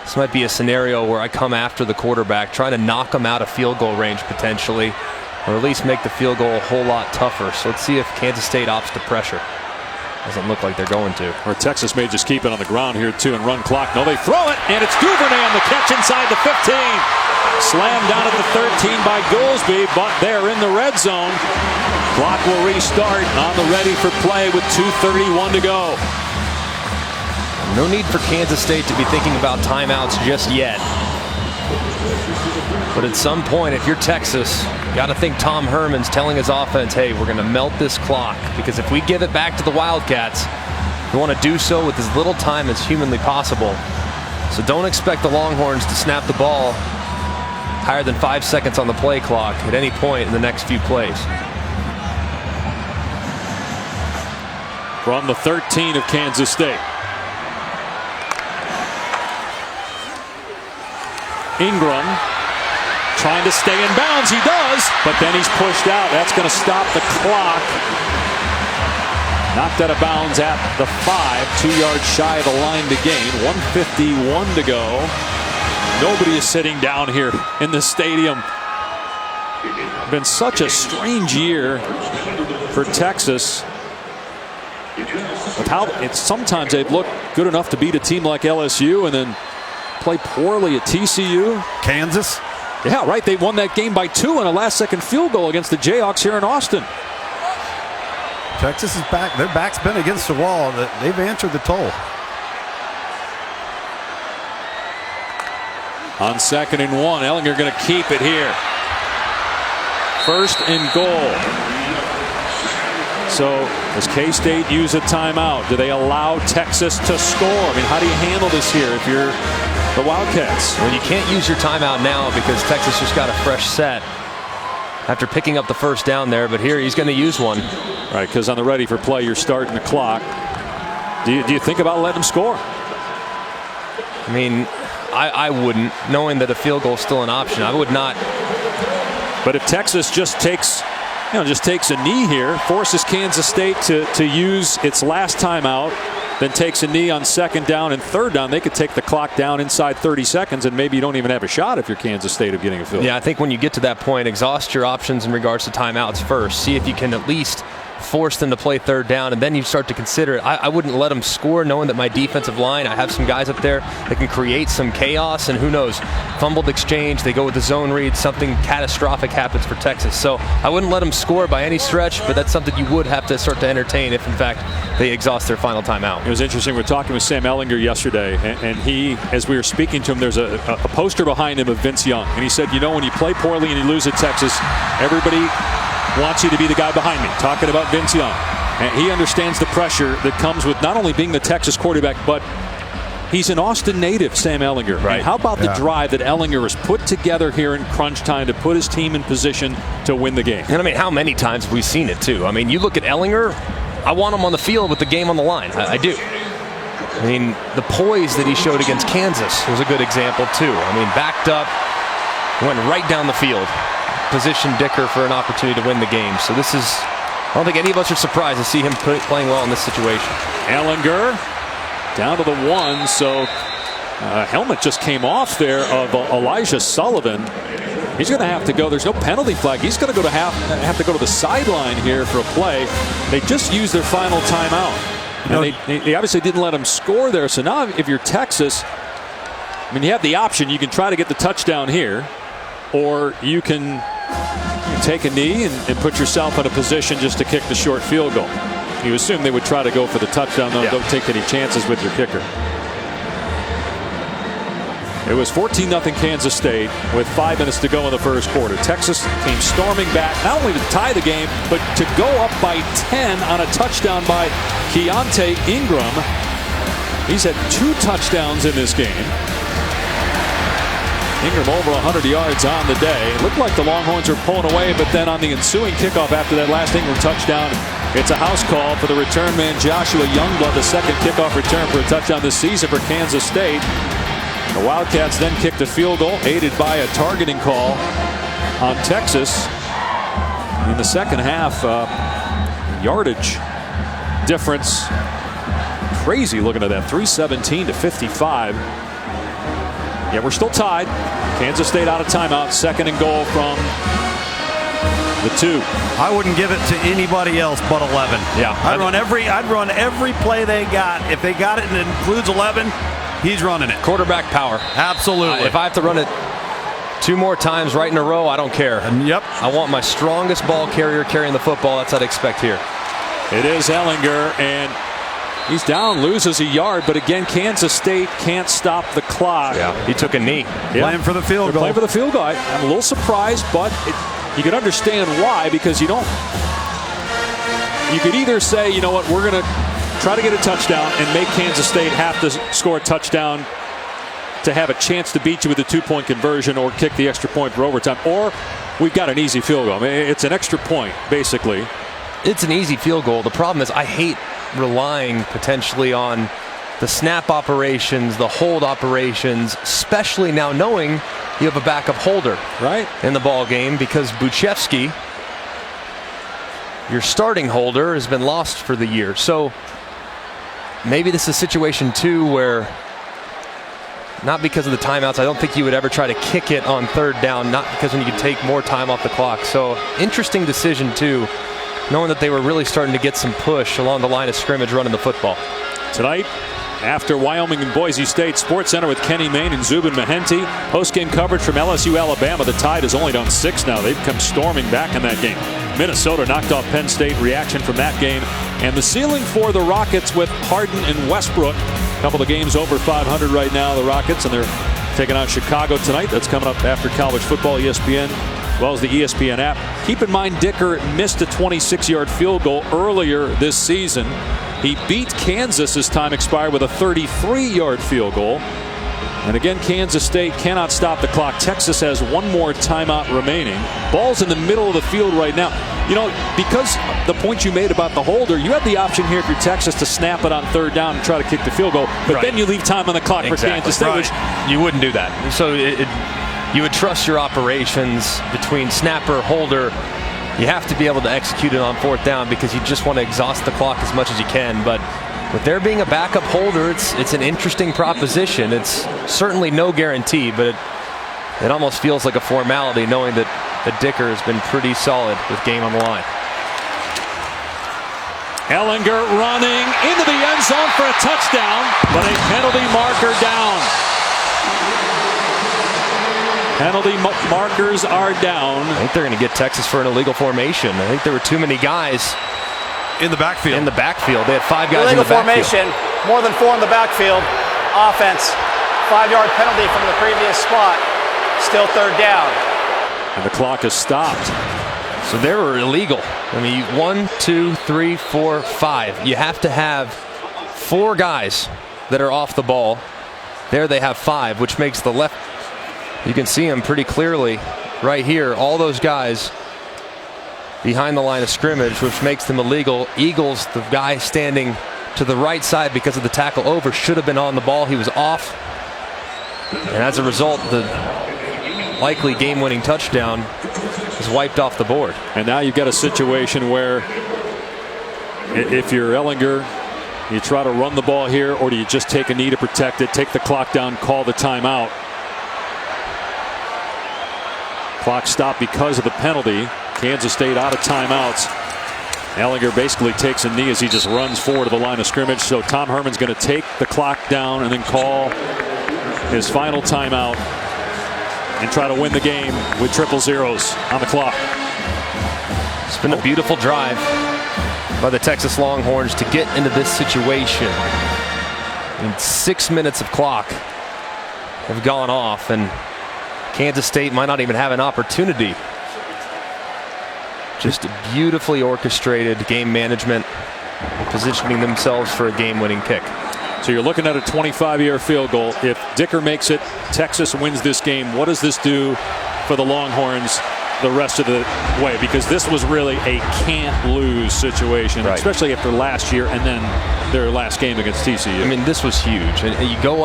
this might be a scenario where I come after the quarterback, trying to knock him out of field goal range potentially, or at least make the field goal a whole lot tougher. So let's see if Kansas State opts to pressure. Doesn't look like they're going to. Or Texas may just keep it on the ground here too and run clock. No, they throw it, and it's Duvernay on the catch inside the 15. Slammed down at the 13 by Goolsby, but they're in the red zone. Clock will restart on the ready for play with 2:31 to go. No need for Kansas State to be thinking about timeouts just yet. But at some point, if you're Texas, you got to think Tom Herman's telling his offense, hey, we're going to melt this clock, because if we give it back to the Wildcats, we want to do so with as little time as humanly possible. So don't expect the Longhorns to snap the ball higher than 5 seconds on the play clock at any point in the next few plays. From the 13 of Kansas State. Ingram trying to stay in bounds. He does, but then he's pushed out. That's going to stop the clock. Knocked out of bounds at the 5, 2 yards shy of the line to gain. 1:51 to go. Nobody is sitting down here in the stadium. Been such a strange year for Texas. With how sometimes they've looked good enough to beat a team like LSU and then play poorly at TCU. Kansas. Yeah, right. They won that game by 2 on a last-second field goal against the Jayhawks here in Austin. Texas is back. Their back's been against the wall. They've answered the toll. On 2nd and 1, Ellinger going to keep it here. 1st and goal. So does K-State use a timeout? Do they allow Texas to score? I mean, how do you handle this here if you're the Wildcats? Well, you can't use your timeout now because Texas just got a fresh set after picking up the 1st down there, but here he's going to use one. Right, because on the ready for play, you're starting the clock. Do you think about letting them score? I mean, I wouldn't, knowing that a field goal is still an option. I would not. But if Texas just takes a knee here, forces Kansas State to use its last timeout, then takes a knee on 2nd down and 3rd down, they could take the clock down inside 30 seconds, and maybe you don't even have a shot if you're Kansas State of getting a field goal. Yeah, I think when you get to that point, exhaust your options in regards to timeouts first. See if you can at least force them to play 3rd down, and then you start to consider it. I wouldn't let them score knowing that my defensive line, I have some guys up there that can create some chaos, and who knows, fumbled exchange, they go with the zone read, something catastrophic happens for Texas. So I wouldn't let them score by any stretch, but that's something you would have to start to entertain if in fact they exhaust their final timeout. It was interesting. We were talking with Sam Ellinger yesterday, and he, as we were speaking to him, there's a poster behind him of Vince Young, and he said, you know, when you play poorly and you lose at Texas, everybody wants you to be the guy behind me, talking about Vince Young. And he understands the pressure that comes with not only being the Texas quarterback, but he's an Austin native, Sam Ellinger. Right. And how about the drive that Ellinger has put together here in crunch time to put his team in position to win the game? And I mean, how many times have we seen it too? I mean, you look at Ellinger, I want him on the field with the game on the line. I do. I mean, the poise that he showed against Kansas was a good example too. I mean, backed up, went right down the field, positioned Dicker for an opportunity to win the game. So this is, I don't think any of us are surprised to see him playing well in this situation. Ellinger down to the 1, so helmet just came off there of Elijah Sullivan. He's going to have to go. There's no penalty flag. He's going to have to go to the sideline here for a play. They just used their final timeout. And they obviously didn't let him score there. So now if you're Texas, I mean, you have the option. You can try to get the touchdown here, or you can take a knee and put yourself in a position just to kick the short field goal. You assume they would try to go for the touchdown, though. Don't take any chances with your kicker. It was 14-0 Kansas State with 5 minutes to go in the first quarter. Texas came storming back, not only to tie the game, but to go up by 10 on a touchdown by Keontae Ingram. He's had 2 touchdowns in this game. Ingram over 100 yards on the day. It looked like the Longhorns were pulling away, but then on the ensuing kickoff after that last Ingram touchdown, it's a house call for the return man Joshua Youngblood, the second kickoff return for a touchdown this season for Kansas State. The Wildcats then kicked a field goal, aided by a targeting call on Texas. In the second half, yardage difference, crazy looking at that, 317 to 55. Yeah, we're still tied. Kansas State out of timeout, 2nd and goal from the 2. I wouldn't give it to anybody else but 11. Yeah, I'd run every play they got. If they got it and it includes 11, he's running it. Quarterback power. Absolutely. If I have to run it 2 more times right in a row, I don't care. Yep. I want my strongest ball carrier carrying the football. That's what I'd expect here. It is Ehlinger, and he's down, loses a yard, but again, Kansas State can't stop the clock. Yeah, he took a knee. Playing for the field goal. Playing for the field goal. I'm a little surprised, but you can understand why, because you could either say, you know what, we're going to try to get a touchdown and make Kansas State have to score a touchdown to have a chance to beat you with a 2-point conversion or kick the extra point for overtime, or we've got an easy field goal. I mean, it's an extra point, basically. It's an easy field goal. The problem is I hate relying potentially on the snap operations, the hold operations, especially now knowing you have a backup holder in the ball game, because Buchevsky, your starting holder, has been lost for the year. So maybe this is a situation too where, not because of the timeouts, I don't think you would ever try to kick it on 3rd down, not because then you could take more time off the clock. So interesting decision too, knowing that they were really starting to get some push along the line of scrimmage running the football. Tonight, after Wyoming and Boise State, SportsCenter with Kenny Mayne and Zubin Mehenti. Post-game coverage from LSU Alabama. The Tide is only down 6 now. They've come storming back in that game. Minnesota knocked off Penn State. Reaction from that game. And the ceiling for the Rockets with Harden and Westbrook. A couple of games over 500 right now, the Rockets, and they're taking on Chicago tonight. That's coming up after college football. ESPN, as well as the ESPN app. Keep in mind, Dicker missed a 26-yard field goal earlier this season. He beat Kansas as time expired with a 33-yard field goal. And again, Kansas State cannot stop the clock. Texas has 1 more timeout remaining. Ball's in the middle of the field right now. You know, because the point you made about the holder, you have the option here if you're Texas to snap it on 3rd down and try to kick the field goal. But then you leave time on the clock for Kansas State. Which you wouldn't do that. So you would trust your operations between snapper, holder. You have to be able to execute it on 4th down because you just want to exhaust the clock as much as you can. But with there being a backup holder, it's an interesting proposition. It's certainly no guarantee, but it almost feels like a formality knowing that Dicker has been pretty solid with game on the line. Ehlinger running into the end zone for a touchdown, but a penalty marker down. Penalty markers are down. I think they're going to get Texas for an illegal formation. I think there were too many guys in the backfield. They had 5 guys illegal in the backfield. Formation, more than 4 in the backfield. Offense, 5-yard penalty from the previous spot. Still 3rd down. And the clock is stopped. So they were illegal. I mean, 1, 2, 3, 4, 5. You have to have 4 guys that are off the ball. There they have 5, which makes the left. You can see them pretty clearly right here. All those guys behind the line of scrimmage, which makes them illegal. Eagles, the guy standing to the right side because of the tackle over, should have been on the ball. He was off. And as a result, the likely game-winning touchdown is wiped off the board. And now you've got a situation where if you're Ehlinger, you try to run the ball here, or do you just take a knee to protect it, take the clock down, call the timeout? Clock stopped because of the penalty. Kansas State out of timeouts. Ellinger basically takes a knee as he just runs forward to the line of scrimmage. So Tom Herman's going to take the clock down and then call his final timeout and try to win the game with 0-0s on the clock. It's been a beautiful drive by the Texas Longhorns to get into this situation. And 6 minutes of clock have gone off, and Kansas State might not even have an opportunity. Just beautifully orchestrated game management, positioning themselves for a game-winning kick. So you're looking at a 25-yard field goal. If Dicker makes it, Texas wins this game. What does this do for the Longhorns the rest of the way? Because this was really a can't-lose situation, right, especially after last year and then their last game against TCU. I mean, this was huge. And you go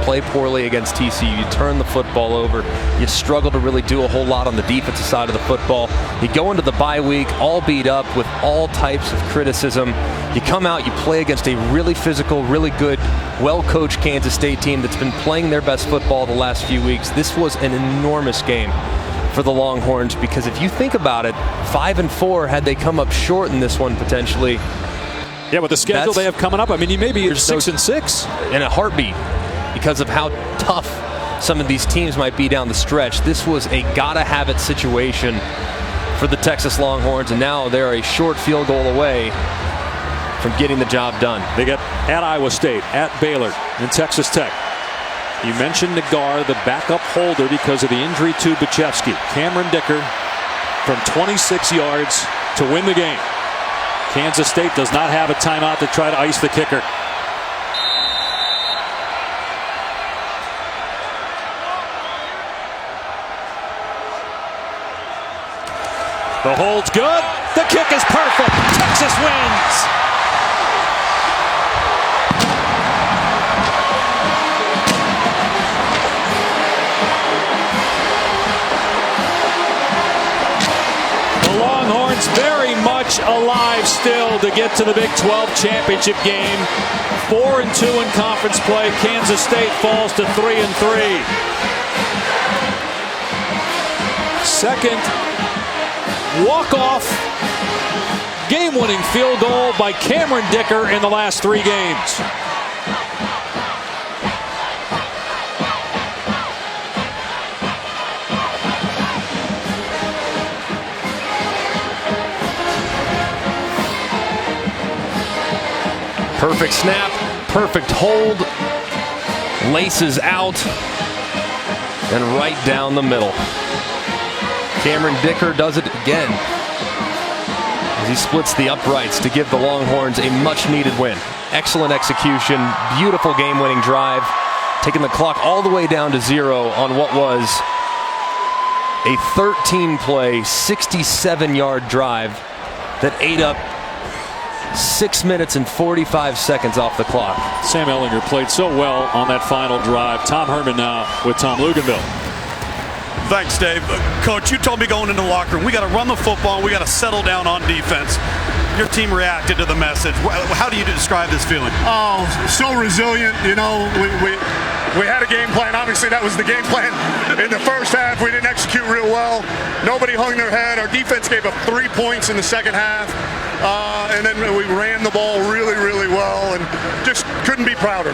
play poorly against TCU, you turn the football over, you struggle to really do a whole lot on the defensive side of the football. You go into the bye week all beat up with all types of criticism. You come out, you play against a really physical, really good, well-coached Kansas State team that's been playing their best football the last few weeks. This was an enormous game for the Longhorns, because if you think about it, 5-4 had they come up short in this one potentially. Yeah, with the schedule they have coming up, I mean, you may be 6-6 in a heartbeat because of how tough some of these teams might be down the stretch. This was a gotta-have-it situation for the Texas Longhorns, and now they're a short field goal away from getting the job done. They get at Iowa State, at Baylor, and Texas Tech. You mentioned Nagar, the backup holder because of the injury to Bachevsky. Cameron Dicker from 26 yards to win the game. Kansas State does not have a timeout to try to ice the kicker. The hold's good. The kick is perfect. Texas wins. Very much alive still to get to the Big 12 championship game. 4-2 in conference play. Kansas State falls to 3-3. Second walk-off game-winning field goal by Cameron Dicker in the last 3 games. Perfect snap, perfect hold, laces out, and right down the middle. Cameron Dicker does it again as he splits the uprights to give the Longhorns a much-needed win. Excellent execution, beautiful game-winning drive, taking the clock all the way down to 0 on what was a 13-play, 67-yard drive that ate up 6 minutes and 45 seconds off the clock. Sam Ellinger played so well on that final drive. Tom Herman now with Tom Luganville. Thanks, Dave. Coach, you told me going into the locker room, we got to run the football, we got to settle down on defense. Your team reacted to the message. How do you describe this feeling? Oh, so resilient. You know, we had a game plan. Obviously, that was the game plan. In the first half, we didn't execute real well. Nobody hung their head. Our defense gave up 3 points in the second half. And then we ran the ball really, really well and just couldn't be prouder.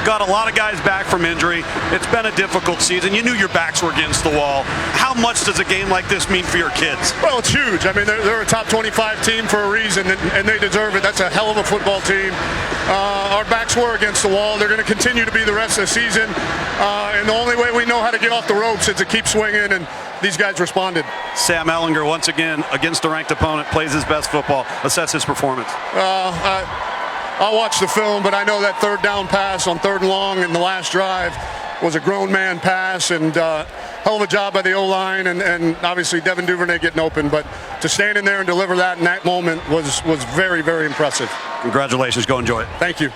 Got a lot of guys back from injury. It's been a difficult season. You knew your backs were against the wall. How much does a game like this mean for your kids? Well, it's huge. I mean, they're a top 25 team for a reason, and they deserve it. That's a hell of a football team. Our backs were against the wall. They're going to continue to be the rest of the season. And the only way we know how to get off the ropes is to keep swinging, and these guys responded. Sam Ellinger, once again, against a ranked opponent, plays his best football. Assess his performance. I'll watch the film, but I know that third down pass on 3rd and long in the last drive was a grown man pass, and hell of a job by the O-line, and obviously Devin Duvernay getting open. But to stand in there and deliver that in that moment was very, very impressive. Congratulations. Go enjoy it. Thank you.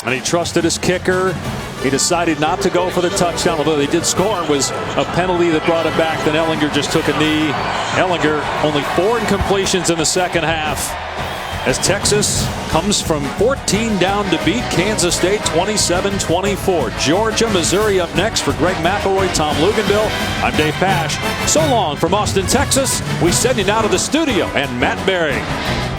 And he trusted his kicker. He decided not to go for the touchdown, although they did score. It was a penalty that brought it back. Then Ellinger just took a knee. Ellinger only 4 incompletions in the second half. as Texas comes from 14 down to beat Kansas State 27-24. Georgia, Missouri up next. For Greg McElroy, Tom Luganbill, I'm Dave Pasch. So long from Austin, Texas. We send you now to the studio and Matt Berry.